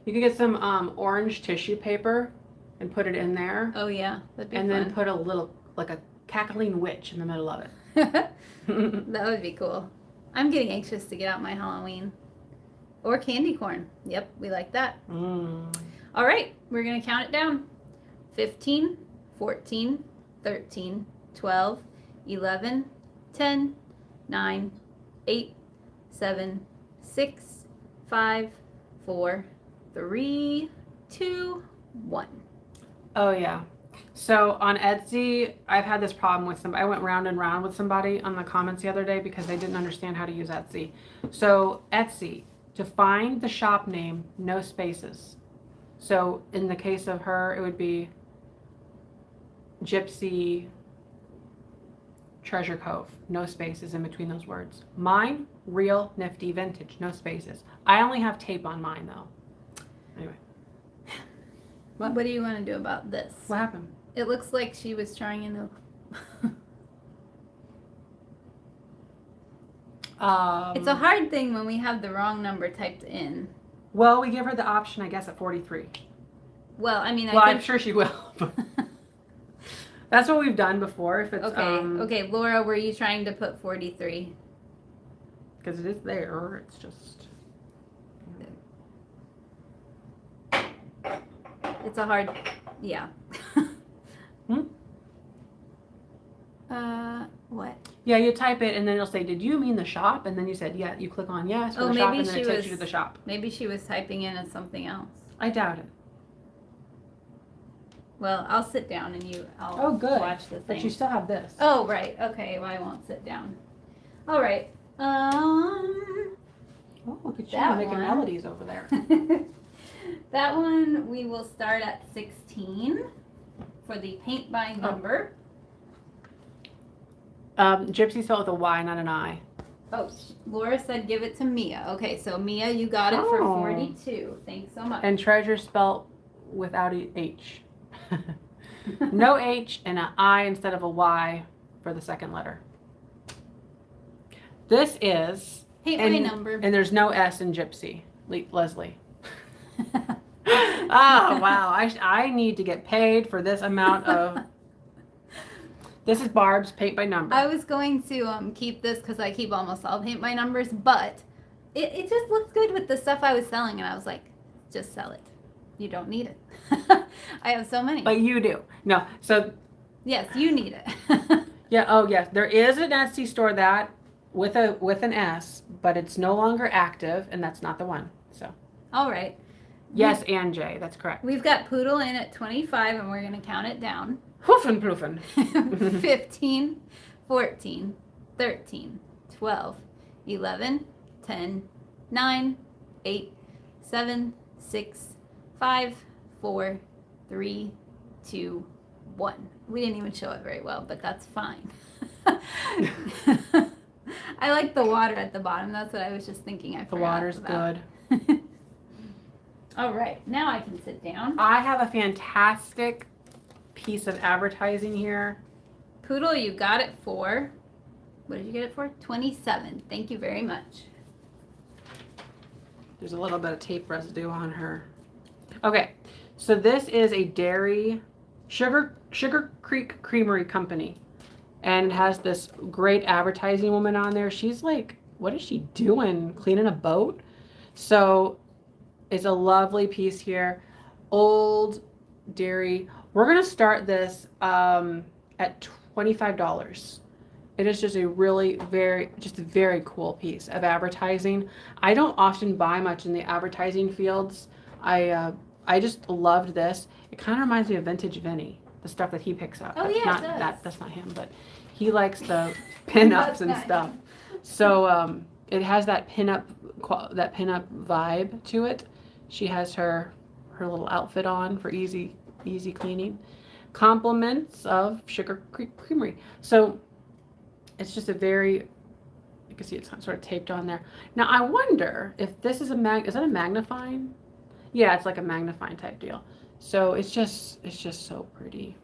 You could get some orange tissue paper and put it in there. Oh yeah, that'd be And fun. then put a little, like a cackling witch in the middle of it. That would be cool. I'm getting anxious to get out my Halloween. Or candy corn. Yep, we like that. All right, we're going to count it down. 15, 14, 13, 12, 11, 10, 9, 8, 7, 6, 5, 4, 3, 2, 1. Oh, yeah. So on Etsy, I've had this problem with somebody. I went round and round with somebody on the comments the other day because they didn't understand how to use Etsy. So Etsy, to find the shop name, no spaces. So in the case of her, it would be Gypsy Treasure Cove, no spaces in between those words. Mine, real, nifty, vintage, no spaces. I only have tape on mine though. Anyway. What do you want to do about this? What happened? It looks like she was trying to. It's a hard thing when we have the wrong number typed in. Well, we give her the option, I guess, at 43. Well, I mean, Well, I I'm think. sure she will. That's what we've done before. If it's Okay, okay, Laura, were you trying to put 43? because it is there. It's just It's a hard, yeah. What? yeah. You type it and then it'll say, "Did you mean the shop?" And then you said, "Yeah." You click on yes for Oh, the shop, maybe and then she it takes was- you to the shop. Maybe she was typing in as something else. I doubt it. Well, I'll sit down and I'll Oh, good. watch the But you thing. still have this. Oh, right. Okay, well, I won't sit down. All right. Oh, look at you that making one. melodies over there. That one we will start at 16 for the paint by number. Gypsy spelled with a Y, not an I. Oh, Laura said give it to Mia. Okay, so Mia, you got it for 42. Thanks so much. And treasure spelled without a H. No H and an I instead of a Y for the second letter. This is paint by number. And there's no S in Gypsy, Leslie. Oh, wow. I need to get paid for this amount of... This is Barb's paint by number. I was going to keep this because I keep almost all paint by numbers, but it just looks good with the stuff I was selling, and I was like, just sell it. You don't need it. I have so many. But you do. No, so... Yes, you need it. Yeah, oh yes. There is an Etsy store that with an S, but it's no longer active, and that's not the one. So... All right. Yes, and J, that's correct. We've got Poodle in at 25, and we're going to count it down. Hoofin' proofin'. 15, 14, 13, 12, 11, 10, 9, 8, 7, 6, 5, 4, 3, 2, 1. We didn't even show it very well, but that's fine. I like the water at the bottom. That's what I was just thinking. I forgot The water's about. good. All right, now I can sit down. I have a fantastic piece of advertising here. Poodle, you got it for, what did you get it for? 27. Thank you very much. There's a little bit of tape residue on her. Okay, so this is a dairy, Sugar Creek Creamery Company. And it has this great advertising woman on there. She's like, what is she doing? Cleaning a boat? So it's a lovely piece here. Old dairy. We're going to start this at $25. It is just a really very cool piece of advertising. I don't often buy much in the advertising fields. I just loved this. It kind of reminds me of Vintage Vinny, the stuff that he picks up. Oh, That's yeah, not, it does. that's not him, but he likes the pinups and stuff. So it has that pinup vibe to it. She has her little outfit on for easy cleaning. Compliments of Sugar Creek Creamery. So it's just a very, you can see it's sort of taped on there. Now I wonder if this is is that a magnifying? Yeah, it's like a magnifying type deal. So it's just so pretty.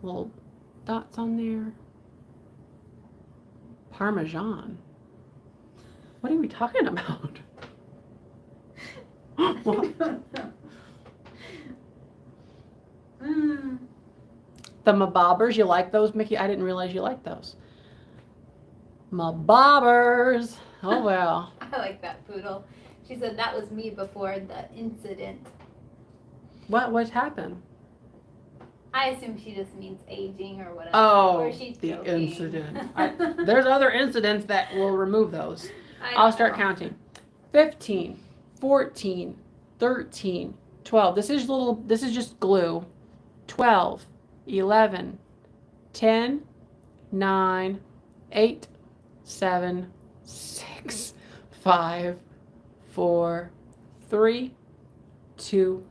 Little dots on there. Parmesan. What are we talking about? What? The mabobbers, you like those, Mickey? I didn't realize you liked those. Mabobbers. Oh well. I like that, Poodle. She said that was me before the incident. What happened? I assume she just means aging or whatever. Oh, or she's the joking. incident. There's other incidents that will remove those. I'll start counting. 15, 14, 13, 12. This is just glue. 12, 11, 10, 9, 8, 7, 6, 5, 4, 3, 2,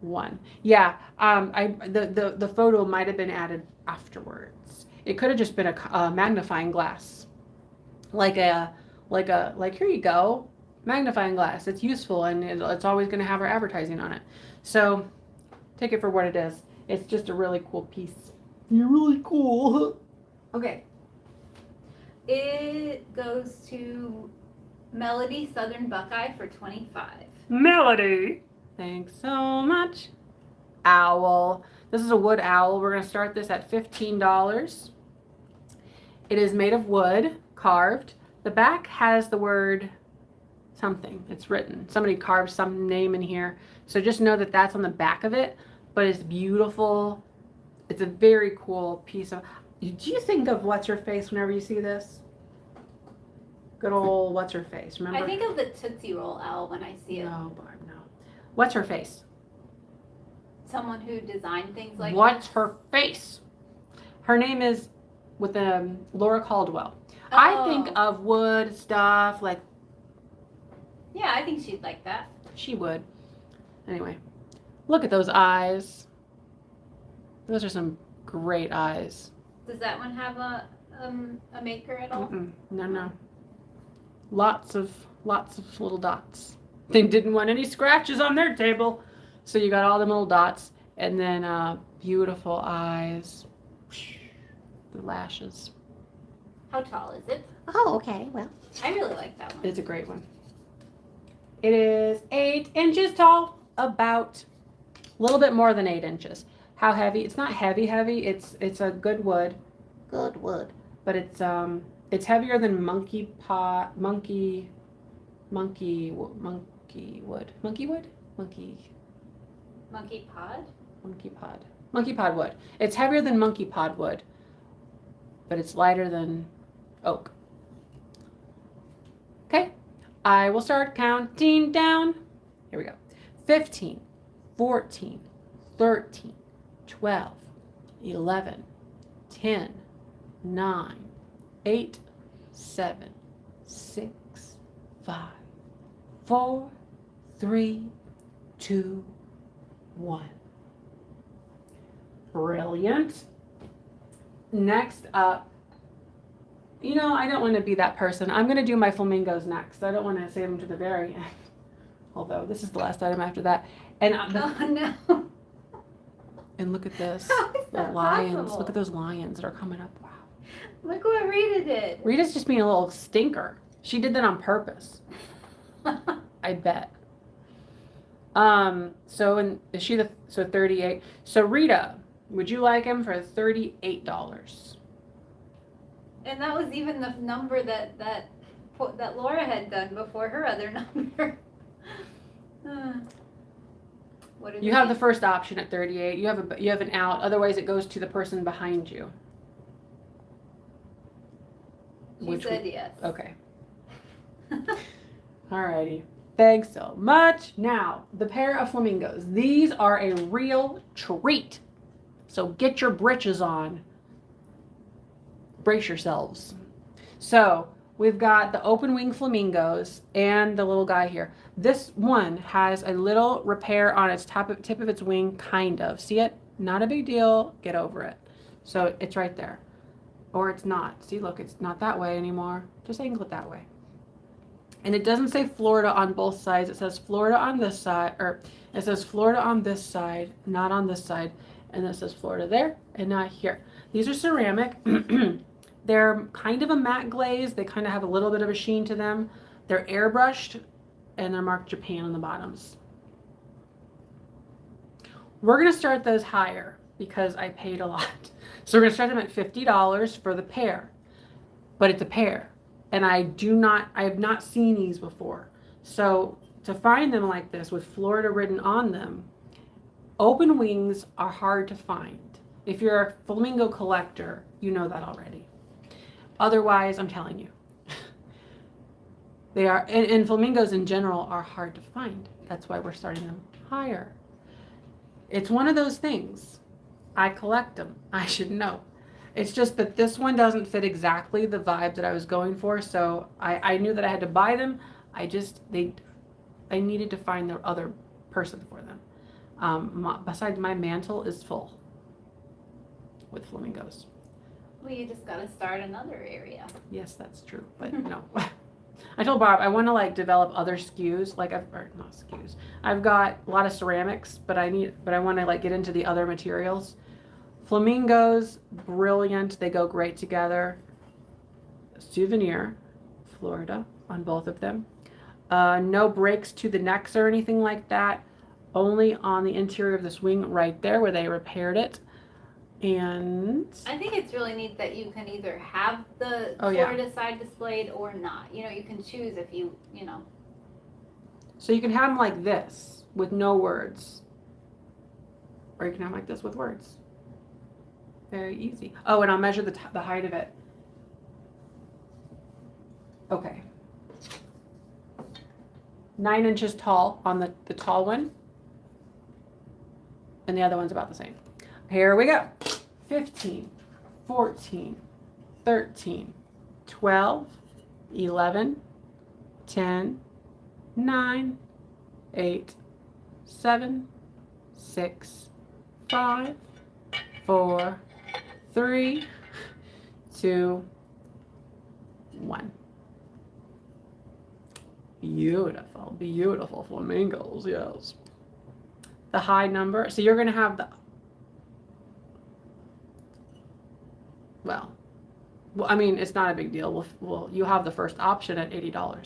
1. Yeah, the photo might have been added afterwards. It could have just been a magnifying glass. Like here you go, magnifying glass. It's useful and it's always going to have our advertising on it. So take it for what it is. It's just a really cool piece. You're really cool. Okay. It goes to Melody Southern Buckeye for 25. Melody. Thanks so much. Owl. This is a wood owl. We're going to start this at $15. It is made of wood, carved. The back has the word something. It's written. Somebody carved some name in here. So just know that that's on the back of it. But it's beautiful. It's a very cool piece of... Do you think of What's-Her-Face whenever you see this? Good old What's-Her-Face, remember? I think of the Tootsie Roll owl when I see it. No, Barb, no. What's-Her-Face? Someone who designed things like What's-Her-Face? Her name is with Laura Caldwell. Oh. I think of wood stuff like... Yeah, I think she'd like that. She would. Anyway, look at those eyes. Those are some great eyes. Does that one have a maker at all? No. Lots of little dots. They didn't want any scratches on their table, so you got all them little dots, and then beautiful eyes, the lashes. How tall is it? Oh, okay. Well, I really like that one. It's a great one. It is 8 inches tall, about a little bit more than 8 inches. How heavy? It's not heavy. It's a good wood, good wood. but it's heavier than monkey wood. Monkey pod wood. It's heavier than monkey pod wood, but it's lighter than oak. Okay, I will start counting down. Here we go. 15, 14, 13, 12, 11, 10, 9, 8, 7, 6, 5, 4, 3, 2, 1. Brilliant. Next up, I don't want to be that person. I'm going to do my flamingos next. I don't want to save them to the very end. Although this is the last item after that. And Oh no. And look at this. How is The that lions. possible? Look at those lions that are coming up. Wow. Look what Rita did. Rita's just being a little stinker. She did that on purpose. I bet. Is she so 38? So Rita, would you like him for $38? And that was even the number that Laura had done before her other number. What did You have the first option at 38. You have an out. Otherwise, it goes to the person behind you. She said yes. Okay. Alrighty. Thanks so much. Now, the pair of flamingos. These are a real treat. So get your britches on. Brace yourselves. So we've got the open wing flamingos and the little guy here. This one has a little repair on its tip of its wing, kind of. See it? Not a big deal. Get over it. So it's right there. Or it's not. See, look, it's not that way anymore. Just angle it that way. And it doesn't say Florida on both sides. It says Florida on this side, or it says Florida on this side, not on this side. And it says Florida there and not here. These are ceramic. They're kind of a matte glaze. They kind of have a little bit of a sheen to them. They're airbrushed and they're marked Japan on the bottoms. We're going to start those higher because I paid a lot. So we're going to start them at $50 for the pair. But it's a pair. And I have not seen these before. So to find them like this with Florida written on them, open wings are hard to find. If you're a flamingo collector, you know that already. Otherwise, I'm telling you. They are, and flamingos in general are hard to find. That's why we're starting them higher. It's one of those things. I collect them. I should know. It's just that this one doesn't fit exactly the vibe that I was going for, so I knew that I had to buy them. I needed to find the other person for them. Besides, my mantle is full with flamingos. Well, you just got to start another area. Yes, that's true, but no. I told Barb I want to develop other SKUs, not SKUs. I've got a lot of ceramics, but I want to get into the other materials. Flamingos, brilliant. They go great together. Souvenir, Florida, on both of them. No breaks to the necks or anything like that. Only on the interior of this wing right there where they repaired it. And I think it's really neat that you can either have the Florida side displayed or not. You can choose if you. So you can have them like this with no words. Or you can have them like this with words. Very easy. Oh, and I'll measure the height of it. Okay. 9 inches tall on the tall one. And the other one's about the same. Here we go. 15, 14, 13, 12, 11, 10, 9, 8, 7, 6, 5, 4, 3, 2, 1. Beautiful, beautiful flamingos, yes. The high number, so you're going to have the, well, I mean, it's not a big deal. You have the first option at $80.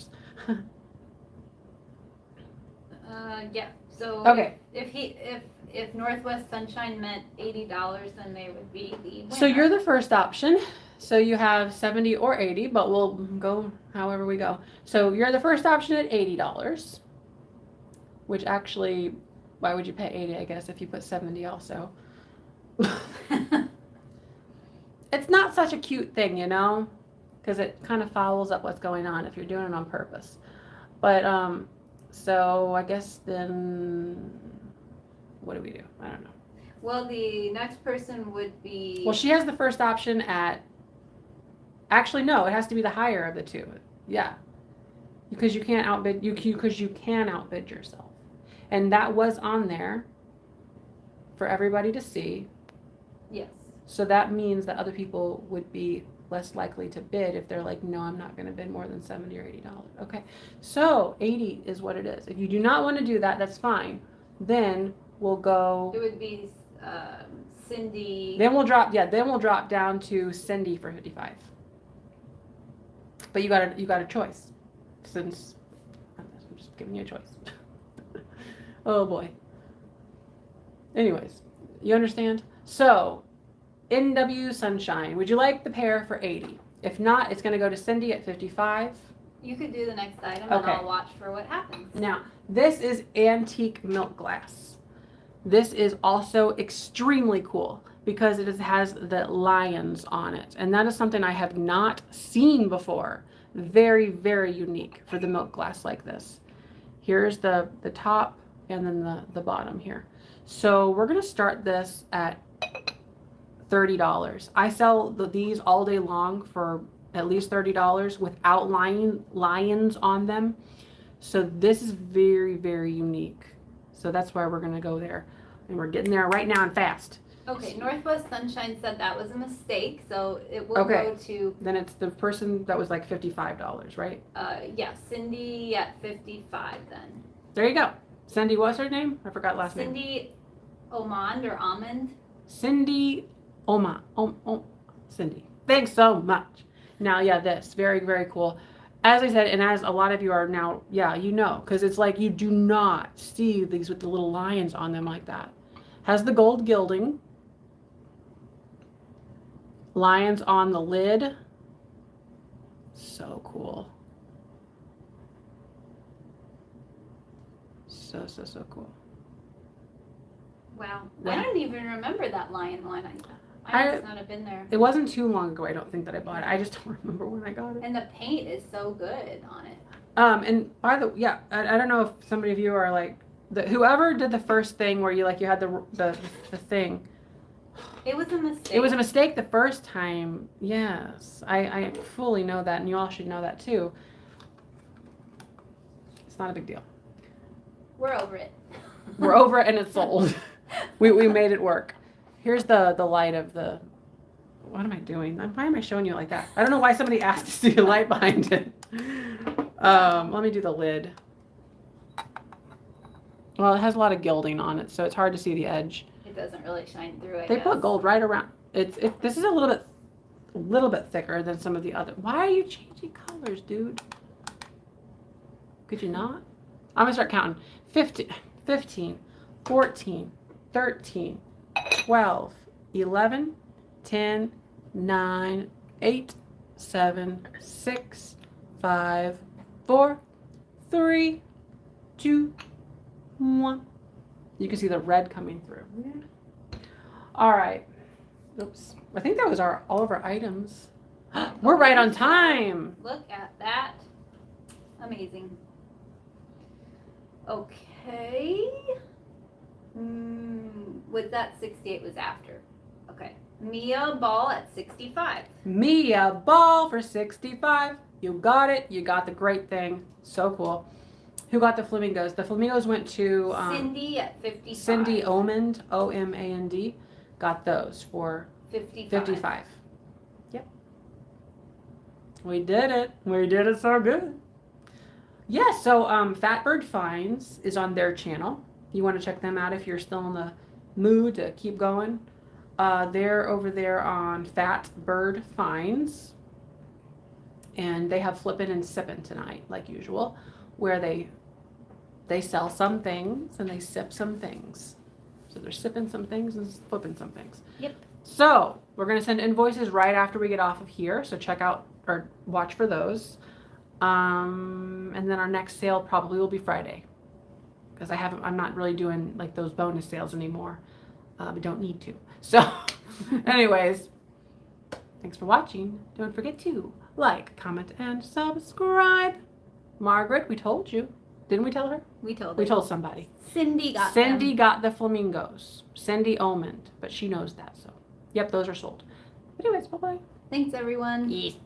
Yeah. So Okay. if Northwest Sunshine meant $80, then they would be the winner. So you're the first option. So you have 70 or 80, but we'll go however we go. So you're the first option at $80, which actually, why would you pay 80, I guess, if you put 70 also? It's not such a cute thing, you know, because it kind of follows up what's going on if you're doing it on purpose. But, so I guess then, what do we do? I don't know. Well, the next person would be. Well, she has the first option at, actually, no, it has to be the higher of the two. Yeah. Because you can't outbid, because you can outbid yourself. And that was on there for everybody to see. Yes. So that means that other people would be less likely to bid if they're like, no, I'm not going to bid more than $70 or $80. Okay. So 80 is what it is. If you do not want to do that, that's fine. Then we'll go. It would be Cindy. Then we'll drop down to Cindy for 55. But you got a choice, since I'm just giving you a choice. Oh boy. Anyways, you understand? So, NW Sunshine, would you like the pair for 80? If not, it's going to go to Cindy at 55. You could do the next item, Okay. and I'll watch for what happens. Now, this is antique milk glass. This is also extremely cool because it has the lions on it. And that is something I have not seen before. Very, very unique for the milk glass like this. Here's the top and then the bottom here. So we're going to start this at $30. I sell these all day long for at least $30 without lions on them. So this is very, very unique. So that's why we're going to go there. And we're getting there right now and fast. Okay, Northwest Sunshine said that was a mistake, so it will Okay. go to, Then it's the person that was like $55, right? yeah, Cindy at 55 then. There you go. Cindy, what's her name? I forgot last name. Cindy Omond or Almond. Cindy Oma. Cindy. Thanks so much. Now, yeah, this. Very, very cool. As I said, and as a lot of you are now, yeah, you know, because it's like you do not see these with the little lions on them like that. Has the gold gilding. Lions on the lid. So cool. So cool. Wow. Yeah. I don't even remember that lion one. I must not have been there. It wasn't too long ago, I don't think, that I bought it. I just don't remember when I got it. And the paint is so good on it. And by the yeah, I don't know if somebody of you are like whoever did the first thing where you had the thing. It was a mistake. It was a mistake the first time. Yes, I fully know that, and you all should know that too. It's not a big deal. We're over it. We're over it, and it's sold. We made it work. Here's the light of the. What am I doing? Why am I showing you like that? I don't know why somebody asked to see a light behind it. Let me do the lid. Well, it has a lot of gilding on it, so it's hard to see the edge. It doesn't really shine through, I They guess. put gold right around. This is a little bit thicker than some of the other. Why are you changing colors, dude? Could you not? I'm gonna start counting. 15, 14, 13, 12, 11, 10, 9, 8, 7, 6, 5, 4, 3, 2, 1. You can see the red coming through. All right. Oops. I think that was all of our items. We're right on time. Look at that. Amazing. Okay. With that 68 was after. Okay. Mia Ball at 65. Mia Ball for 65. You got it. You got the great thing. So cool. Who got the flamingos? The flamingos went to Cindy at 55. Cindy Omand, Omand, got those for 55. Yep. We did it. We did it so good. Yeah, so Fatbird Finds is on their channel. You want to check them out if you're still in the mood to keep going. They're over there on Fatbird Finds. And they have Flippin' and Sippin' tonight, like usual, where they sell some things and they sip some things. So they're sipping some things and flipping some things. Yep. So we're going to send invoices right after we get off of here. So check out or watch for those. And then our next sale probably will be Friday. Because I'm not really doing like those bonus sales anymore. We don't need to. So anyways, thanks for watching. Don't forget to like, comment, and subscribe. Margaret, we told you. Didn't we tell her? We told We her. told somebody. Cindy got Cindy them. got the flamingos. Cindy Omand, but she knows that. So, yep, those are sold. Anyways, bye-bye. Thanks, everyone. Yes.